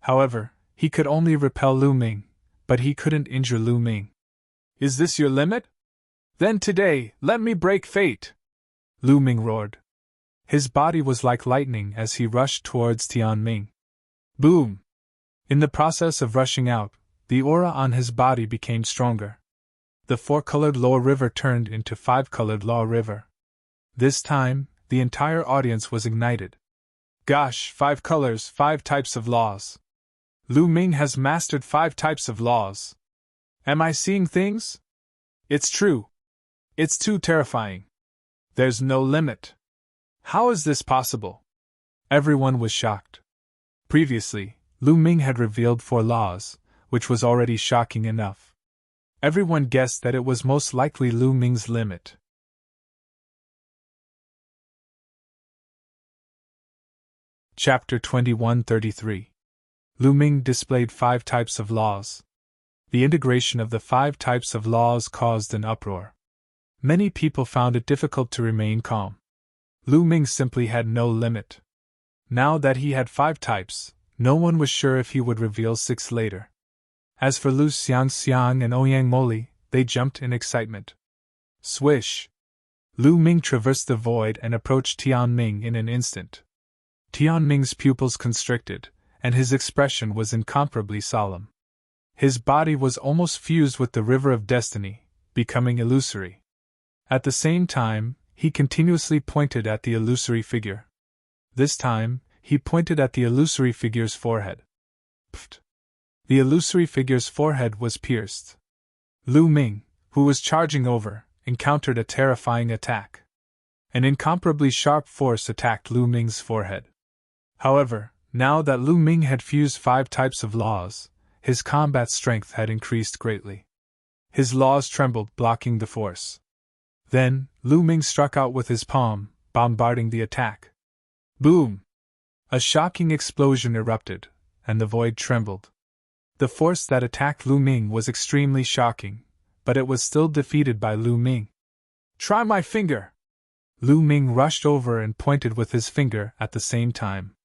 However, he could only repel Lu Ming, but he couldn't injure Lu Ming. Is this your limit? Then today, let me break fate! Lu Ming roared. His body was like lightning as he rushed towards Tianming. Boom! In the process of rushing out, the aura on his body became stronger. The 4-colored Law River turned into 5-colored Law River. This time, the entire audience was ignited. Gosh, 5 colors, 5 types of laws. Lu Ming has mastered 5 types of laws. Am I seeing things? It's true. It's too terrifying. There's no limit. How is this possible? Everyone was shocked. Previously, Lu Ming had revealed 4 laws, which was already shocking enough. Everyone guessed that it was most likely Lu Ming's limit. Chapter 2133. Lu Ming displayed 5 types of laws. The integration of the 5 types of laws caused an uproar. Many people found it difficult to remain calm. Lu Ming simply had no limit. Now that he had 5 types, no one was sure if he would reveal 6 later. As for Lu Xiangxiang and Ouyang Moli, they jumped in excitement. Swish! Lu Ming traversed the void and approached Tianming in an instant. Tianming's pupils constricted, and his expression was incomparably solemn. His body was almost fused with the river of destiny, becoming illusory. At the same time, he continuously pointed at the illusory figure. This time, he pointed at the illusory figure's forehead. Pfft! The illusory figure's forehead was pierced. Lu Ming, who was charging over, encountered a terrifying attack. An incomparably sharp force attacked Lu Ming's forehead. However, now that Lu Ming had fused 5 types of laws, his combat strength had increased greatly. His laws trembled, blocking the force. Then, Lu Ming struck out with his palm, bombarding the attack. Boom! A shocking explosion erupted, and the void trembled. The force that attacked Lu Ming was extremely shocking, but it was still defeated by Lu Ming. Try my finger! Lu Ming rushed over and pointed with his finger at the same time.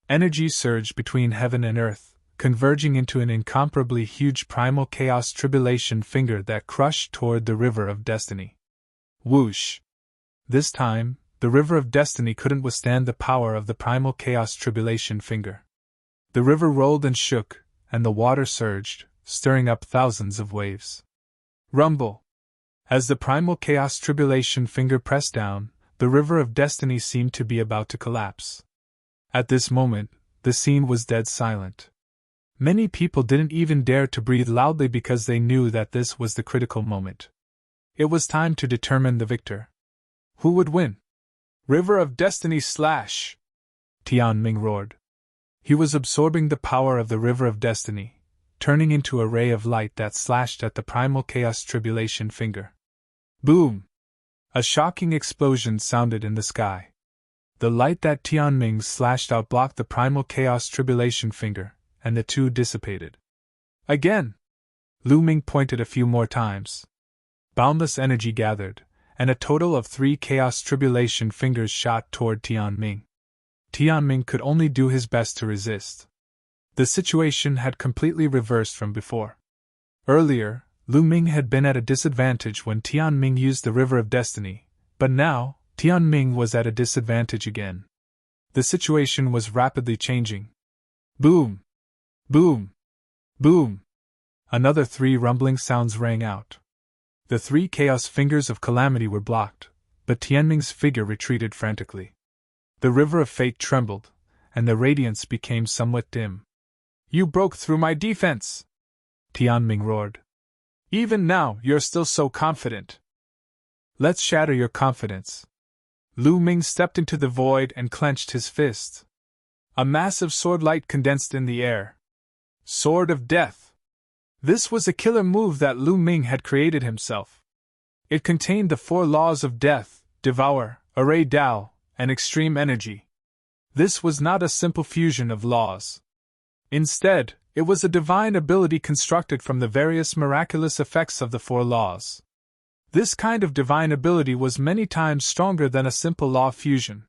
Energy surged between heaven and earth, converging into an incomparably huge primal chaos tribulation finger that crushed toward the river of destiny. Whoosh! This time, the river of destiny couldn't withstand the power of the primal chaos tribulation finger. The river rolled and shook, and the water surged, stirring up thousands of waves. Rumble! As the primal chaos tribulation finger pressed down, the river of destiny seemed to be about to collapse. At this moment, the scene was dead silent. Many people didn't even dare to breathe loudly because they knew that this was the critical moment. It was time to determine the victor. Who would win? River of Destiny slash! Tianming roared. He was absorbing the power of the River of Destiny, turning into a ray of light that slashed at the primal chaos tribulation finger. Boom! A shocking explosion sounded in the sky. The light that Tianming slashed out blocked the primal chaos tribulation finger, and the two dissipated. Again! Lu Ming pointed a few more times. Boundless energy gathered, and a total of 3 chaos tribulation fingers shot toward Tianming. Tianming could only do his best to resist. The situation had completely reversed from before. Earlier, Lu Ming had been at a disadvantage when Tianming used the River of Destiny, but now, Tianming was at a disadvantage again. The situation was rapidly changing. Boom! Boom! Boom! Another 3 rumbling sounds rang out. The 3 chaos fingers of calamity were blocked, but Tianming's figure retreated frantically. The river of fate trembled, and the radiance became somewhat dim. You broke through my defense! Tianming roared. Even now, you're still so confident. Let's shatter your confidence. Lu Ming stepped into the void and clenched his fist. A massive sword light condensed in the air. Sword of Death. This was a killer move that Lu Ming had created himself. It contained the 4 laws of death, devour, array Dao, and extreme energy. This was not a simple fusion of laws. Instead, it was a divine ability constructed from the various miraculous effects of the 4 laws. This kind of divine ability was many times stronger than a simple law fusion.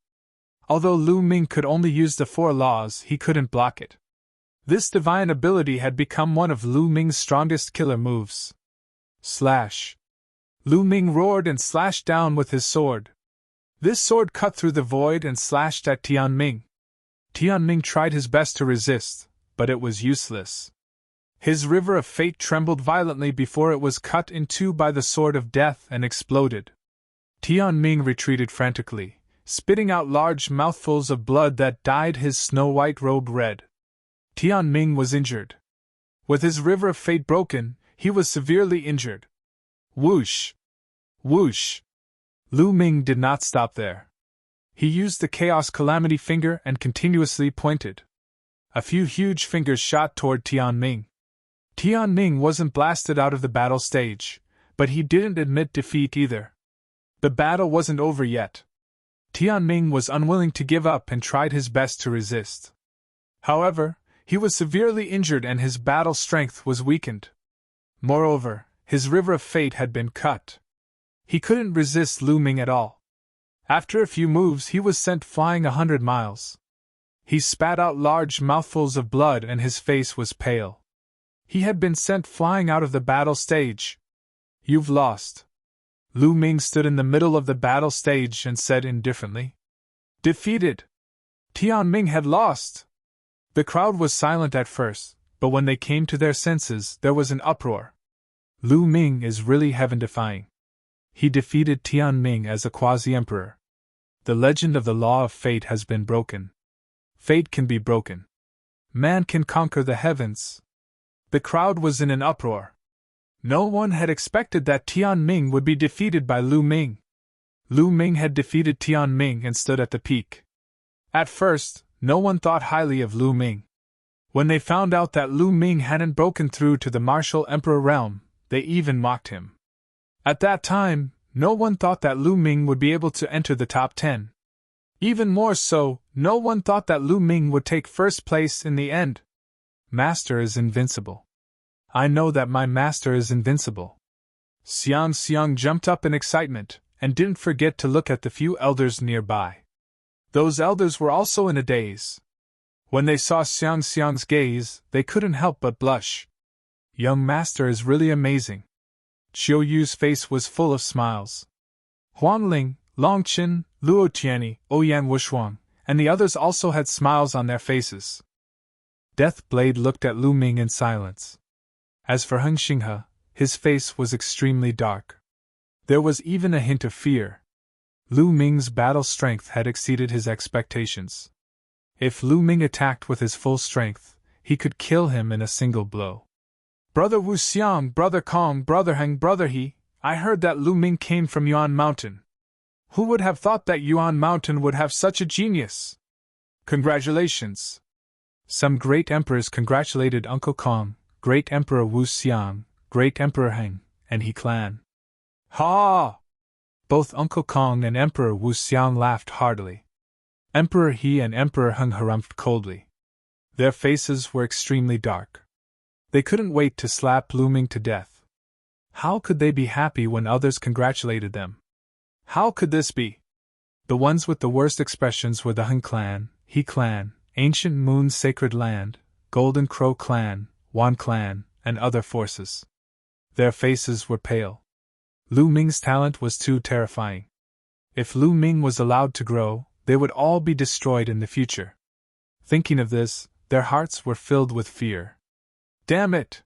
Although Lu Ming could only use the 4 laws, he couldn't block it. This divine ability had become one of Lu Ming's strongest killer moves. Slash! Lu Ming roared and slashed down with his sword. This sword cut through the void and slashed at Tianming. Tianming tried his best to resist, but it was useless. His river of fate trembled violently before it was cut in two by the sword of death and exploded. Tianming retreated frantically, spitting out large mouthfuls of blood that dyed his snow-white robe red. Tianming was injured. With his river of fate broken, he was severely injured. Whoosh! Whoosh! Lu Ming did not stop there. He used the Chaos Calamity finger and continuously pointed. A few huge fingers shot toward Tianming. Tianming wasn't blasted out of the battle stage, but he didn't admit defeat either. The battle wasn't over yet. Tianming was unwilling to give up and tried his best to resist. However, he was severely injured and his battle strength was weakened. Moreover, his river of fate had been cut. He couldn't resist Lu Ming at all. After a few moves, he was sent flying 100 miles. He spat out large mouthfuls of blood and his face was pale. He had been sent flying out of the battle stage. You've lost. Lu Ming stood in the middle of the battle stage and said indifferently. Defeated. Tianming had lost. The crowd was silent at first, but when they came to their senses, there was an uproar. Lu Ming is really heaven-defying. He defeated Tianming as a quasi-emperor. The legend of the law of fate has been broken. Fate can be broken. Man can conquer the heavens. The crowd was in an uproar. No one had expected that Tianming would be defeated by Lu Ming. Lu Ming had defeated Tianming and stood at the peak. At first, no one thought highly of Lu Ming. When they found out that Lu Ming hadn't broken through to the martial emperor realm, they even mocked him. At that time, no one thought that Lu Ming would be able to enter the top 10. Even more so, no one thought that Lu Ming would take first place in the end. Master is invincible. I know that my master is invincible. Xiang jumped up in excitement, and didn't forget to look at the few elders nearby. Those elders were also in a daze. When they saw Xiang's gaze, they couldn't help but blush. Young master is really amazing. Qiu Yu's face was full of smiles. Huangling, Longqin, Luo Tianyi, Ouyang Wushuang, and the others also had smiles on their faces. Deathblade looked at Lu Ming in silence. As for Heng Xinghe, his face was extremely dark. There was even a hint of fear. Lu Ming's battle strength had exceeded his expectations. If Lu Ming attacked with his full strength, he could kill him in a single blow. Brother Wu Xiang, Brother Kong, Brother Heng, Brother He, I heard that Lu Ming came from Yuan Mountain. Who would have thought that Yuan Mountain would have such a genius? Congratulations! Some great emperors congratulated Uncle Kong, Great Emperor Wu Xiang, Great Emperor Heng, and He clan. Ha! Both Uncle Kong and Emperor Wu Xiang laughed heartily. Emperor He and Emperor Heng harumphed coldly. Their faces were extremely dark. They couldn't wait to slap Lu Ming to death. How could they be happy when others congratulated them? How could this be? The ones with the worst expressions were the Heng clan, He clan, Ancient Moon's Sacred Land, Golden Crow clan, Wan clan, and other forces. Their faces were pale. Lu Ming's talent was too terrifying. If Lu Ming was allowed to grow, they would all be destroyed in the future. Thinking of this, their hearts were filled with fear. Damn it!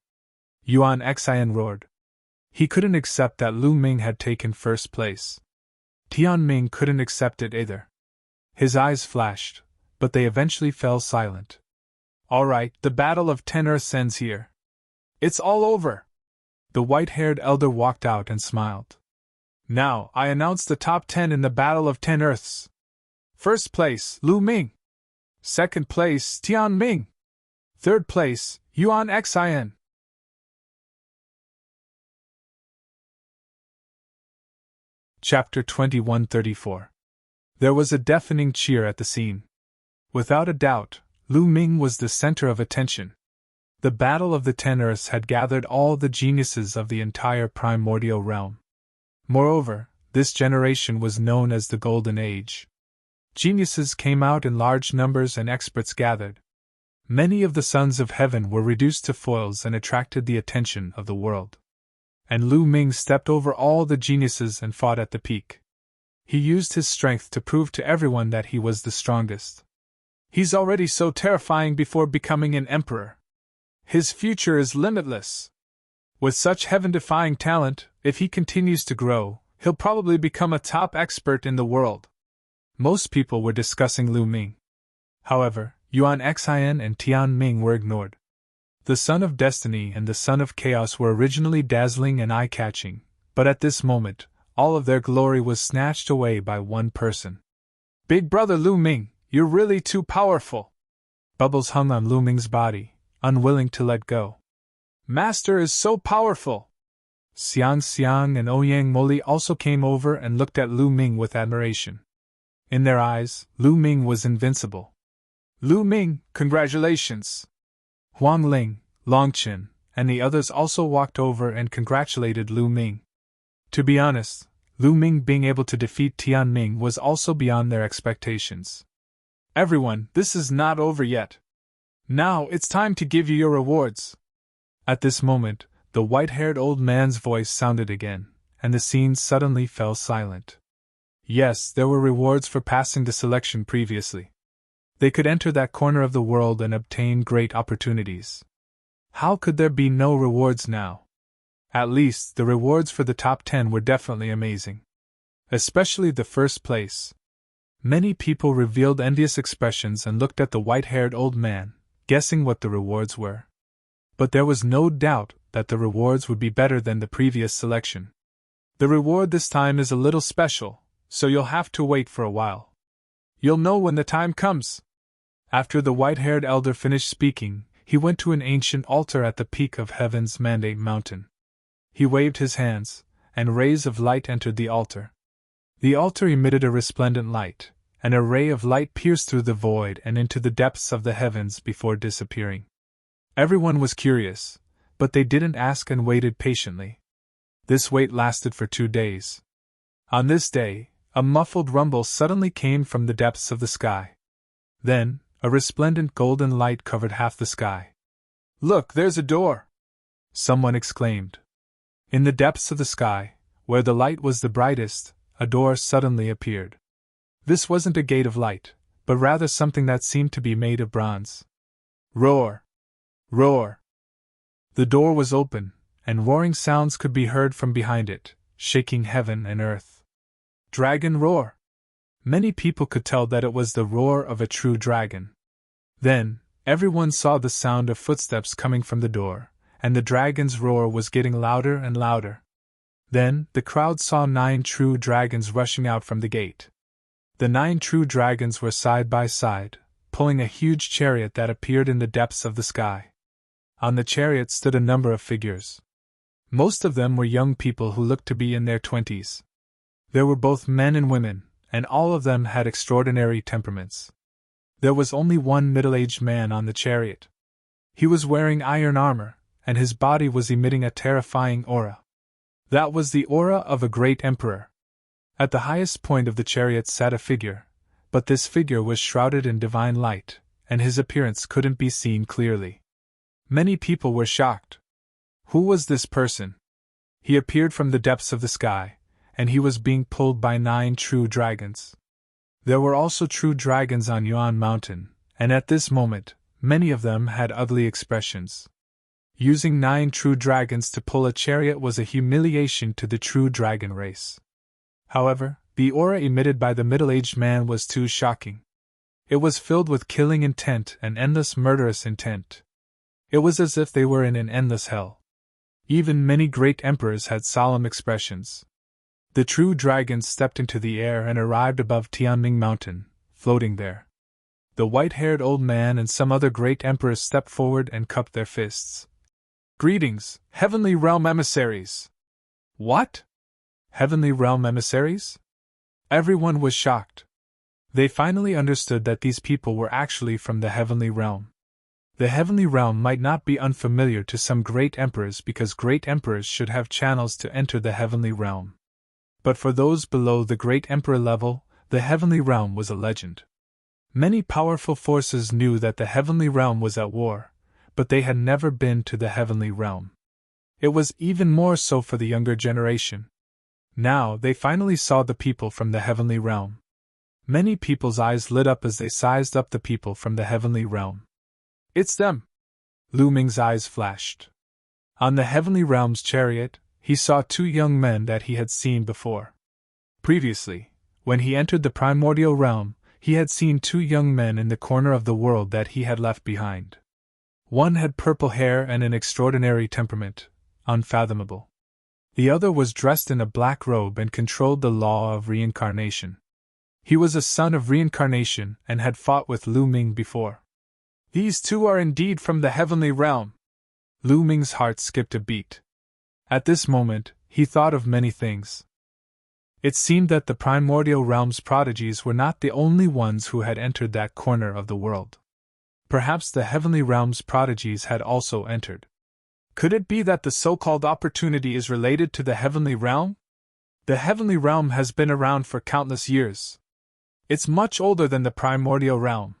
Yuan Xian roared. He couldn't accept that Lu Ming had taken first place. Tianming couldn't accept it either. His eyes flashed, but they eventually fell silent. All right, the Battle of 10 Earths ends here. It's all over. The white-haired elder walked out and smiled. Now, I announce the top 10 in the Battle of 10 Earths. First place, Lu Ming. Second place, Tianming. Third place, Yuan Xian. Chapter 2134. There was a deafening cheer at the scene. Without a doubt, Lu Ming was the center of attention. The Battle of the 10 Earths had gathered all the geniuses of the entire primordial realm. Moreover, this generation was known as the Golden Age. Geniuses came out in large numbers and experts gathered. Many of the sons of heaven were reduced to foils and attracted the attention of the world. And Lu Ming stepped over all the geniuses and fought at the peak. He used his strength to prove to everyone that he was the strongest. He's already so terrifying before becoming an emperor. His future is limitless. With such heaven-defying talent, if he continues to grow, he'll probably become a top expert in the world. Most people were discussing Lu Ming. However, Yuan Xian and Tian Ming were ignored. The Son of Destiny and the Son of Chaos were originally dazzling and eye-catching, but at this moment, all of their glory was snatched away by one person. Big Brother Lu Ming, you're really too powerful! Bubbles hung on Lu Ming's body, unwilling to let go. Master is so powerful! Xiang Xiang and Ouyang Moli also came over and looked at Lu Ming with admiration. In their eyes, Lu Ming was invincible. Lu Ming, congratulations! Huang Ling, Long Qin, and the others also walked over and congratulated Lu Ming. To be honest, Lu Ming being able to defeat Tian Ming was also beyond their expectations. Everyone, this is not over yet. Now it's time to give you your rewards. At this moment, the white-haired old man's voice sounded again, and the scene suddenly fell silent. Yes, there were rewards for passing the selection previously. They could enter that corner of the world and obtain great opportunities. How could there be no rewards now? At least, the rewards for the top 10 were definitely amazing. Especially the first place. Many people revealed envious expressions and looked at the white-haired old man, guessing what the rewards were. But there was no doubt that the rewards would be better than the previous selection. The reward this time is a little special, so you'll have to wait for a while. You'll know when the time comes. After the white-haired elder finished speaking, he went to an ancient altar at the peak of Heaven's Mandate Mountain. He waved his hands, and rays of light entered the altar. The altar emitted a resplendent light, and a ray of light pierced through the void and into the depths of the heavens before disappearing. Everyone was curious, but they didn't ask and waited patiently. This wait lasted for 2 days. On this day, a muffled rumble suddenly came from the depths of the sky. Then, a resplendent golden light covered half the sky. Look, there's a door! Someone exclaimed. In the depths of the sky, where the light was the brightest, a door suddenly appeared. This wasn't a gate of light, but rather something that seemed to be made of bronze. Roar! Roar! The door was open, and roaring sounds could be heard from behind it, shaking heaven and earth. Dragon roar! Many people could tell that it was the roar of a true dragon. Then, everyone saw the sound of footsteps coming from the door, and the dragon's roar was getting louder and louder. Then, the crowd saw 9 true dragons rushing out from the gate. The 9 true dragons were side by side, pulling a huge chariot that appeared in the depths of the sky. On the chariot stood a number of figures. Most of them were young people who looked to be in their 20s. There were both men and women, and all of them had extraordinary temperaments. There was only one middle-aged man on the chariot. He was wearing iron armor, and his body was emitting a terrifying aura. That was the aura of a great emperor. At the highest point of the chariot sat a figure, but this figure was shrouded in divine light, and his appearance couldn't be seen clearly. Many people were shocked. Who was this person? He appeared from the depths of the sky, and he was being pulled by 9 true dragons. There were also true dragons on Yuan Mountain, and at this moment, many of them had ugly expressions. Using 9 true dragons to pull a chariot was a humiliation to the true dragon race. However, the aura emitted by the middle-aged man was too shocking. It was filled with killing intent and endless murderous intent. It was as if they were in an endless hell. Even many great emperors had solemn expressions. The true dragons stepped into the air and arrived above Tianming Mountain, floating there. The white-haired old man and some other great emperors stepped forward and cupped their fists. Greetings, Heavenly Realm emissaries! What? Heavenly Realm emissaries? Everyone was shocked. They finally understood that these people were actually from the Heavenly Realm. The Heavenly Realm might not be unfamiliar to some great emperors because great emperors should have channels to enter the Heavenly Realm. But for those below the great emperor level, the Heavenly Realm was a legend. Many powerful forces knew that the Heavenly Realm was at war, but they had never been to the Heavenly Realm. It was even more so for the younger generation. Now they finally saw the people from the heavenly realm. Many people's eyes lit up as they sized up the people from the heavenly realm. It's them! Lu Ming's eyes flashed. On the heavenly realm's chariot, he saw two young men that he had seen before. Previously, when he entered the primordial realm, he had seen two young men in the corner of the world that he had left behind. One had purple hair and an extraordinary temperament, unfathomable. The other was dressed in a black robe and controlled the law of reincarnation. He was a son of reincarnation and had fought with Lu Ming before. These two are indeed from the heavenly realm. Lu Ming's heart skipped a beat. At this moment, he thought of many things. It seemed that the primordial realm's prodigies were not the only ones who had entered that corner of the world. Perhaps the heavenly realm's prodigies had also entered. Could it be that the so-called opportunity is related to the heavenly realm? The heavenly realm has been around for countless years. It's much older than the primordial realm.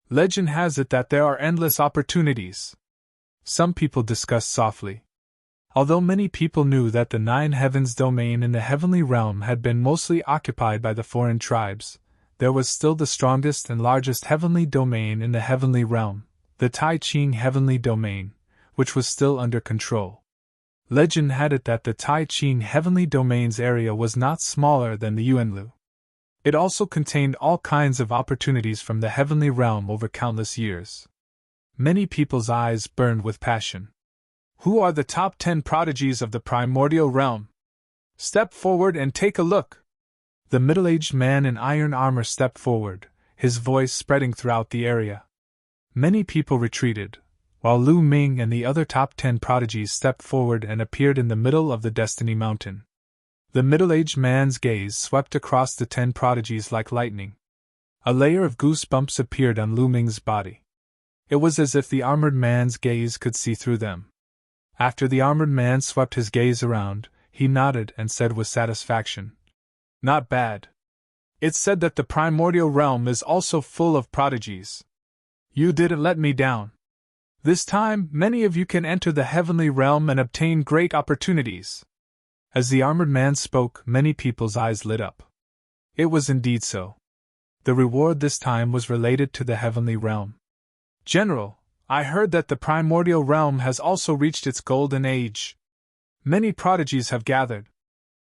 Legend has it that there are endless opportunities. Some people discussed softly. Although many people knew that the nine heavens domain in the heavenly realm had been mostly occupied by the foreign tribes, there was still the strongest and largest heavenly domain in the heavenly realm, the Tai Ching heavenly domain, which was still under control. Legend had it that the Tai Ching heavenly domain's area was not smaller than the Yuanlu. It also contained all kinds of opportunities from the heavenly realm over countless years. Many people's eyes burned with passion. Who are the top 10 prodigies of the primordial realm? Step forward and take a look. The middle-aged man in iron armor stepped forward, his voice spreading throughout the area. Many people retreated, while Lu Ming and the other top 10 prodigies stepped forward and appeared in the middle of the Destiny Mountain. The middle-aged man's gaze swept across the 10 prodigies like lightning. A layer of goosebumps appeared on Lu Ming's body. It was as if the armored man's gaze could see through them. After the armored man swept his gaze around, he nodded and said with satisfaction, "Not bad. It's said that the primordial realm is also full of prodigies. You didn't let me down. This time, many of you can enter the heavenly realm and obtain great opportunities." As the armored man spoke, many people's eyes lit up. It was indeed so. The reward this time was related to the heavenly realm. "General, I heard that the primordial realm has also reached its golden age. Many prodigies have gathered.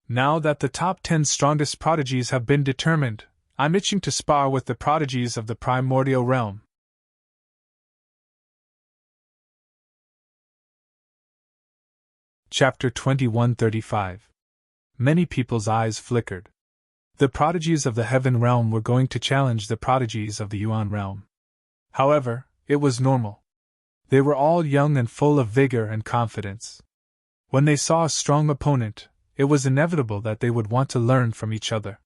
Now that the top 10 strongest prodigies have been determined, I'm itching to spar with the prodigies of the primordial realm." Chapter 2135. Many people's eyes flickered. The prodigies of the heaven realm were going to challenge the prodigies of the Yuan realm. However, it was normal. They were all young and full of vigor and confidence. When they saw a strong opponent, it was inevitable that they would want to learn from each other.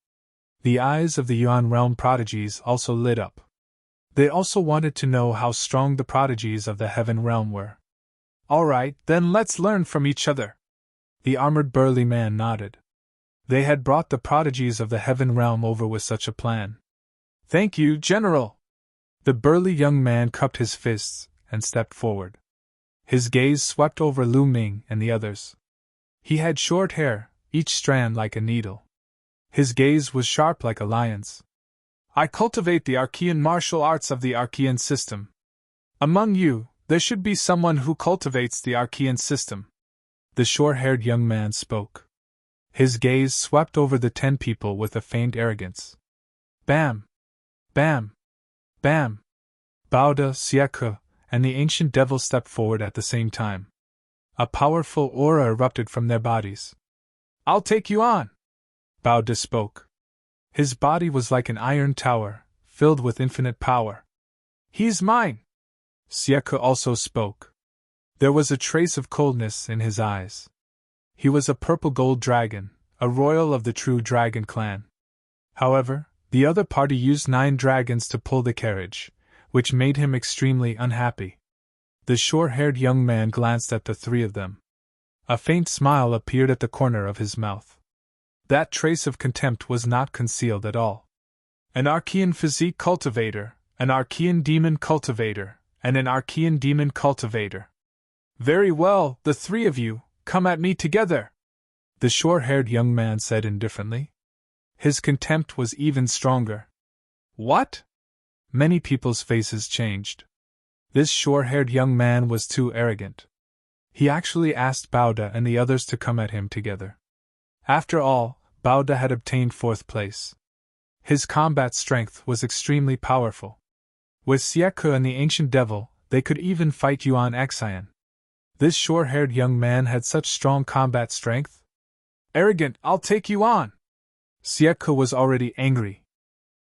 The eyes of the Yuan realm prodigies also lit up. They also wanted to know how strong the prodigies of the heaven realm were. "All right, then let's learn from each other." The armored burly man nodded. They had brought the prodigies of the heaven realm over with such a plan. "Thank you, General." The burly young man cupped his fists and stepped forward. His gaze swept over Lu Ming and the others. He had short hair, each strand like a needle. His gaze was sharp like a lion's. "I cultivate the Archean martial arts of the Archean system. Among you, there should be someone who cultivates the Archean system." The short-haired young man spoke. His gaze swept over the 10 people with a faint arrogance. Bam! Bam! Bam! Baoda, Sieke, and the ancient devil stepped forward at the same time. A powerful aura erupted from their bodies. "I'll take you on!" Baoda spoke. His body was like an iron tower, filled with infinite power. "He's mine!" Sieke also spoke. There was a trace of coldness in his eyes. He was a purple gold dragon, a royal of the true dragon clan. However, the other party used 9 dragons to pull the carriage, which made him extremely unhappy. The short-haired young man glanced at the 3 of them. A faint smile appeared at the corner of his mouth. That trace of contempt was not concealed at all. "An Archean physique cultivator, an Archean demon cultivator, and an Archean demon cultivator. Very well, the 3 of you, come at me together." the short-haired young man said indifferently. His contempt was even stronger. What? Many people's faces changed. This short-haired young man was too arrogant. He actually asked Bauda and the others to come at him together. After all, Bauda had obtained 4th place. His combat strength was extremely powerful. With Sieko and the ancient devil, they could even fight Yuan Xian. This short-haired young man had such strong combat strength? Arrogant, I'll take you on! Sieko was already angry.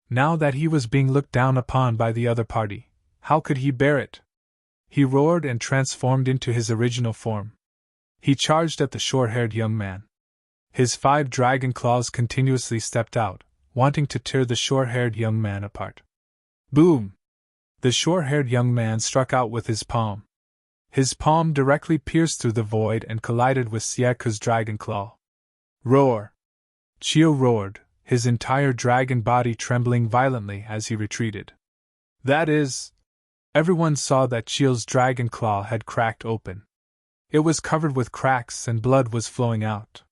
Now that he was being looked down upon by the other party, how could he bear it? He roared and transformed into his original form. He charged at the short-haired young man. His 5 dragon claws continuously stepped out, wanting to tear the short-haired young man apart. Boom! The short-haired young man struck out with his palm. His palm directly pierced through the void and collided with Sieko's dragon claw. Roar! Chio roared, his entire dragon body trembling violently as he retreated. That is... Everyone saw that Chio's dragon claw had cracked open. It was covered with cracks and blood was flowing out.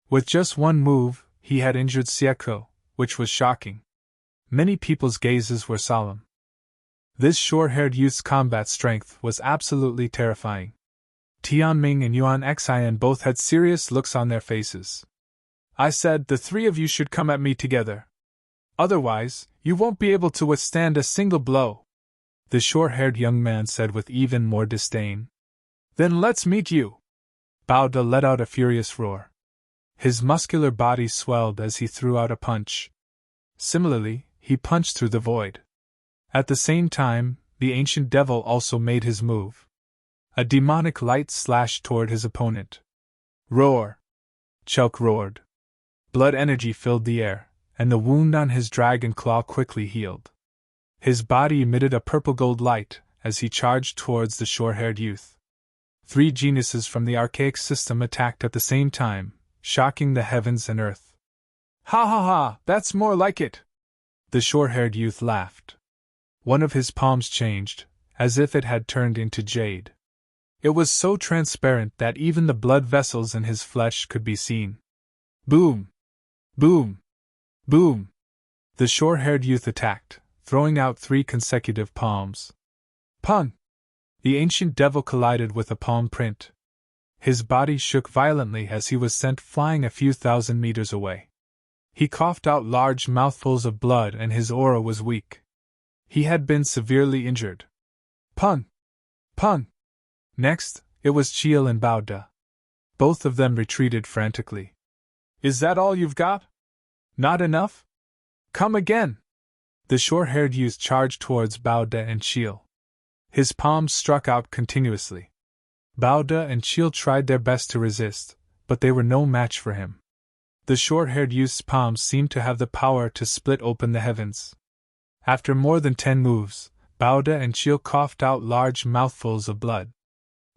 With just one move, he had injured Sieko, which was shocking. Many people's gazes were solemn. This short-haired youth's combat strength was absolutely terrifying. Tianming and Yuan Xian both had serious looks on their faces. I said the 3 of you should come at me together. Otherwise, you won't be able to withstand a single blow. The short-haired young man said with even more disdain. Then let's meet you! Bauda let out a furious roar. His muscular body swelled as he threw out a punch. Similarly, he punched through the void. At the same time, the ancient devil also made his move. A demonic light slashed toward his opponent. Roar! Chulk roared. Blood energy filled the air, and the wound on his dragon claw quickly healed. His body emitted a purple-gold light as he charged towards the short-haired youth. 3 geniuses from the archaic system attacked at the same time, shocking the heavens and earth. Ha ha ha, that's more like it! The short-haired youth laughed. One of his palms changed, as if it had turned into jade. It was so transparent that even the blood vessels in his flesh could be seen. Boom! Boom! Boom! The short-haired youth attacked, throwing out 3 consecutive palms. Pung! The ancient devil collided with a palm print. His body shook violently as he was sent flying a few thousand meters away. He coughed out large mouthfuls of blood and his aura was weak. He had been severely injured. Pung! Pung! Next, it was Chiel and Bauda. Both of them retreated frantically. Is that all you've got? Not enough? Come again! The short-haired youth charged towards Bauda and Chiel. His palms struck out continuously. Bauda and Chiel tried their best to resist, but they were no match for him. The short-haired youth's palms seemed to have the power to split open the heavens. After more than 10 moves, Bauda and Chiel coughed out large mouthfuls of blood.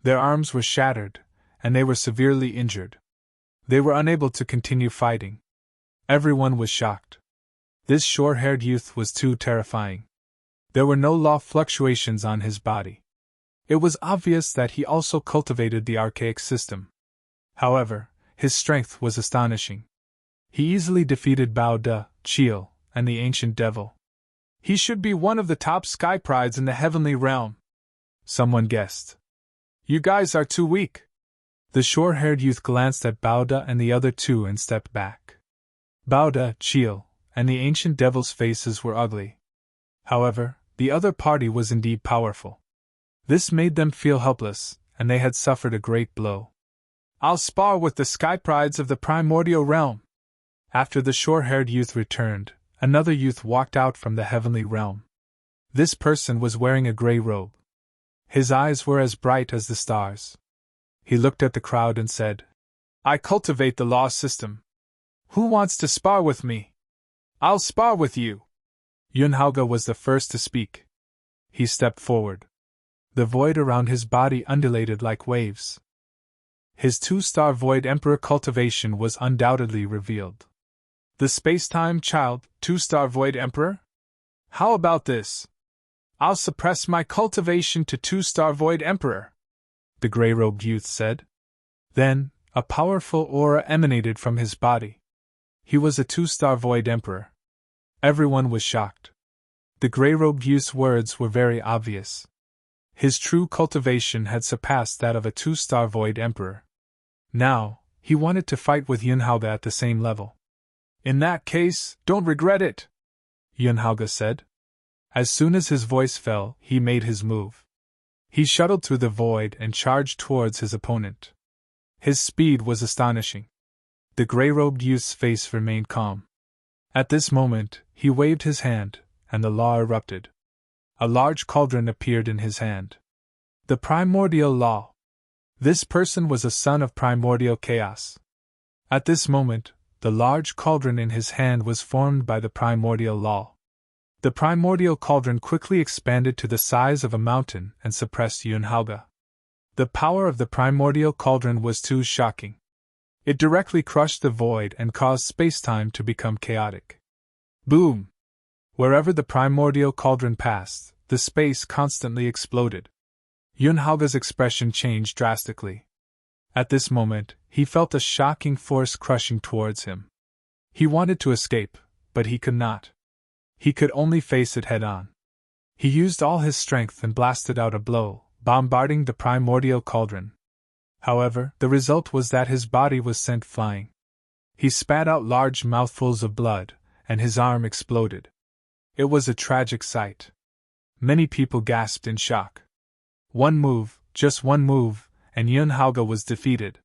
Their arms were shattered, and they were severely injured. They were unable to continue fighting. Everyone was shocked. This short-haired youth was too terrifying. There were no law fluctuations on his body. It was obvious that he also cultivated the archaic system. However, his strength was astonishing. He easily defeated Bauda, Chiel, and the ancient devil. He should be one of the top sky prides in the heavenly realm. Someone guessed. You guys are too weak. The short-haired youth glanced at Bauda and the other 2 and stepped back. Bauda, Chiel, and the ancient devil's faces were ugly. However, the other party was indeed powerful. This made them feel helpless, and they had suffered a great blow. I'll spar with the sky prides of the primordial realm. After the short-haired youth returned, another youth walked out from the heavenly realm. This person was wearing a gray robe. His eyes were as bright as the stars. He looked at the crowd and said, I cultivate the law system. Who wants to spar with me? I'll spar with you. Yunhauge was the first to speak. He stepped forward. The void around his body undulated like waves. His 2-star Void Emperor cultivation was undoubtedly revealed. The space-time child, 2-star Void Emperor? How about this? I'll suppress my cultivation to 2-star Void Emperor, the gray-robed youth said. Then, A powerful aura emanated from his body. He was a 2-star Void Emperor. Everyone was shocked. The grey-robed youth's words were very obvious. His true cultivation had surpassed that of a 2-star Void Emperor. Now, he wanted to fight with Yunhauge at the same level. In that case, don't regret it, Yunhauge said. As soon as his voice fell, he made his move. He shuttled through the void and charged towards his opponent. His speed was astonishing. The grey-robed youth's face remained calm. At this moment, he waved his hand, and the law erupted. A large cauldron appeared in his hand. The primordial law. This person was a son of primordial chaos. At this moment, the large cauldron in his hand was formed by the primordial law. The primordial cauldron quickly expanded to the size of a mountain and suppressed Yunhauge. The power of the primordial cauldron was too shocking. It directly crushed the void and caused space-time to become chaotic. Boom! Wherever the primordial cauldron passed, the space constantly exploded. Yunhauge's expression changed drastically. At this moment, he felt a shocking force crushing towards him. He wanted to escape, but he could not. He could only face it head-on. He used all his strength and blasted out a blow, bombarding the primordial cauldron. However, the result was that his body was sent flying. He spat out large mouthfuls of blood, and his arm exploded. It was a tragic sight. Many people gasped in shock. One move, just one move, and Yunhauge was defeated.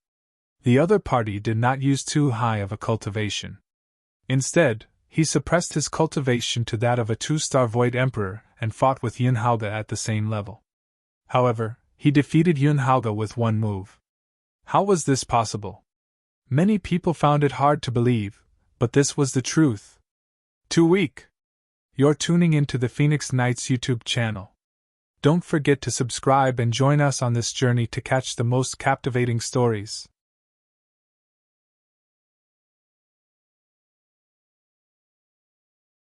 The other party did not use too high of a cultivation. Instead, he suppressed his cultivation to that of a 2-star Void Emperor and fought with Yunhauge at the same level. However, he defeated Yunhauge with one move. How was this possible? Many people found it hard to believe, but this was the truth. Too weak. You're tuning into the Phoenix Knights YouTube channel. Don't forget to subscribe and join us on this journey to catch the most captivating stories.